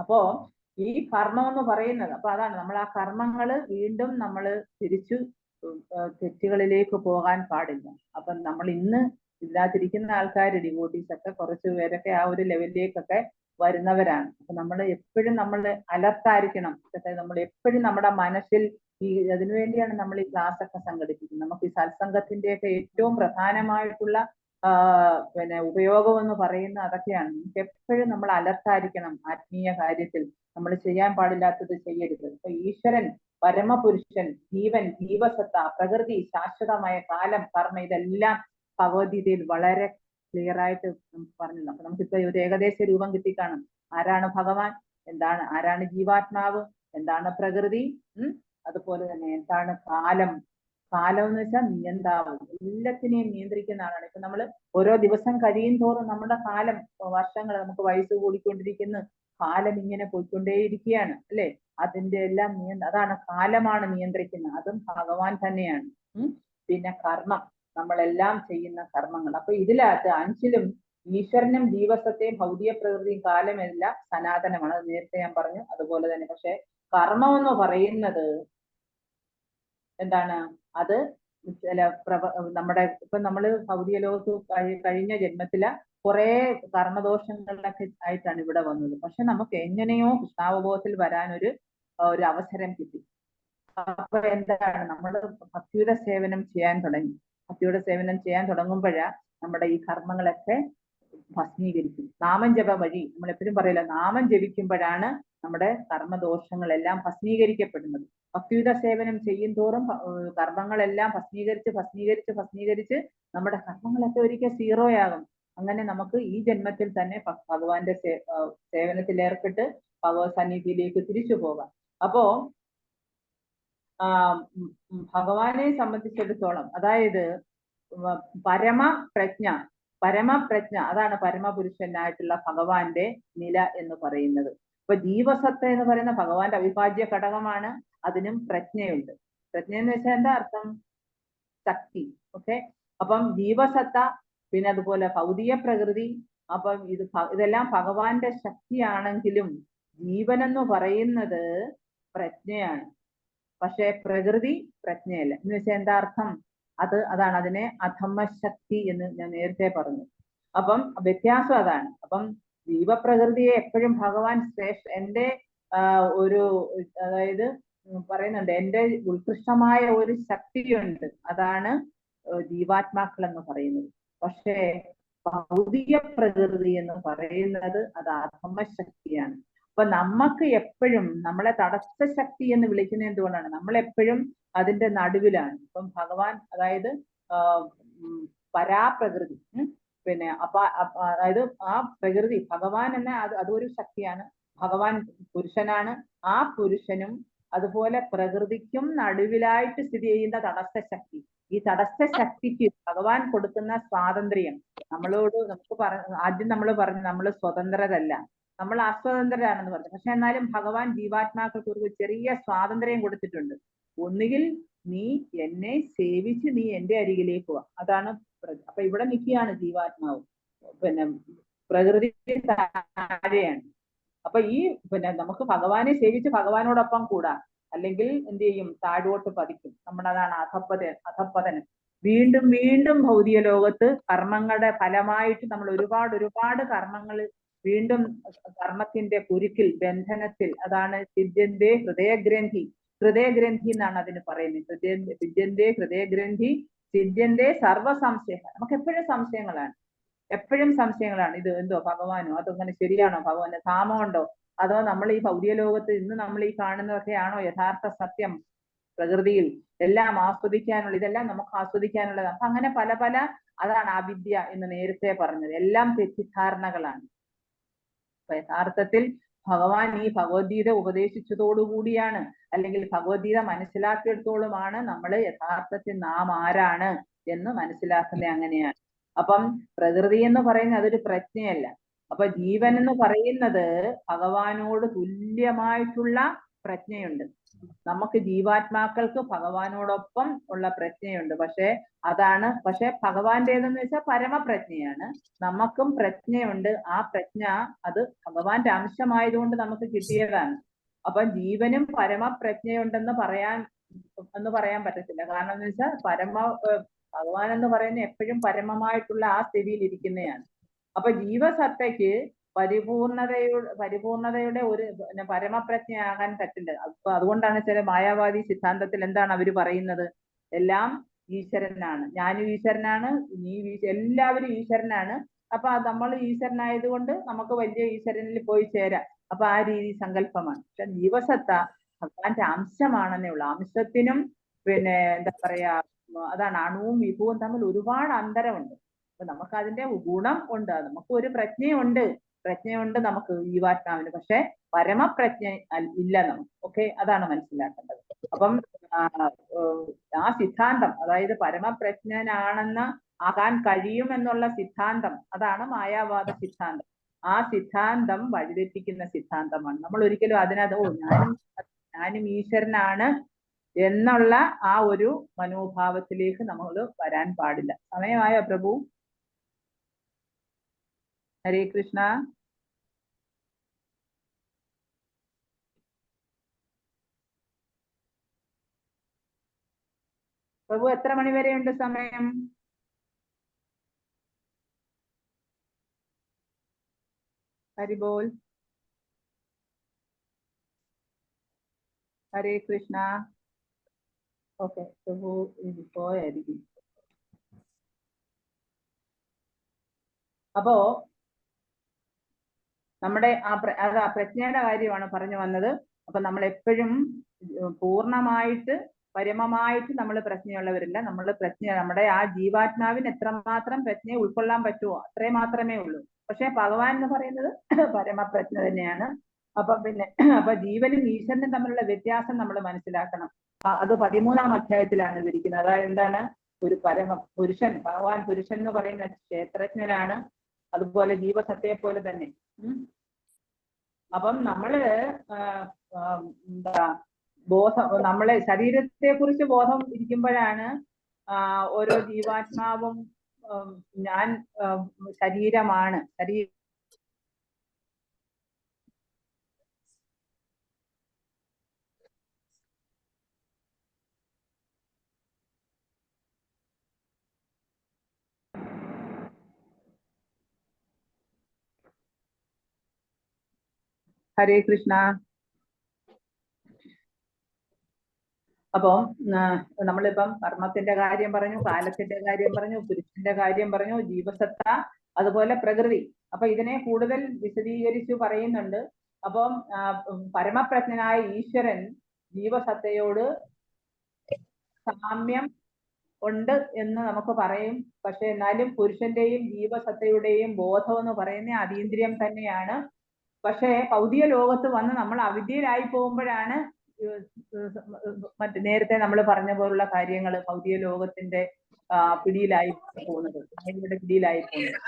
അപ്പോ ഈ കർമ്മം എന്ന് പറയുന്നത്, അപ്പൊ അതാണ് നമ്മൾ ആ കർമ്മങ്ങൾ വീണ്ടും നമ്മൾ തിരിച്ചു തെറ്റുകളിലേക്ക് പോകാൻ പാടില്ല. അപ്പൊ നമ്മൾ ഇന്ന് ഇല്ലാതിരിക്കുന്ന ആൾക്കാർ, ഡിവോട്ടീസ് ഒക്കെ കുറച്ചു പേരൊക്കെ ആ ഒരു ലെവലിലേക്കൊക്കെ വരുന്നവരാണ്. അപ്പൊ നമ്മൾ എപ്പോഴും നമ്മൾ അലർട്ടായിരിക്കണം. നമ്മൾ എപ്പോഴും നമ്മുടെ മനസ്സിൽ അതിനുവേണ്ടിയാണ് നമ്മൾ ഈ ക്ലാസ് ഒക്കെ സംഘടിപ്പിക്കുന്നത്. നമുക്ക് ഈ സത്സംഗത്തിന്റെയൊക്കെ ഏറ്റവും പ്രധാനമായിട്ടുള്ള ഉപയോഗം എന്ന് പറയുന്ന അതൊക്കെയാണ്. നമുക്ക് എപ്പോഴും നമ്മൾ അലർട്ടായിരിക്കണം. ആത്മീയ കാര്യത്തിൽ നമ്മൾ ചെയ്യാൻ പാടില്ലാത്തത് ചെയ്യരുത്. അപ്പൊ ഈശ്വരൻ, പരമപുരുഷൻ, ജീവൻ, ജീവസത്ത, പ്രകൃതി, ശാശ്വതമായ കാലം, കർമ്മ, ഇതെല്ലാം ഭഗവത്ഗീതയിൽ വളരെ ക്ലിയർ ആയിട്ട് നമുക്ക് പറഞ്ഞു. അപ്പൊ നമുക്കിപ്പോ ഒരു ഏകദേശ രൂപം കിട്ടിക്കാണും. ആരാണ് ഭഗവാൻ, എന്താണ്, ആരാണ് ജീവാത്മാവ്, എന്താണ് പ്രകൃതി, അതുപോലെ തന്നെ എന്താണ് കാലം. കാലം എന്ന് വെച്ചാൽ നിയന്താവ്, എല്ലാത്തിനെയും നിയന്ത്രിക്കുന്ന ആളാണ്. ഇപ്പൊ നമ്മൾ ഓരോ ദിവസം കഴിയും തോറും നമ്മുടെ കാലം, വർഷങ്ങൾ, നമുക്ക് വയസ്സ് കൂടിക്കൊണ്ടിരിക്കുന്നു, കാലം ഇങ്ങനെ പോയിക്കൊണ്ടേയിരിക്കുകയാണ് അല്ലെ? അതിന്റെ എല്ലാം അതാണ് കാലമാണ് നിയന്ത്രിക്കുന്നത്, അതും ഭഗവാൻ തന്നെയാണ്. പിന്നെ കർമ്മം, നമ്മളെല്ലാം ചെയ്യുന്ന കർമ്മങ്ങൾ. അപ്പൊ ഇതിനകത്ത് 5ലും ഈശ്വരനും ജീവസത്തെയും ഭൗതിക പ്രകൃതിയും കാലമെല്ലാം സനാതനമാണ്. അത് നേരത്തെ ഞാൻ പറഞ്ഞു. അതുപോലെ തന്നെ പക്ഷെ കർമ്മം എന്ന് പറയുന്നത് എന്താണ്? അത് ചില നമ്മുടെ ഇപ്പൊ നമ്മള് ഭൗതിക ലോകത്ത് കഴിഞ്ഞ ജന്മത്തില് കുറെ കർമ്മദോഷങ്ങളിലൊക്കെ ആയിട്ടാണ് ഇവിടെ വന്നത്. പക്ഷെ നമുക്ക് എങ്ങനെയോ കൃഷ്ണാവബോധത്തിൽ വരാൻ ഒരു അവസരം കിട്ടി. അപ്പൊ എന്താണ്, നമ്മൾ ഭക്തിയുടെ സേവനം ചെയ്യാൻ തുടങ്ങി. ഭക്തിയുടെ സേവനം ചെയ്യാൻ തുടങ്ങുമ്പോഴാ നമ്മുടെ ഈ കർമ്മങ്ങളൊക്കെ ഭസ്മീകരിക്കും. നാമം ജപ വഴി, നമ്മൾ എപ്പോഴും പറയില്ല, നാമം ജപിക്കുമ്പോഴാണ് നമ്മുടെ കർമ്മദോഷങ്ങളെല്ലാം ഭസ്മീകരിക്കപ്പെടുന്നത്. ഭക്തിയുടെ സേവനം ചെയ്യും തോറും കർമ്മങ്ങളെല്ലാം ഭസ്മീകരിച്ച് നമ്മുടെ കർമ്മങ്ങളൊക്കെ ഒരിക്കൽ സീറോയാകും. അങ്ങനെ നമുക്ക് ഈ ജന്മത്തിൽ തന്നെ ഭഗവാന്റെ സേവനത്തിൽ ഏർപ്പെട്ട് ഭഗവത് സന്നിധിയിലേക്ക് തിരിച്ചു പോകാം. അപ്പോ ഭഗവാനെ സംബന്ധിച്ചിടത്തോളം, അതായത് പരമപ്രജ്ഞ അതാണ് പരമപുരുഷനായിട്ടുള്ള ഭഗവാന്റെ നില എന്ന് പറയുന്നത്. ഇപ്പൊ ജീവസത്ത എന്ന് പറയുന്ന ഭഗവാന്റെ അവിഭാജ്യ ഘടകമാണ്. അതിനും പ്രജ്ഞയുണ്ട്. പ്രജ്ഞ എന്ന് വെച്ചാൽ എന്താ അർത്ഥം? ശക്തി. ഓക്കെ. അപ്പം ജീവസത്ത, പിന്നെ അതുപോലെ ഭൗതിക പ്രകൃതി, അപ്പം ഇതെല്ലാം ഭഗവാന്റെ ശക്തിയാണെങ്കിലും ജീവനെന്ന് പറയുന്നത് പ്രജ്ഞയാണ്. പക്ഷെ പ്രകൃതി പ്രജ്ഞയല്ല. എന്ന് വെച്ചാൽ എന്താ അർത്ഥം? അതാണ് അതിനെ അധമ്മശക്തി എന്ന് ഞാൻ നേരത്തെ പറഞ്ഞു. അപ്പം വ്യത്യാസം അതാണ്. അപ്പം ജീവപ്രകൃതിയെ എപ്പോഴും ഭഗവാൻ എന്റെ അതായത് പറയുന്നുണ്ട്, എന്റെ ഉത്കൃഷ്ടമായ ഒരു ശക്തിയുണ്ട്, അതാണ് ജീവാത്മാക്കൾ എന്ന് പറയുന്നത്. പക്ഷേ ഭൗതിക പ്രകൃതി എന്ന് പറയുന്നത് അത് അധമ്മശക്തിയാണ്. അപ്പൊ നമുക്ക് എപ്പോഴും നമ്മളെ തടസ്സ ശക്തി എന്ന് വിളിക്കുന്നത് എന്തുകൊണ്ടാണ്? നമ്മളെപ്പോഴും അതിന്റെ നടുവിലാണ്. ഇപ്പം ഭഗവാൻ, അതായത് പരാപ്രകൃതി, പിന്നെ അതായത് ആ പ്രകൃതി, ഭഗവാൻ എന്ന അതൊരു ശക്തിയാണ്. ഭഗവാൻ പുരുഷനാണ്. ആ പുരുഷനും അതുപോലെ പ്രകൃതിക്കും നടുവിലായിട്ട് സ്ഥിതി ചെയ്യുന്ന തടസ്സ ശക്തി. ഈ തടസ്സ ശക്തിക്ക് ഭഗവാൻ കൊടുക്കുന്ന സ്വാതന്ത്ര്യം, നമുക്ക് ആദ്യം നമ്മൾ പറഞ്ഞു നമ്മൾ സ്വതന്ത്രരല്ല, നമ്മൾ അസ്വതന്ത്രരാണെന്ന് പറഞ്ഞു. പക്ഷെ എന്നാലും ഭഗവാൻ ജീവാത്മാക്കൾക്ക് ഒരു ചെറിയ സ്വാതന്ത്ര്യം കൊടുത്തിട്ടുണ്ട്. ഒന്നുകിൽ നീ എന്നെ സേവിച്ച് നീ എന്റെ അരികിലേക്ക് പോവാ, അതാണ്. അപ്പൊ ഇവിടെ നിൽക്കുകയാണ് ജീവാത്മാവ്, പിന്നെ പ്രകൃതി താഴെയാണ്. അപ്പൊ നമുക്ക് ഭഗവാനെ സേവിച്ച് ഭഗവാനോടൊപ്പം കൂടാ, അല്ലെങ്കിൽ എന്ത് ചെയ്യും? താഴോട്ട് പതിക്കും. നമ്മളതാണ് അധപ്പതനം. വീണ്ടും വീണ്ടും ഭൗതിക ലോകത്ത് കർമ്മങ്ങളുടെ ഫലമായിട്ട് നമ്മൾ ഒരുപാട് കർമ്മങ്ങൾ വീണ്ടും കർമ്മത്തിന്റെ കുരുക്കിൽ ബന്ധനത്തിൽ, അതാണ് സിദ്ധ്യന്റെ ഹൃദയഗ്രന്ഥി എന്നാണ് അതിന് പറയുന്നത്. സിദ്ധ്യന്റെ ഹൃദയഗ്രന്ഥി സിദ്ധ്യന്റെ സർവ്വ സംശയങ്ങൾ. നമുക്ക് എപ്പോഴും സംശയങ്ങളാണ്. ഇത് എന്തോ ഭഗവാനോ, അതങ്ങനെ ശരിയാണോ, ഭഗവാന്റെ ധാമമുണ്ടോ, അതോ നമ്മൾ ഈ ഭൗതിക ലോകത്ത് ഇന്ന് നമ്മൾ ഈ കാണുന്നതൊക്കെയാണോ യഥാർത്ഥ സത്യം? പ്രകൃതിയിൽ എല്ലാം ആസ്വദിക്കാനുള്ള, ഇതെല്ലാം നമുക്ക് ആസ്വദിക്കാനുള്ളതാണ്. അപ്പൊ അങ്ങനെ പല അതാണ് അവിദ്യ എന്ന് നേരത്തെ പറഞ്ഞത്. എല്ലാം തെറ്റിദ്ധാരണകളാണ്. അപ്പൊ യഥാർത്ഥത്തിൽ ഭഗവാൻ ഈ ഭഗവത്ഗീത ഉപദേശിച്ചതോടുകൂടിയാണ്, അല്ലെങ്കിൽ ഭഗവത്ഗീത മനസ്സിലാക്കിയെടുത്തോളുമാണ് നമ്മൾ യഥാർത്ഥത്തിൽ നാം ആരാണ് എന്ന് മനസ്സിലാക്കുന്നത്. അങ്ങനെയാണ്. അപ്പം പ്രകൃതി എന്ന് പറയുന്നത് അതൊരു പ്രജ്ഞയല്ല. അപ്പൊ ജീവൻ എന്ന് പറയുന്നത് ഭഗവാനോട് തുല്യമായിട്ടുള്ള പ്രജ്ഞയുണ്ട്. നമുക്ക് ജീവാത്മാക്കൾക്ക് ഭഗവാനോടൊപ്പം ഉള്ള പ്രജ്ഞയുണ്ട്. പക്ഷെ ഭഗവാന്റേതെന്ന് വെച്ചാൽ പരമപ്രജ്ഞയാണ്. നമുക്കും പ്രജ്ഞയുണ്ട്. ആ പ്രജ്ഞ അത് ഭഗവാന്റെ അംശമായതുകൊണ്ട് നമുക്ക് കിട്ടിയതാണ്. അപ്പൊ ജീവനും പരമപ്രജ്ഞയുണ്ടെന്ന് പറയാൻ പറ്റത്തില്ല. കാരണം എന്ന് വെച്ചാൽ ഭഗവാൻ എന്ന് പറയുന്നത് എപ്പോഴും പരമമായിട്ടുള്ള ആ സ്ഥിതിയിൽ ഇരിക്കുന്നതാണ്. അപ്പൊ ജീവസത്തയ്ക്ക് പരിപൂർണതയുടെ ഒരു പരമപ്രജ്ഞയാകാൻ പറ്റില്ല. അപ്പൊ അതുകൊണ്ടാണ് ചില മായാവാദി സിദ്ധാന്തത്തിൽ എന്താണ് അവര് പറയുന്നത്? എല്ലാം ഈശ്വരനാണ്, ഞാനും ഈശ്വരനാണ്, എല്ലാവരും ഈശ്വരനാണ്. അപ്പൊ നമ്മൾ ഈശ്വരനായതുകൊണ്ട് നമുക്ക് വലിയ ഈശ്വരനിൽ പോയി ചേരാം. അപ്പൊ ആ രീതി സങ്കല്പമാണ്. പക്ഷെ ജീവസത്ത ഭഗവാന്റെ അംശമാണെന്നേ ഉള്ളൂ. അംശത്തിനും എന്താ പറയാ, അതാണ് അണുവും വിഭുവും തമ്മിൽ ഒരുപാട് അന്തരമുണ്ട്. അപ്പൊ നമുക്ക് അതിന്റെ ഗുണം ഉണ്ട്, നമുക്ക് ഒരു പ്രജ്ഞയുണ്ട് നമുക്ക് ജീവാത്മാവിന്. പക്ഷെ പരമപ്രജ്ഞ ഇല്ല നമുക്ക്. ഓക്കെ, അതാണ് മനസ്സിലാക്കേണ്ടത്. അപ്പം ആ സിദ്ധാന്തം, അതായത് പരമപ്രജ്ഞനാണെന്ന് ആകാൻ കഴിയും എന്നുള്ള സിദ്ധാന്തം, അതാണ് മായാവാദ സിദ്ധാന്തം. ആ സിദ്ധാന്തം വഴിതെറ്റിക്കുന്ന സിദ്ധാന്തമാണ്. നമ്മൾ ഒരിക്കലും ഞാനും ഈശ്വരനാണ് എന്നുള്ള ആ ഒരു മനോഭാവത്തിലേക്ക് നമ്മൾ വരാൻ പാടില്ല. സമയമായോ പ്രഭു? ഹരേ കൃഷ്ണ. പ്രഭു, എത്ര മണി വരെയുണ്ട് സമയം? ഹരിബോൾ. ഹരേ കൃഷ്ണ. ഓക്കെ, പ്രഭു പോയായിരിക്കും. അപ്പോ നമ്മുടെ ആ പ്രജ്ഞയുടെ കാര്യമാണ് പറഞ്ഞു വന്നത്. അപ്പൊ നമ്മൾ എപ്പോഴും പൂർണ്ണമായിട്ട് പരമമായിട്ട് നമ്മൾ പ്രജ്ഞയുള്ളവരില്ല. നമ്മുടെ ആ ജീവാത്മാവിന് എത്രമാത്രം പ്രജ്ഞയെ ഉൾക്കൊള്ളാൻ പറ്റുമോ അത്രേ മാത്രമേ ഉള്ളൂ. പക്ഷെ ഭഗവാൻ എന്ന് പറയുന്നത് പരമപ്രജ്ഞ തന്നെയാണ്. അപ്പൊ ജീവനും ഈശ്വരനും തമ്മിലുള്ള വ്യത്യാസം നമ്മൾ മനസ്സിലാക്കണം. അത് 13-ാം അധ്യായത്തിലാണ് വിവരിക്കുന്നത്. അതായത് എന്താണ്? ഒരു പുരുഷൻ, ഭഗവാൻ പുരുഷൻ എന്ന് പറയുന്ന ക്ഷേത്രജ്ഞനാണ്. അതുപോലെ ജീവസത്തയെ പോലെ തന്നെ. അപ്പം നമ്മള് നമ്മളെ ശരീരത്തെ കുറിച്ച് ബോധം ഇരിക്കുമ്പോഴാണ് ഓരോ ജീവാത്മാവും ഞാൻ ശരീരമാണ്. ഹരേ കൃഷ്ണ. അപ്പം നമ്മളിപ്പം കർമ്മത്തിന്റെ കാര്യം പറഞ്ഞു, കാലത്തിന്റെ കാര്യം പറഞ്ഞു, പുരുഷന്റെ കാര്യം പറഞ്ഞു, ജീവസത്ത, അതുപോലെ പ്രകൃതി. അപ്പൊ ഇതിനെ കൂടുതൽ വിശദീകരിച്ചു പറയുന്നുണ്ട്. അപ്പം പരമപ്രജ്ഞനായ ഈശ്വരൻ ജീവസത്തയോട് സാമ്യം ഉണ്ട് എന്ന് നമുക്ക് പറയും. പക്ഷെ എന്നാലും പുരുഷന്റെയും ജീവസത്തയുടെയും ബോധം എന്ന് പറയുന്നത് അതീന്ദ്രിയം തന്നെയാണ്. പക്ഷെ ഭൗതിക ലോകത്ത് വന്ന് നമ്മൾ അവിദ്യയിലായി പോകുമ്പോഴാണ് നേരത്തെ നമ്മൾ പറഞ്ഞ പോലുള്ള കാര്യങ്ങൾ ഭൗതിക ലോകത്തിന്റെ പിടിയിലായി പോകുന്നത്, പിടിയിലായി പോകുന്നത്.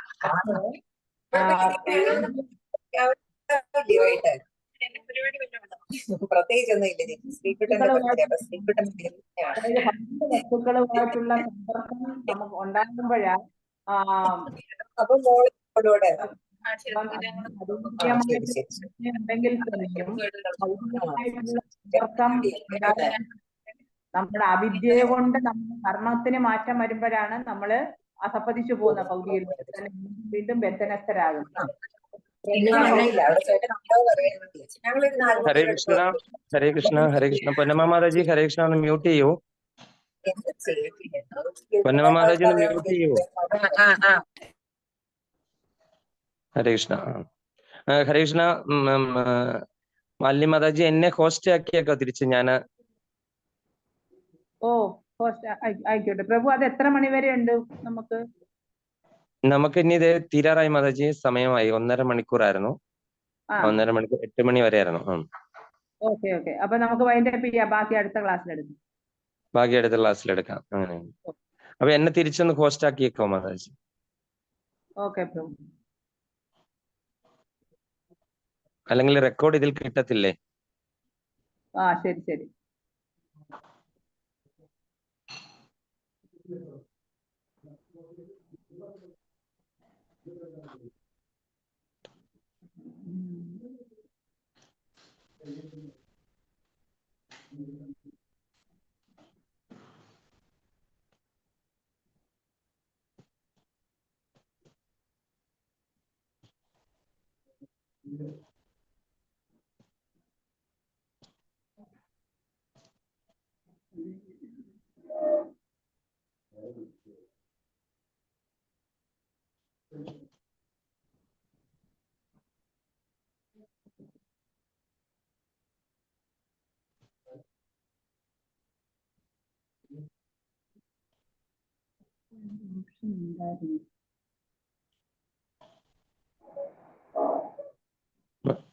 വസ്തുക്കളുമായിട്ടുള്ള സമ്പർക്കം നമുക്ക് ഉണ്ടാകുമ്പോഴാണ് ഉണ്ടെങ്കിൽ തന്നെയും നമ്മുടെ അവിദ്യ കൊണ്ട് നമ്മുടെ കർമ്മത്തിന് മാറ്റം വരുമ്പോഴാണ് നമ്മള് അധപ്പതിച്ചു പോകുന്ന ഭൗതിക വീണ്ടും ബന്ധനസ്ഥരാകുന്നത്. ഹരേ കൃഷ്ണ, ഹരേ കൃഷ്ണ, ഹരേ കൃഷ്ണ. പൊന്നമ്മ മാതാജി ഹരേ കൃഷ്ണ, ഒന്ന് മ്യൂട്ട് ചെയ്യൂ. പൊന്നമ്മ മാതാജി ഒന്ന് മ്യൂട്ട് ചെയ്യൂ. ഹരേ കൃഷ്ണ. ഹരേ കൃഷ്ണ. മാലിനി മാതാജി എന്നെ ഹോസ്റ്റ് ആക്കിയേക്കോ തിരിച്ച് ഞാന്. ഓ ആയിക്കോട്ടെ പ്രഭു. അത് എത്ര മണി വരെ ഉണ്ട് നമുക്ക്? ഇനി ഇത് തീരാറായി മാതാജി, സമയമായി. 1.5 മണിക്കൂറായിരുന്നു. 1.5 മണിക്കൂർ, 8 മണി വരെ ആയിരുന്നു. Okay okay. അപ്പൊ നമുക്ക് വൈൻഡപ്പ് ചെയ്യാം. ബാക്കി അടുത്ത ക്ലാസ്സിലെടുക്കാം. ബാക്കി അടുത്ത ക്ലാസ്സിലെടുക്കാം. അങ്ങനെ. അപ്പൊ എന്നെ തിരിച്ചൊന്ന് ഹോസ്റ്റ് ആക്കിയേക്കോ മാതാജി. ഓക്കെ പ്രഭു. അല്ലെങ്കിൽ റെക്കോർഡ് ഇതിൽ കിട്ടത്തില്ലേ? ശരി ശരി.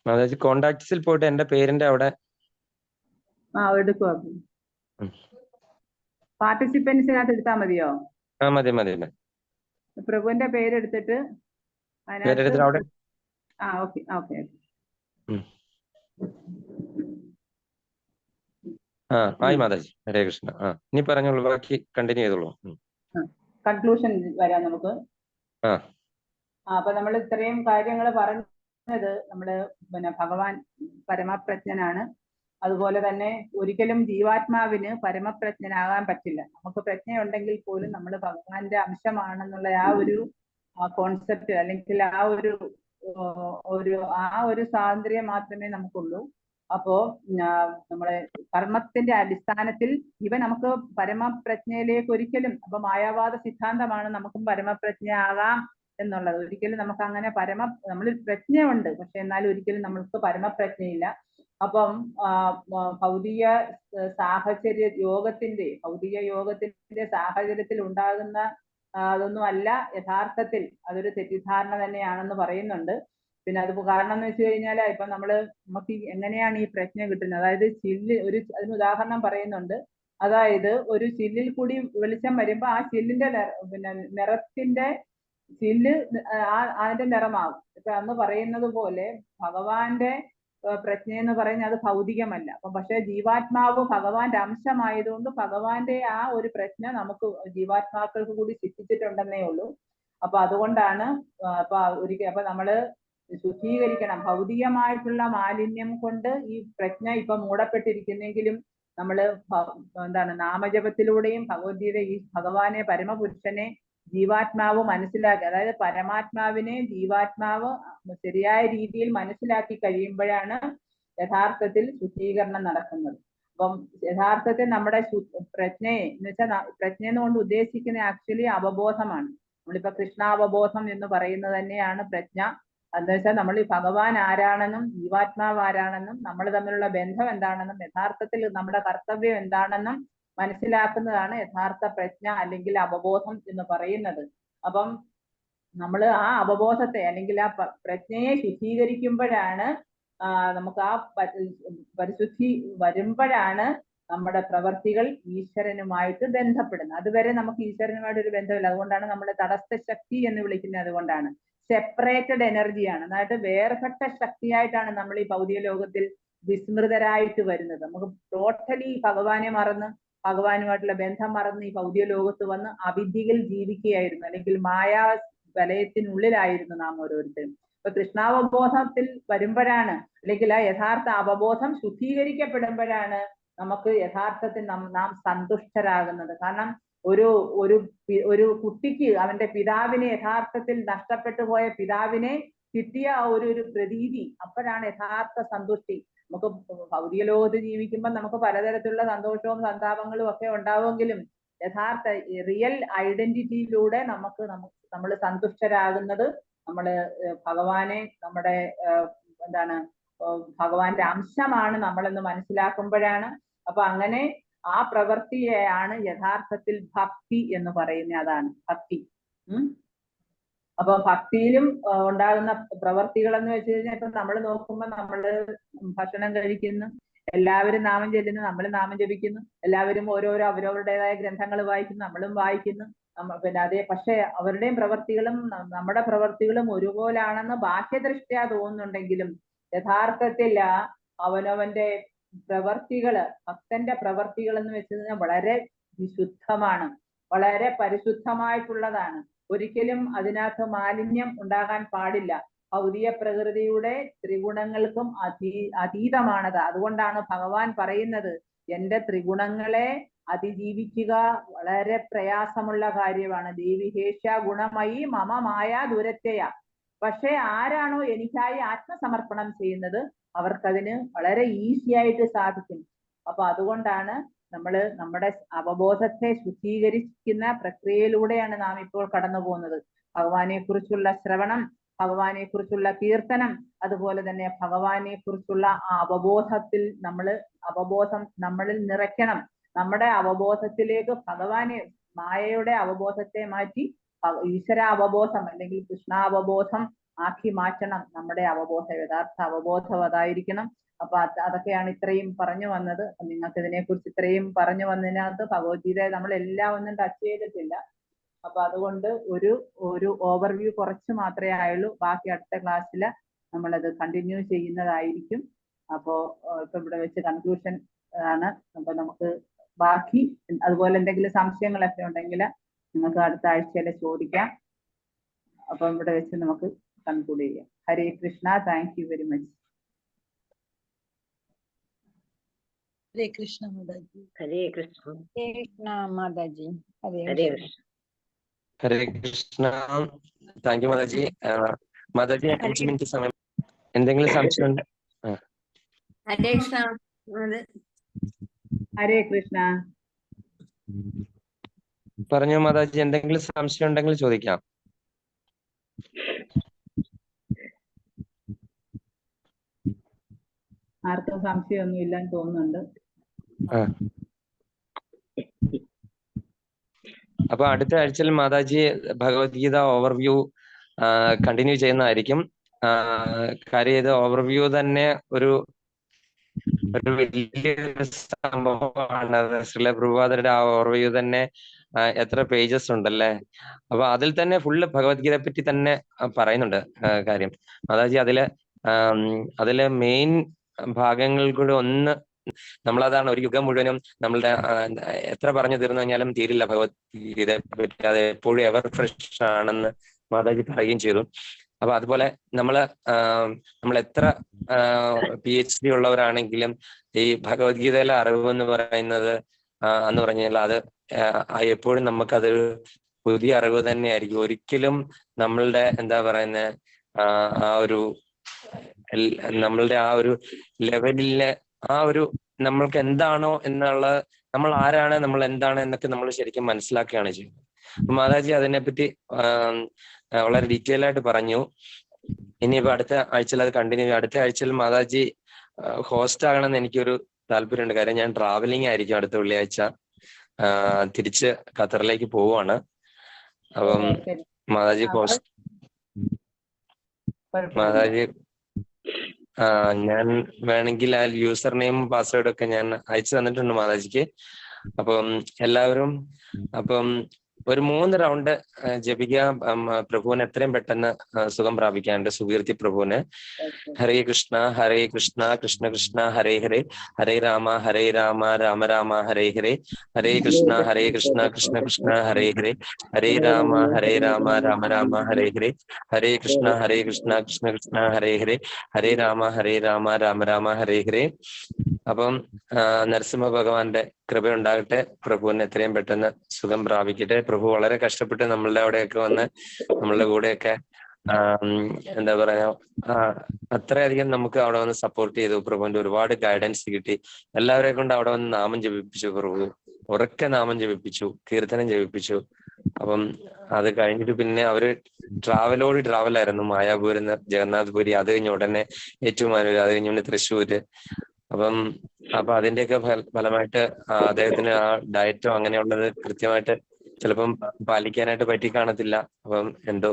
മാതാജി കോണ്ടാക്ട്സിൽ പോയിട്ട് എന്റെ പേരിന്റെ അവിടെ എടുക്കുക. പാർട്ടിസിപ്പൻസിനകത്ത് എടുത്താൽ മതിയോ? മതി മതി. പ്രഭുവിന്റെ പേരെടുത്തിട്ട് അവിടെ. Okay okay. ആയി മാതാജി. ഹരേ കൃഷ്ണ. ഇനി പറഞ്ഞോളൂ, ബാക്കി കണ്ടിന്യൂ ചെയ്തോളൂ. കൺക്ലൂഷൻ വരാം നമുക്ക്. അപ്പൊ നമ്മൾ ഇത്രയും കാര്യങ്ങൾ പറഞ്ഞത്, നമ്മള് ഭഗവാൻ പരമപ്രജ്ഞനാണ്. അതുപോലെ തന്നെ ഒരിക്കലും ജീവാത്മാവിന് പരമപ്രജ്ഞനാകാൻ പറ്റില്ല. നമുക്ക് പ്രജ്ഞയുണ്ടെങ്കിൽ പോലും നമ്മൾ ഭഗവാന്റെ അംശമാണെന്നുള്ള ആ ഒരു കോൺസെപ്റ്റ്, അല്ലെങ്കിൽ ആ ഒരു സ്വാതന്ത്ര്യം മാത്രമേ നമുക്കുള്ളൂ. അപ്പോ നമ്മളെ കർമ്മത്തിന്റെ അടിസ്ഥാനത്തിൽ നമുക്ക് പരമപ്രജ്ഞയിലേക്ക് ഒരിക്കലും, അപ്പൊ മായാവാദ സിദ്ധാന്തമാണ് നമുക്കും പരമപ്രജ്ഞയാകാം എന്നുള്ളത്. ഒരിക്കലും നമുക്ക് അങ്ങനെ നമ്മൾ പ്രജ്ഞയുണ്ട്, പക്ഷെ എന്നാലും ഒരിക്കലും നമ്മൾക്ക് പരമപ്രജ്ഞയില്ല. അപ്പം ഭൗതിക യോഗത്തിന്റെ സാഹചര്യത്തിൽ ഉണ്ടാകുന്ന അതൊന്നും അല്ല യഥാർത്ഥത്തിൽ. അതൊരു തെറ്റിദ്ധാരണ തന്നെയാണെന്ന് പറയുന്നുണ്ട്. പിന്നെ അത് കാരണം എന്ന് വെച്ച് കഴിഞ്ഞാൽ, ഇപ്പൊ നമുക്ക് എങ്ങനെയാണ് ഈ പ്രജ്ഞ കിട്ടുന്നത്? അതായത് അതിന് ഉദാഹരണം പറയുന്നുണ്ട്. അതായത് ഒരു ചില്ലിൽ കൂടി വെളിച്ചം വരുമ്പോ ആ ചില്ലിന്റെ നിറത്തിന്റെ അതിന്റെ നിറമാകും. ഇപ്പൊ അന്ന് പറയുന്നത് പോലെ ഭഗവാന്റെ പ്രജ്ഞ എന്ന് പറയുന്നത് അത് ഭൗതികമല്ല. അപ്പൊ പക്ഷെ ജീവാത്മാവ് ഭഗവാന്റെ അംശമായതുകൊണ്ട് ഭഗവാന്റെ ആ ഒരു പ്രജ്ഞ നമുക്ക് ജീവാത്മാക്കൾക്ക് കൂടി സിദ്ധിച്ചിട്ടുണ്ടെന്നേ ഉള്ളൂ. അപ്പൊ അതുകൊണ്ടാണ് അപ്പൊ നമ്മള് ശുദ്ധീകരിക്കണം. ഭൗതികമായിട്ടുള്ള മാലിന്യം കൊണ്ട് ഈ പ്രജ്ഞ ഇപ്പൊ മൂടപ്പെട്ടിരിക്കുന്നെങ്കിലും നമ്മള് നാമജപത്തിലൂടെയും ഭഗവത്ഗീത ഈ ഭഗവാനെ പരമപുരുഷനെ ജീവാത്മാവ് മനസ്സിലാക്കി, അതായത് പരമാത്മാവിനെ ജീവാത്മാവ് ശരിയായ രീതിയിൽ മനസ്സിലാക്കി കഴിയുമ്പോഴാണ് യഥാർത്ഥത്തിൽ ശുദ്ധീകരണം നടക്കുന്നത്. അപ്പം യഥാർത്ഥത്തിൽ നമ്മുടെ പ്രജ്ഞയെ എന്ന് വെച്ചാൽ പ്രജ്ഞ എന്നുകൊണ്ട് ഉദ്ദേശിക്കുന്ന ആക്ച്വലി അവബോധമാണ്. നമ്മളിപ്പോ കൃഷ്ണാവബോധം എന്ന് പറയുന്നത് തന്നെയാണ് പ്രജ്ഞ. എന്ന് വെച്ചാൽ നമ്മൾ ഈ ഭഗവാൻ ആരാണെന്നും ജീവാത്മാവ് ആരാണെന്നും നമ്മൾ തമ്മിലുള്ള ബന്ധം എന്താണെന്നും യഥാർത്ഥത്തിൽ നമ്മുടെ കർത്തവ്യം എന്താണെന്നും മനസ്സിലാക്കുന്നതാണ് യഥാർത്ഥ പ്രജ്ഞ അല്ലെങ്കിൽ അവബോധം എന്ന് പറയുന്നത്. അപ്പം നമ്മൾ ആ അവബോധത്തെ അല്ലെങ്കിൽ ആ പ്രജ്ഞയെ ശുദ്ധീകരിക്കുമ്പോഴാണ് നമുക്ക് ആ പരിശുദ്ധി വരുമ്പോഴാണ് നമ്മുടെ പ്രവർത്തികൾ ഈശ്വരനുമായിട്ട് ബന്ധപ്പെടുന്നത്. അതുവരെ നമുക്ക് ഈശ്വരനുമായിട്ട് ഒരു ബന്ധമില്ല. അതുകൊണ്ടാണ് നമ്മുടെ തടസ്ഥ ശക്തി എന്ന് വിളിക്കുന്നത്. അതുകൊണ്ടാണ് സെപ്പറേറ്റഡ് എനർജിയാണ്, അതായത് വേർപെട്ട ശക്തിയായിട്ടാണ് നമ്മൾ ഈ ഭൗതിക ലോകത്തിൽ വിസ്മൃതരായിട്ട് വരുന്നത്. നമുക്ക് ടോട്ടലി ഭഗവാനെ മറന്ന്, ഭഗവാനുമായിട്ടുള്ള ബന്ധം മറന്ന് ഈ ഭൗതിക ലോകത്ത് വന്ന് അവിദ്യയിൽ ജീവിക്കുകയായിരുന്നു, അല്ലെങ്കിൽ മായാ വലയത്തിനുള്ളിലായിരുന്നു നാം ഓരോരുത്തരും. ഇപ്പൊ കൃഷ്ണാവബോധത്തിൽ വരുമ്പോഴാണ്, അല്ലെങ്കിൽ ആ യഥാർത്ഥ അവബോധം ശുദ്ധീകരിക്കപ്പെടുമ്പോഴാണ് നമുക്ക് യഥാർത്ഥത്തിൽ നാം സന്തുഷ്ടരാകുന്നത്. കാരണം ഒരു ഒരു ഒരു കുട്ടിക്ക് അവന്റെ പിതാവിനെ, യഥാർത്ഥത്തിൽ നഷ്ടപ്പെട്ടു പോയ പിതാവിനെ കിട്ടിയ ആ ഒരു പ്രതീതി, അപ്പോഴാണ് യഥാർത്ഥ സന്തുഷ്ടി. നമുക്ക് ഭൗതിക ലോകത്ത് ജീവിക്കുമ്പോൾ നമുക്ക് പലതരത്തിലുള്ള സന്തോഷവും സന്താപങ്ങളും ഒക്കെ ഉണ്ടാവുമെങ്കിലും യഥാർത്ഥ റിയൽ ഐഡന്റിറ്റിയിലൂടെ നമ്മൾ സന്തുഷ്ടരാകുന്നത് നമ്മള് ഭഗവാനെ നമ്മുടെ ഭഗവാന്റെ അംശമാണ് നമ്മളെന്ന് മനസ്സിലാക്കുമ്പോഴാണ്. അപ്പൊ അങ്ങനെ ആ പ്രവൃത്തിയെയാണ് യഥാർത്ഥത്തിൽ ഭക്തി എന്ന് പറയുന്നത്. അതാണ് ഭക്തി. അപ്പൊ ഭക്തിയിലും ഉണ്ടാകുന്ന പ്രവർത്തികൾ എന്ന് വെച്ച് കഴിഞ്ഞാൽ ഇപ്പൊ നമ്മൾ നോക്കുമ്പോൾ നമ്മള് ഭക്ഷണം കഴിക്കുന്നു, എല്ലാവരും നാമം ചെല്ലുന്നു, നമ്മൾ നാമം ജപിക്കുന്നു, എല്ലാവരും ഓരോരോ അവരവരുടേതായ ഗ്രന്ഥങ്ങൾ വായിക്കുന്നു, നമ്മളും വായിക്കുന്നു. പിന്നെ അതേ, പക്ഷെ അവരുടെയും പ്രവർത്തികളും നമ്മുടെ പ്രവർത്തികളും ഒരുപോലാണെന്ന് ബാഹ്യദൃഷ്ട്യാ തോന്നുന്നുണ്ടെങ്കിലും യഥാർത്ഥത്തിൽ അവനവന്റെ പ്രവർത്തികള്, ഭക്തന്റെ പ്രവർത്തികൾ എന്ന് വെച്ച് കഴിഞ്ഞാൽ വളരെ വിശുദ്ധമാണ്, വളരെ പരിശുദ്ധമായിട്ടുള്ളതാണ്. ഒരിക്കലും അതിനകത്ത് മാലിന്യം ഉണ്ടാകാൻ പാടില്ല. ഭൗതിക പ്രകൃതിയുടെ ത്രിഗുണങ്ങൾക്കും അതീതമാണത്. അതുകൊണ്ടാണ് ഭഗവാൻ പറയുന്നത്, എന്റെ ത്രിഗുണങ്ങളെ അതിജീവിക്കുക വളരെ പ്രയാസമുള്ള കാര്യമാണ്. ദേവിഹേഷ ഗുണമയി മമ മായ ദുരത്തെയ. പക്ഷെ ആരാണോ എനിക്കായി ആത്മസമർപ്പണം ചെയ്യുന്നത് അവർക്കതിന് വളരെ ഈസി ആയിട്ട് സാധിക്കും. അപ്പൊ അതുകൊണ്ടാണ് നമ്മുടെ അവബോധത്തെ ശുദ്ധീകരിക്കുന്ന പ്രക്രിയയിലൂടെയാണ് നാം ഇപ്പോൾ കടന്നു പോകുന്നത്. ഭഗവാനെ കുറിച്ചുള്ള ശ്രവണം, ഭഗവാനെ കുറിച്ചുള്ള കീർത്തനം, അതുപോലെ തന്നെ ഭഗവാനെ കുറിച്ചുള്ള ആ അവബോധത്തിൽ അവബോധം നമ്മളിൽ നിറയ്ക്കണം. നമ്മുടെ അവബോധത്തിലേക്ക് ഭഗവാനെ, മായയുടെ അവബോധത്തെ മാറ്റി ഈശ്വര അവബോധം അല്ലെങ്കിൽ കൃഷ്ണാവബോധം ആക്കി മാറ്റണം. നമ്മുടെ അവബോധം, യഥാർത്ഥ അവബോധം അതായിരിക്കണം. അപ്പൊ അതൊക്കെയാണ് ഇത്രയും പറഞ്ഞു വന്നത്. നിങ്ങൾക്ക് ഇതിനെക്കുറിച്ച് ഇത്രയും പറഞ്ഞു വന്നതിനകത്ത് ഭഗവത്ഗീതയെ നമ്മൾ എല്ലാം ഒന്നും ടച്ച് ചെയ്തിട്ടില്ല. അപ്പൊ അതുകൊണ്ട് ഒരു ഓവർവ്യൂ കുറച്ച് മാത്രമേ ആയുള്ളൂ. ബാക്കി അടുത്ത ക്ലാസ്സിൽ നമ്മളത് കണ്ടിന്യൂ ചെയ്യുന്നതായിരിക്കും. അപ്പോ ഇപ്പൊ ഇവിടെ വെച്ച് കൺക്ലൂഷൻ ആണ്. അപ്പൊ നമുക്ക് ബാക്കി അതുപോലെ എന്തെങ്കിലും സംശയങ്ങളൊക്കെ ഉണ്ടെങ്കിൽ നിങ്ങൾക്ക് അടുത്ത ആഴ്ചയിൽ ചോദിക്കാം. അപ്പൊ ഇവിടെ വെച്ച് നമുക്ക് കൺക്ലൂഡ് ചെയ്യാം. Hare Krishna. Thank you very much. Hare Krishna മാതാജി. ഹരേ കൃഷ്ണ. ഹരേ കൃഷ്ണ മാതാജി. ഹരേ കൃഷ്ണ. ഹരേ കൃഷ്ണ. താങ്ക് യു മാതാജി. മാതാജി 5 മിനിറ്റ് സമയം. എന്തെങ്കിലും സംശയം ഉണ്ട്? ഹരേ കൃഷ്ണ. ഹരേ കൃഷ്ണ. പറഞ്ഞു മാതാജി. എന്തെങ്കിലും സംശയം ഉണ്ടെങ്കിൽ ചോദിക്കാം. ആർക്കും സംശയമൊന്നും ഇല്ലെന്ന് തോന്നുന്നുണ്ട്. അപ്പൊ അടുത്ത ആഴ്ചയിൽ മാതാജി ഭഗവത്ഗീത ഓവർവ്യൂ കണ്ടിന്യൂ ചെയ്യുന്നതായിരിക്കും. കാര്യം ഇത് ഓവർവ്യൂ തന്നെ ഒരു വലിയ സംഭവമാണ്. ശ്രീല പ്രഭുപാദരുടെ ആ ഓവർവ്യൂ തന്നെ എത്ര പേജസ് ഉണ്ടല്ലേ. അപ്പൊ അതിൽ തന്നെ ഫുള്ള് ഭഗവത്ഗീതയെ പറ്റി തന്നെ പറയുന്നുണ്ട് കാര്യം. മാതാജി അതിലെ മെയിൻ ഭാഗങ്ങൾ കൂടെ ഒന്ന് നമ്മളതാണ് ഒരു യുഗം മുഴുവനും നമ്മളുടെ എത്ര പറഞ്ഞു തീർന്നു കഴിഞ്ഞാലും തീരില്ല ഭഗവത്ഗീതയെ പറ്റി. അത് എപ്പോഴും എവർ ഫ്രഷ് ആണെന്ന് മാതാജി പറയുകയും ചെയ്തു. അപ്പൊ അതുപോലെ നമ്മൾ എത്ര PhD ഉള്ളവരാണെങ്കിലും ഈ ഭഗവത്ഗീതയിലെ അറിവ് എന്ന് പറയുന്നത് എന്ന് പറഞ്ഞാൽ അത് എപ്പോഴും നമുക്കതൊരു പുതിയ അറിവ് തന്നെയായിരിക്കും. ഒരിക്കലും നമ്മളുടെ എന്താ പറയുന്നത് നമ്മളുടെ ആ ഒരു ലെവലിലെ നമ്മൾക്ക് എന്താണോ എന്നുള്ള, നമ്മൾ ആരാണ്, നമ്മൾ എന്താണ് എന്നൊക്കെ നമ്മൾ ശരിക്കും മനസ്സിലാക്കുകയാണ് ചെയ്യുന്നത്. മാതാജി അതിനെപ്പറ്റി വളരെ ഡീറ്റെയിൽ ആയിട്ട് പറഞ്ഞു. ഇനിയിപ്പോ അടുത്ത ആഴ്ചയിൽ അത് കണ്ടിന്യൂ. അടുത്ത ആഴ്ചയിൽ മാതാജി ഹോസ്റ്റ് ആകണമെന്ന് എനിക്കൊരു താല്പര്യമുണ്ട്. കാര്യം ഞാൻ ട്രാവലിംഗ് ആയിരിക്കും അടുത്ത വെള്ളിയാഴ്ച. തിരിച്ച് ഖത്തറിലേക്ക് പോവുകയാണ്. അപ്പം മാതാജി ഞാൻ വേണമെങ്കിൽ ആ യൂസർ നെയിം പാസ്വേഡും ഒക്കെ ഞാൻ അയച്ചു തന്നിട്ടുണ്ട് മാതാജിക്ക്. അപ്പം എല്ലാവരും ഒരു 3 റൗണ്ട് ജപിക്കുക. പ്രഭുവിന് എത്രയും പെട്ടെന്ന് സുഖം പ്രാപിക്കാനുണ്ട്. സുകീർത്തി പ്രഭുവിന്. ഹരേ കൃഷ്ണ ഹരേ കൃഷ്ണ കൃഷ്ണ കൃഷ്ണ ഹരേ ഹരേ, ഹരേ രാമ രാമ രാമ ഹരേ ഹരേ, ഹരേ കൃഷ്ണ കൃഷ്ണ കൃഷ്ണ ഹരേ ഹരേ, ഹരേ രാമ രാമ രാമ ഹരേ ഹരേ, ഹരേ കൃഷ്ണ കൃഷ്ണ കൃഷ്ണ ഹരേ ഹരേ, ഹരേ രാമ രാമ രാമ ഹരേ ഹരേ. അപ്പം നരസിംഹ ഭഗവാന്റെ കൃപയുണ്ടാകട്ടെ. പ്രഭുവിന് എത്രയും പെട്ടെന്ന് സുഖം പ്രാപിക്കട്ടെ. പ്രഭു വളരെ കഷ്ടപ്പെട്ട് നമ്മളുടെ അവിടെയൊക്കെ വന്ന് നമ്മളുടെ കൂടെയൊക്കെ എന്താ പറയാ അത്രയധികം നമുക്ക് അവിടെ വന്ന് സപ്പോർട്ട് ചെയ്തു. പ്രഭുവിന്റെ ഒരുപാട് ഗൈഡൻസ് കിട്ടി. എല്ലാവരെ കൊണ്ട് അവിടെ വന്ന് നാമം ജപിപ്പിച്ചു. പ്രഭു ഉറക്കെ നാമം ജപിപ്പിച്ചു, കീർത്തനം ജപിപ്പിച്ചു. അപ്പം അത് കഴിഞ്ഞിട്ട് പിന്നെ അവര് ട്രാവലായിരുന്നു. മായാപൂരിൽ നിന്ന് ജഗന്നാഥ്പുരി, അത് കഴിഞ്ഞ് ഉടനെ ഏറ്റുമാനൂര്, അത് കഴിഞ്ഞ് തൃശ്ശൂര്. അപ്പൊ അതിന്റെയൊക്കെ ഫലമായിട്ട് അദ്ദേഹത്തിന് ആ ഡയറ്റോ അങ്ങനെയുള്ളത് കൃത്യമായിട്ട് ചിലപ്പം പാലിക്കാനായിട്ട് പറ്റി കാണത്തില്ല. അപ്പം എന്തോ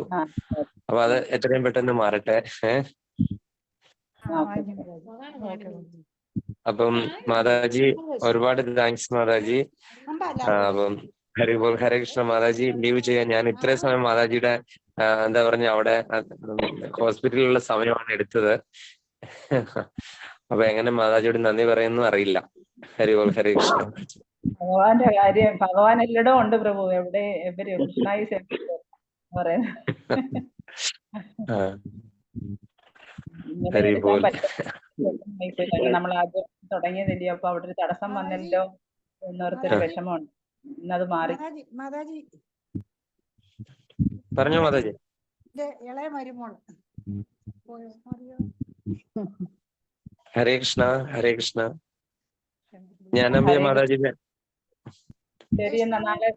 അപ്പൊ അത് എത്രയും പെട്ടെന്ന് മാറട്ടെ. അപ്പം മാതാജി ഒരുപാട് താങ്ക്സ് മാതാജി. അപ്പം ഹരേ കൃഷ്ണ മാതാജി. ലീവ് ചെയ്യാൻ ഞാൻ ഇത്രയും സമയം മാതാജിയുടെ എന്താ പറഞ്ഞ അവിടെ ഹോസ്പിറ്റലിലുള്ള സമയമാണ് എടുത്തത്. അപ്പൊ എങ്ങനെ മാതാജിയോട് നന്ദി പറയുന്നു അറിയില്ല. ഹരേ കൃഷ്ണ. ഭഗവാന്റെ കാര്യം ഭഗവാൻ എല്ലായിടവും ഉണ്ട് പ്രഭു. എവിടെ കൃഷ്ണായി പറയുന്നത് ഇങ്ങനെ എടുക്കാൻ പറ്റില്ല. നമ്മൾ ആദ്യം തുടങ്ങിയതില്ലേ, അപ്പൊ അവിടെ ഒരു തടസ്സം വന്നല്ലോ എന്നോർത്തൊരു വിഷമമുണ്ട്. ഇന്നത് മാറി. പറഞ്ഞോ മാതാജി. ഇളയ മരുമോൾ. ഹരേ കൃഷ്ണ. ഹരേ കൃഷ്ണ. ജ്ഞാനാംബിക മാതാജിന്റെ ശരി എന്നാ നാളെ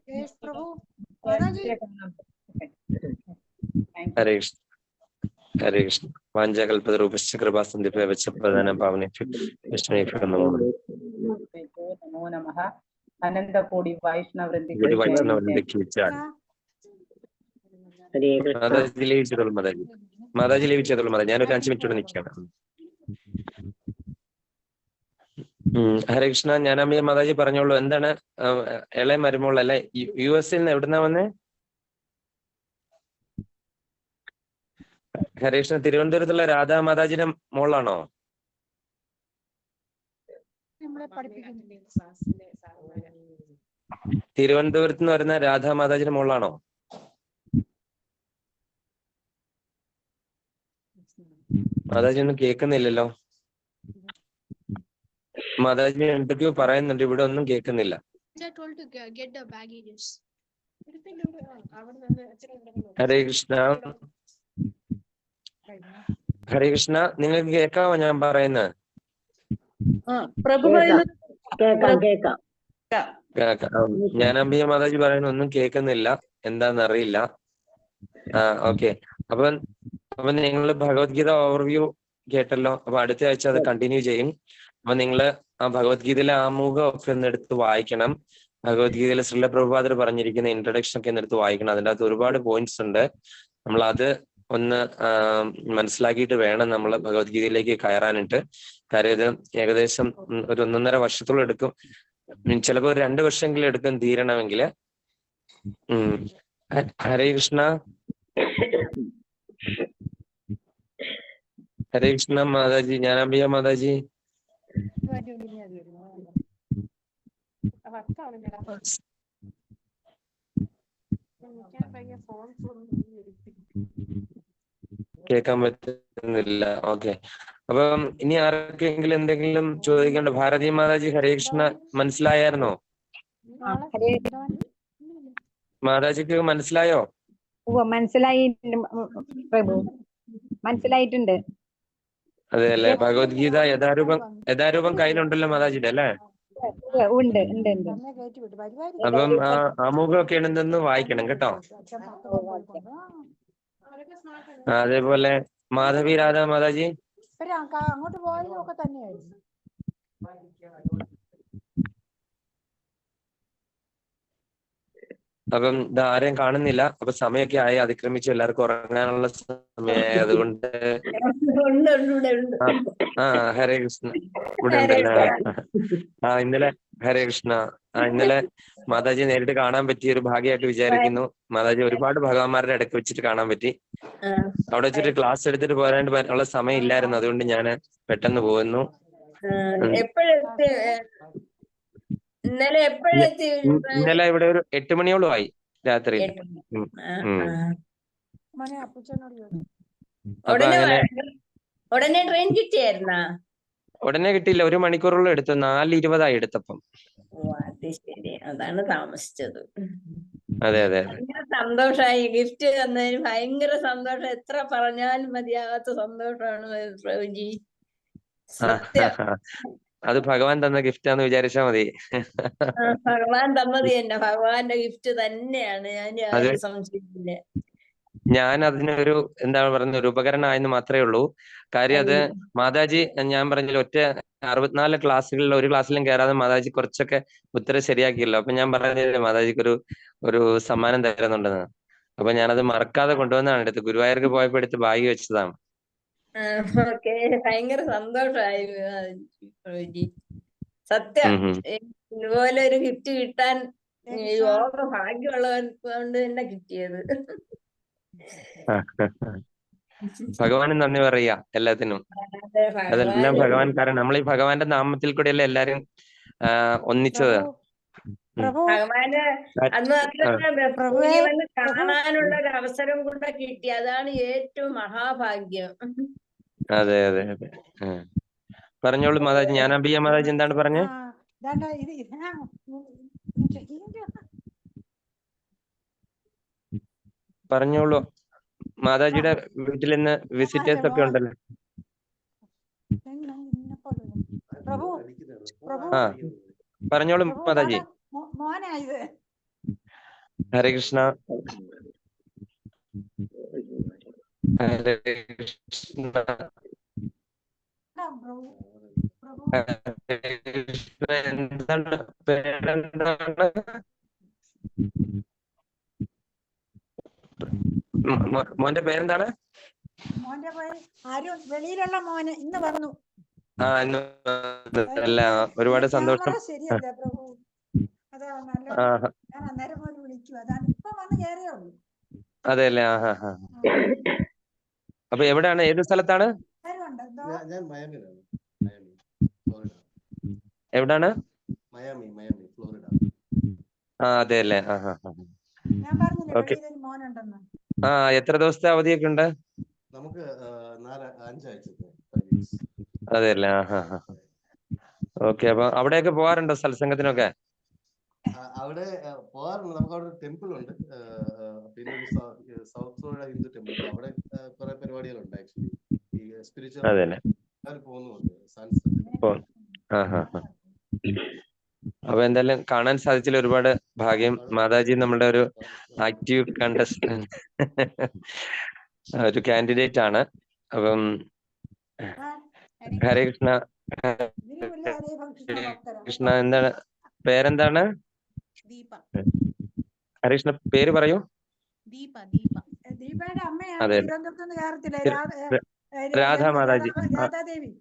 ഹരേ കൃഷ്ണ. ഹരേ കൃഷ്ണ. വാഞ്ചകൽപതരൂപശ്ച കൃപാസന്ധിഭ്യവച പ്രധാന പാവനേഭ്യോ വൈഷ്ണവേഭ്യോ നമോ നമഃ. അനന്തകോടി വൈഷ്ണവൃന്ദിക്ക് മാതാജി ലയിച്ചതുള്ളൂ. മാതാജി ലയിച്ചതുള്ളൂ. മാതാജി ഞാനൊരു 5 മിനിറ്റ് കൂടെ നിൽക്കണം. ഹരേ കൃഷ്ണ. ജ്ഞാനാംബിക മാതാജി പറഞ്ഞോളൂ. എന്താണ് ഇളയ മരുമോൾ അല്ലെ? US നിന്ന് എവിടുന്നാ വന്നേ? ഹരേ കൃഷ്ണ. തിരുവനന്തപുരത്തുള്ള രാധാ മാതാജിയുടെ മോളാണോ? തിരുവനന്തപുരത്ത് നിന്ന് വരുന്ന രാധാ മാതാജിയുടെ മോളാണോ? മാതാജി ഒന്നും കേൾക്കുന്നില്ലല്ലോ. മാതാജി എന്തൊക്കെയോ പറയുന്നുണ്ട്, ഇവിടെ ഒന്നും കേൾക്കുന്നില്ല. ഹരേ കൃഷ്ണ. ഹരേ കൃഷ്ണ. നിങ്ങൾക്ക് കേൾക്കാമോ ഞാൻ പറയുന്നത്? പ്രഭു പറയുന്നത് ജ്ഞാനാംബിക മാതാജി പറയുന്ന ഒന്നും കേൾക്കുന്നില്ല, എന്താന്നറിയില്ല. ഓക്കെ. അപ്പൊ നിങ്ങൾ ഭഗവത്ഗീത ഓവർവ്യൂ കേട്ടല്ലോ. അപ്പൊ അടുത്ത ആഴ്ച അത് കണ്ടിന്യൂ ചെയ്യും. അപ്പൊ നിങ്ങള് ആ ഭഗവത്ഗീതയിലെ ആമുഖം ഒക്കെ ഒന്ന് എടുത്ത് വായിക്കണം. ഭഗവത്ഗീതയിലെ ശ്രീല പ്രഭുപാദർ പറഞ്ഞിരിക്കുന്ന ഇൻട്രൊഡക്ഷൻ ഒക്കെ ഒന്ന് എടുത്ത് വായിക്കണം. അതിൻ്റെ അകത്ത് ഒരുപാട് പോയിന്റ്സ് ഉണ്ട്. നമ്മൾ അത് ഒന്ന് മനസ്സിലാക്കിയിട്ട് വേണം നമ്മൾ ഭഗവത്ഗീതയിലേക്ക് കയറാനിട്ട്. കാര്യം ഇത് ഏകദേശം ഒരു 1.5 വർഷത്തോളം എടുക്കും. ചിലപ്പോൾ 2 വർഷമെങ്കിലും എടുക്കും തീരണമെങ്കിൽ. ഹരേ കൃഷ്ണ. ഹരേ കൃഷ്ണ മാതാജി. ജ്ഞാനാംബിക മാതാജി. കേൾക്കാൻ പറ്റുന്നില്ല. ഓക്കെ. അപ്പം ഇനി ആർക്കെങ്കിലും എന്തെങ്കിലും ചോദിക്കണ്ട? ഭാരതി മാതാജി ഹരേ കൃഷ്ണ മനസ്സിലായായിരുന്നോ? മാതാജിക്ക് മനസ്സിലായോ? മനസ്സിലായി പ്രഭു, മനസ്സിലായിട്ടുണ്ട്. അതെ അല്ലെ? ഭഗവത്ഗീത യഥാരൂപം കയ്യിലുണ്ടല്ലോ മാതാജിയുടെ അല്ലേ? ഉണ്ട് ഉണ്ട് ഉണ്ട്. അപ്പം ആ ആമുഖമൊക്കെ ഉണ്ടെന്ന് വായിക്കണം കേട്ടോ. അതേപോലെ മാധവി രാധ മാതാജി. അങ്ങോട്ട് പോയതും ഒക്കെ തന്നെയായിരുന്നു. അപ്പം ഇത് ആരെയും കാണുന്നില്ല. അപ്പൊ സമയമൊക്കെ ആയി, അതിക്രമിച്ചു. എല്ലാവർക്കും ഉറങ്ങാനുള്ള സമയമായി. അതുകൊണ്ട് ഹരേ കൃഷ്ണ. ഇവിടെ ഉണ്ടല്ലോ. ഇന്നലെ ഹരേ കൃഷ്ണ. ഇന്നലെ മാതാജി നേരിട്ട് കാണാൻ പറ്റിയ ഒരു ഭാഗ്യമായിട്ട് വിചാരിക്കുന്നു. മാതാജി ഒരുപാട് ഭഗവാന്മാരുടെ ഇടയ്ക്ക് വെച്ചിട്ട് കാണാൻ പറ്റി. അവിടെ വെച്ചിട്ട് ക്ലാസ് എടുത്തിട്ട് പോരാണ്ട് ഉള്ള സമയം ഇല്ലായിരുന്നു. അതുകൊണ്ട് ഞാൻ പെട്ടെന്ന് പോകുന്നു. ഇന്നലെ ഇവിടെ ഒരു 8 മണിയോളം ആയി രാത്രി. ഉടനെ ട്രെയിൻ കിട്ടിയായിരുന്നാ? ഉടനെ കിട്ടിയില്ല, 1 മണിക്കൂറോളം എടുത്തു. 4:20 എടുത്തപ്പം. ഓ അത് ശരി, അതാണ് താമസിച്ചത്. അതെ അതെ അതെ. ഭയങ്കര സന്തോഷായി, ഗിഫ്റ്റ് തന്നതിന് ഭയങ്കര സന്തോഷം. എത്ര പറഞ്ഞാലും മതിയാകാത്ത സന്തോഷമാണ് പ്രഭുജി. സത്യം. അത് ഭഗവാൻ തന്ന ഗിഫ്റ്റാന്ന് വിചാരിച്ചാ മതി. ഭഗവാൻ തന്നത് തന്നെ, ഭഗവാന്റെ ഗിഫ്റ്റ് തന്നെയാണ്. ഞാൻ അത് യാതൊരു സംശയമില്ല. ഞാൻ അതിനൊരു എന്താണ് പറയുന്നത്, ഒരു ഉപകരണമായെന്ന് മാത്രമേ ഉള്ളൂ. കാര്യം അത് മാതാജി, ഞാൻ പറഞ്ഞില്ല, ഒറ്റ 64 ക്ലാസ്സുകളിൽ ഒരു ക്ലാസ്സിലും കയറാതെ മാതാജി കുറച്ചൊക്കെ ഉത്തരം ശരിയാക്കിയല്ലോ. അപ്പൊ ഞാൻ പറഞ്ഞില്ലേ മാതാജിക്ക് ഒരു സമ്മാനം തരുന്നുണ്ടെന്ന്. അപ്പൊ ഞാനത് മറക്കാതെ കൊണ്ടുവന്നാണ് എടുത്ത്. ഗുരുവായൂർക്ക് പോയപ്പോ എടുത്ത് ബാഗ് വെച്ചതാണ്. ഓക്കെ, ഭയങ്കര സന്തോഷമായി പ്രഭുജി. സത്യം, ഇതുപോലെ ഒരു ഗിഫ്റ്റ് കിട്ടാൻ യോഗ ഭാഗ്യമുള്ളവർക്ക് കൊണ്ട് തന്നെ കിട്ടിയത്. ഭഗവാന് നന്ദി പറയാ എല്ലാത്തിനും. അതെല്ലാം ഭഗവാൻ, കാരണം നമ്മൾ ഈ ഭഗവാന്റെ നാമത്തിൽ കൂടെയല്ലേ എല്ലാരും ഒന്നിച്ചത്. പ്രഭു ഭഗവാന് അത് മാത്രമല്ല, പ്രഭുജി വന്ന് കാണാനുള്ള ഒരു അവസരം കൂടെ കിട്ടി. അതാണ് ഏറ്റവും മഹാഭാഗ്യം. അതെ അതെ അതെ. പറഞ്ഞോളൂ മാതാജി. ഞാൻ അബിയ മാതാജി എന്താണ് പറഞ്ഞേ? പറഞ്ഞോളൂ. മാതാജിയുടെ വീട്ടിൽ നിന്ന് വിസിറ്റേഴ്സ് ഒക്കെ ഉണ്ടല്ലോ. പ്രഭു പ്രഭു ആ പറഞ്ഞോളൂ മാതാജി. മോനായത്. ഹരേ കൃഷ്ണ. ഹരേ കൃഷ്ണ. എന്താണ് പേരെന്താണ്? മോന്റെ പേരെന്താണ്? മോന്റെ പേര് ആരും വെളിയിലുള്ള മോന് ഇന്ന് വന്നു. അല്ല, ഒരുപാട് സന്തോഷം. ശരിയല്ലേ പ്രഭു? അതാ നല്ല, ഞാൻ അന്നേരം പോലും വിളിക്കും. അതാണ് ഇപ്പൊ വന്ന് കയറിയേ ഉള്ളൂ. അതെ അല്ലേ. അപ്പൊ എവിടെയാണ്, ഏത് സ്ഥലത്താണ്? എവിടാണ്? അതെ അല്ലേ. ഞാൻ പറഞ്ഞില്ലേ വെളിയിലൊരു മോനുണ്ടെന്ന്. എത്ര ദിവസത്തെ അവധിയൊക്കെ ഉണ്ട്? നമുക്ക് 5 ആഴ്ചത്തെ. അതെ അല്ലേ. ഓക്കെ. അപ്പൊ അവിടെയൊക്കെ പോവാറുണ്ടോ സത്സംഗത്തിനൊക്കെ? അവിടെ പോകാറുണ്ട്. നമുക്ക് അവിടെ ഒരു ടെമ്പിൾ ഉണ്ട്. പിന്നെ ഒരു സൗത്ത് സോള ഹിന്ദു ടെമ്പിൾ. അവിടെ കുറെ പരിപാടികളുണ്ട്. ആക്ച്വലി ഈ സ്പിരിച്വൽ പോകുന്നുണ്ട്. അപ്പൊ എന്തായാലും കാണാൻ സാധിച്ചതിൽ ഒരുപാട് ഭാഗ്യം. മാതാജി നമ്മുടെ ഒരു ആക്റ്റീവ് ഒരു കാൻഡിഡേറ്റ് ആണ്. അപ്പം ഹരേ കൃഷ്ണ. കൃഷ്ണ, എന്താണ് പേരെന്താണ്? ഹരേ കൃഷ്ണ, പേര് പറയൂ. ദീപയുടെ അമ്മയാണ്. അതെ, തിരുവനന്തപുരത്ത് കയറത്തില്ലേ രാധാ മാതാജി. രാധാദേവി.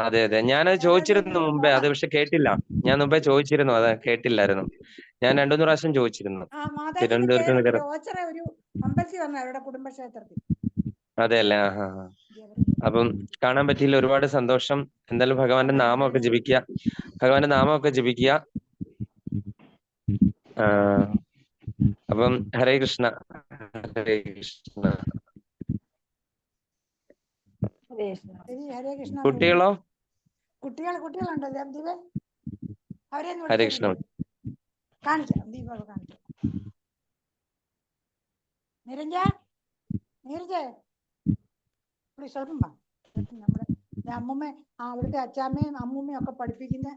അതെ അതെ. ഞാനത് ചോദിച്ചിരുന്നു മുമ്പേ, അത് പക്ഷെ കേട്ടില്ല. ഞാൻ മുമ്പേ ചോദിച്ചിരുന്നു, അത് കേട്ടില്ലായിരുന്നു. ഞാൻ 2-3 പ്രാവശ്യം ചോദിച്ചിരുന്നു. തിരുവനന്തപുരത്ത് ഒരു അമ്പലത്തിൽ വന്ന അവരുടെ കുടുംബക്ഷേത്രത്തിൽ. അതെ അല്ലേ. അപ്പം കാണാൻ പറ്റിയില്ല. ഒരുപാട് സന്തോഷം. എന്തായാലും ഭഗവാന്റെ നാമമൊക്കെ ജപിക്കുക. ഭഗവാന്റെ നാമമൊക്കെ ജപിക്കുക. അപ്പം ഹരേ കൃഷ്ണ. ഹരേ കൃഷ്ണ. ഹരേ കൃഷ്ണ. കുട്ടികളോ? കുട്ടികളുണ്ടോ ദീപേ? അവരെ ഹരേ കൃഷ്ണ. കാണിക്കാം. ദീപ കാണിക്കാം. നീരജേ സ്വല്പം നമ്മുടെ അമ്മൂമ്മ, അവിടുത്തെ അച്ചാമ്മയും അമ്മൂമ്മയും ഒക്കെ പഠിപ്പിക്കുന്ന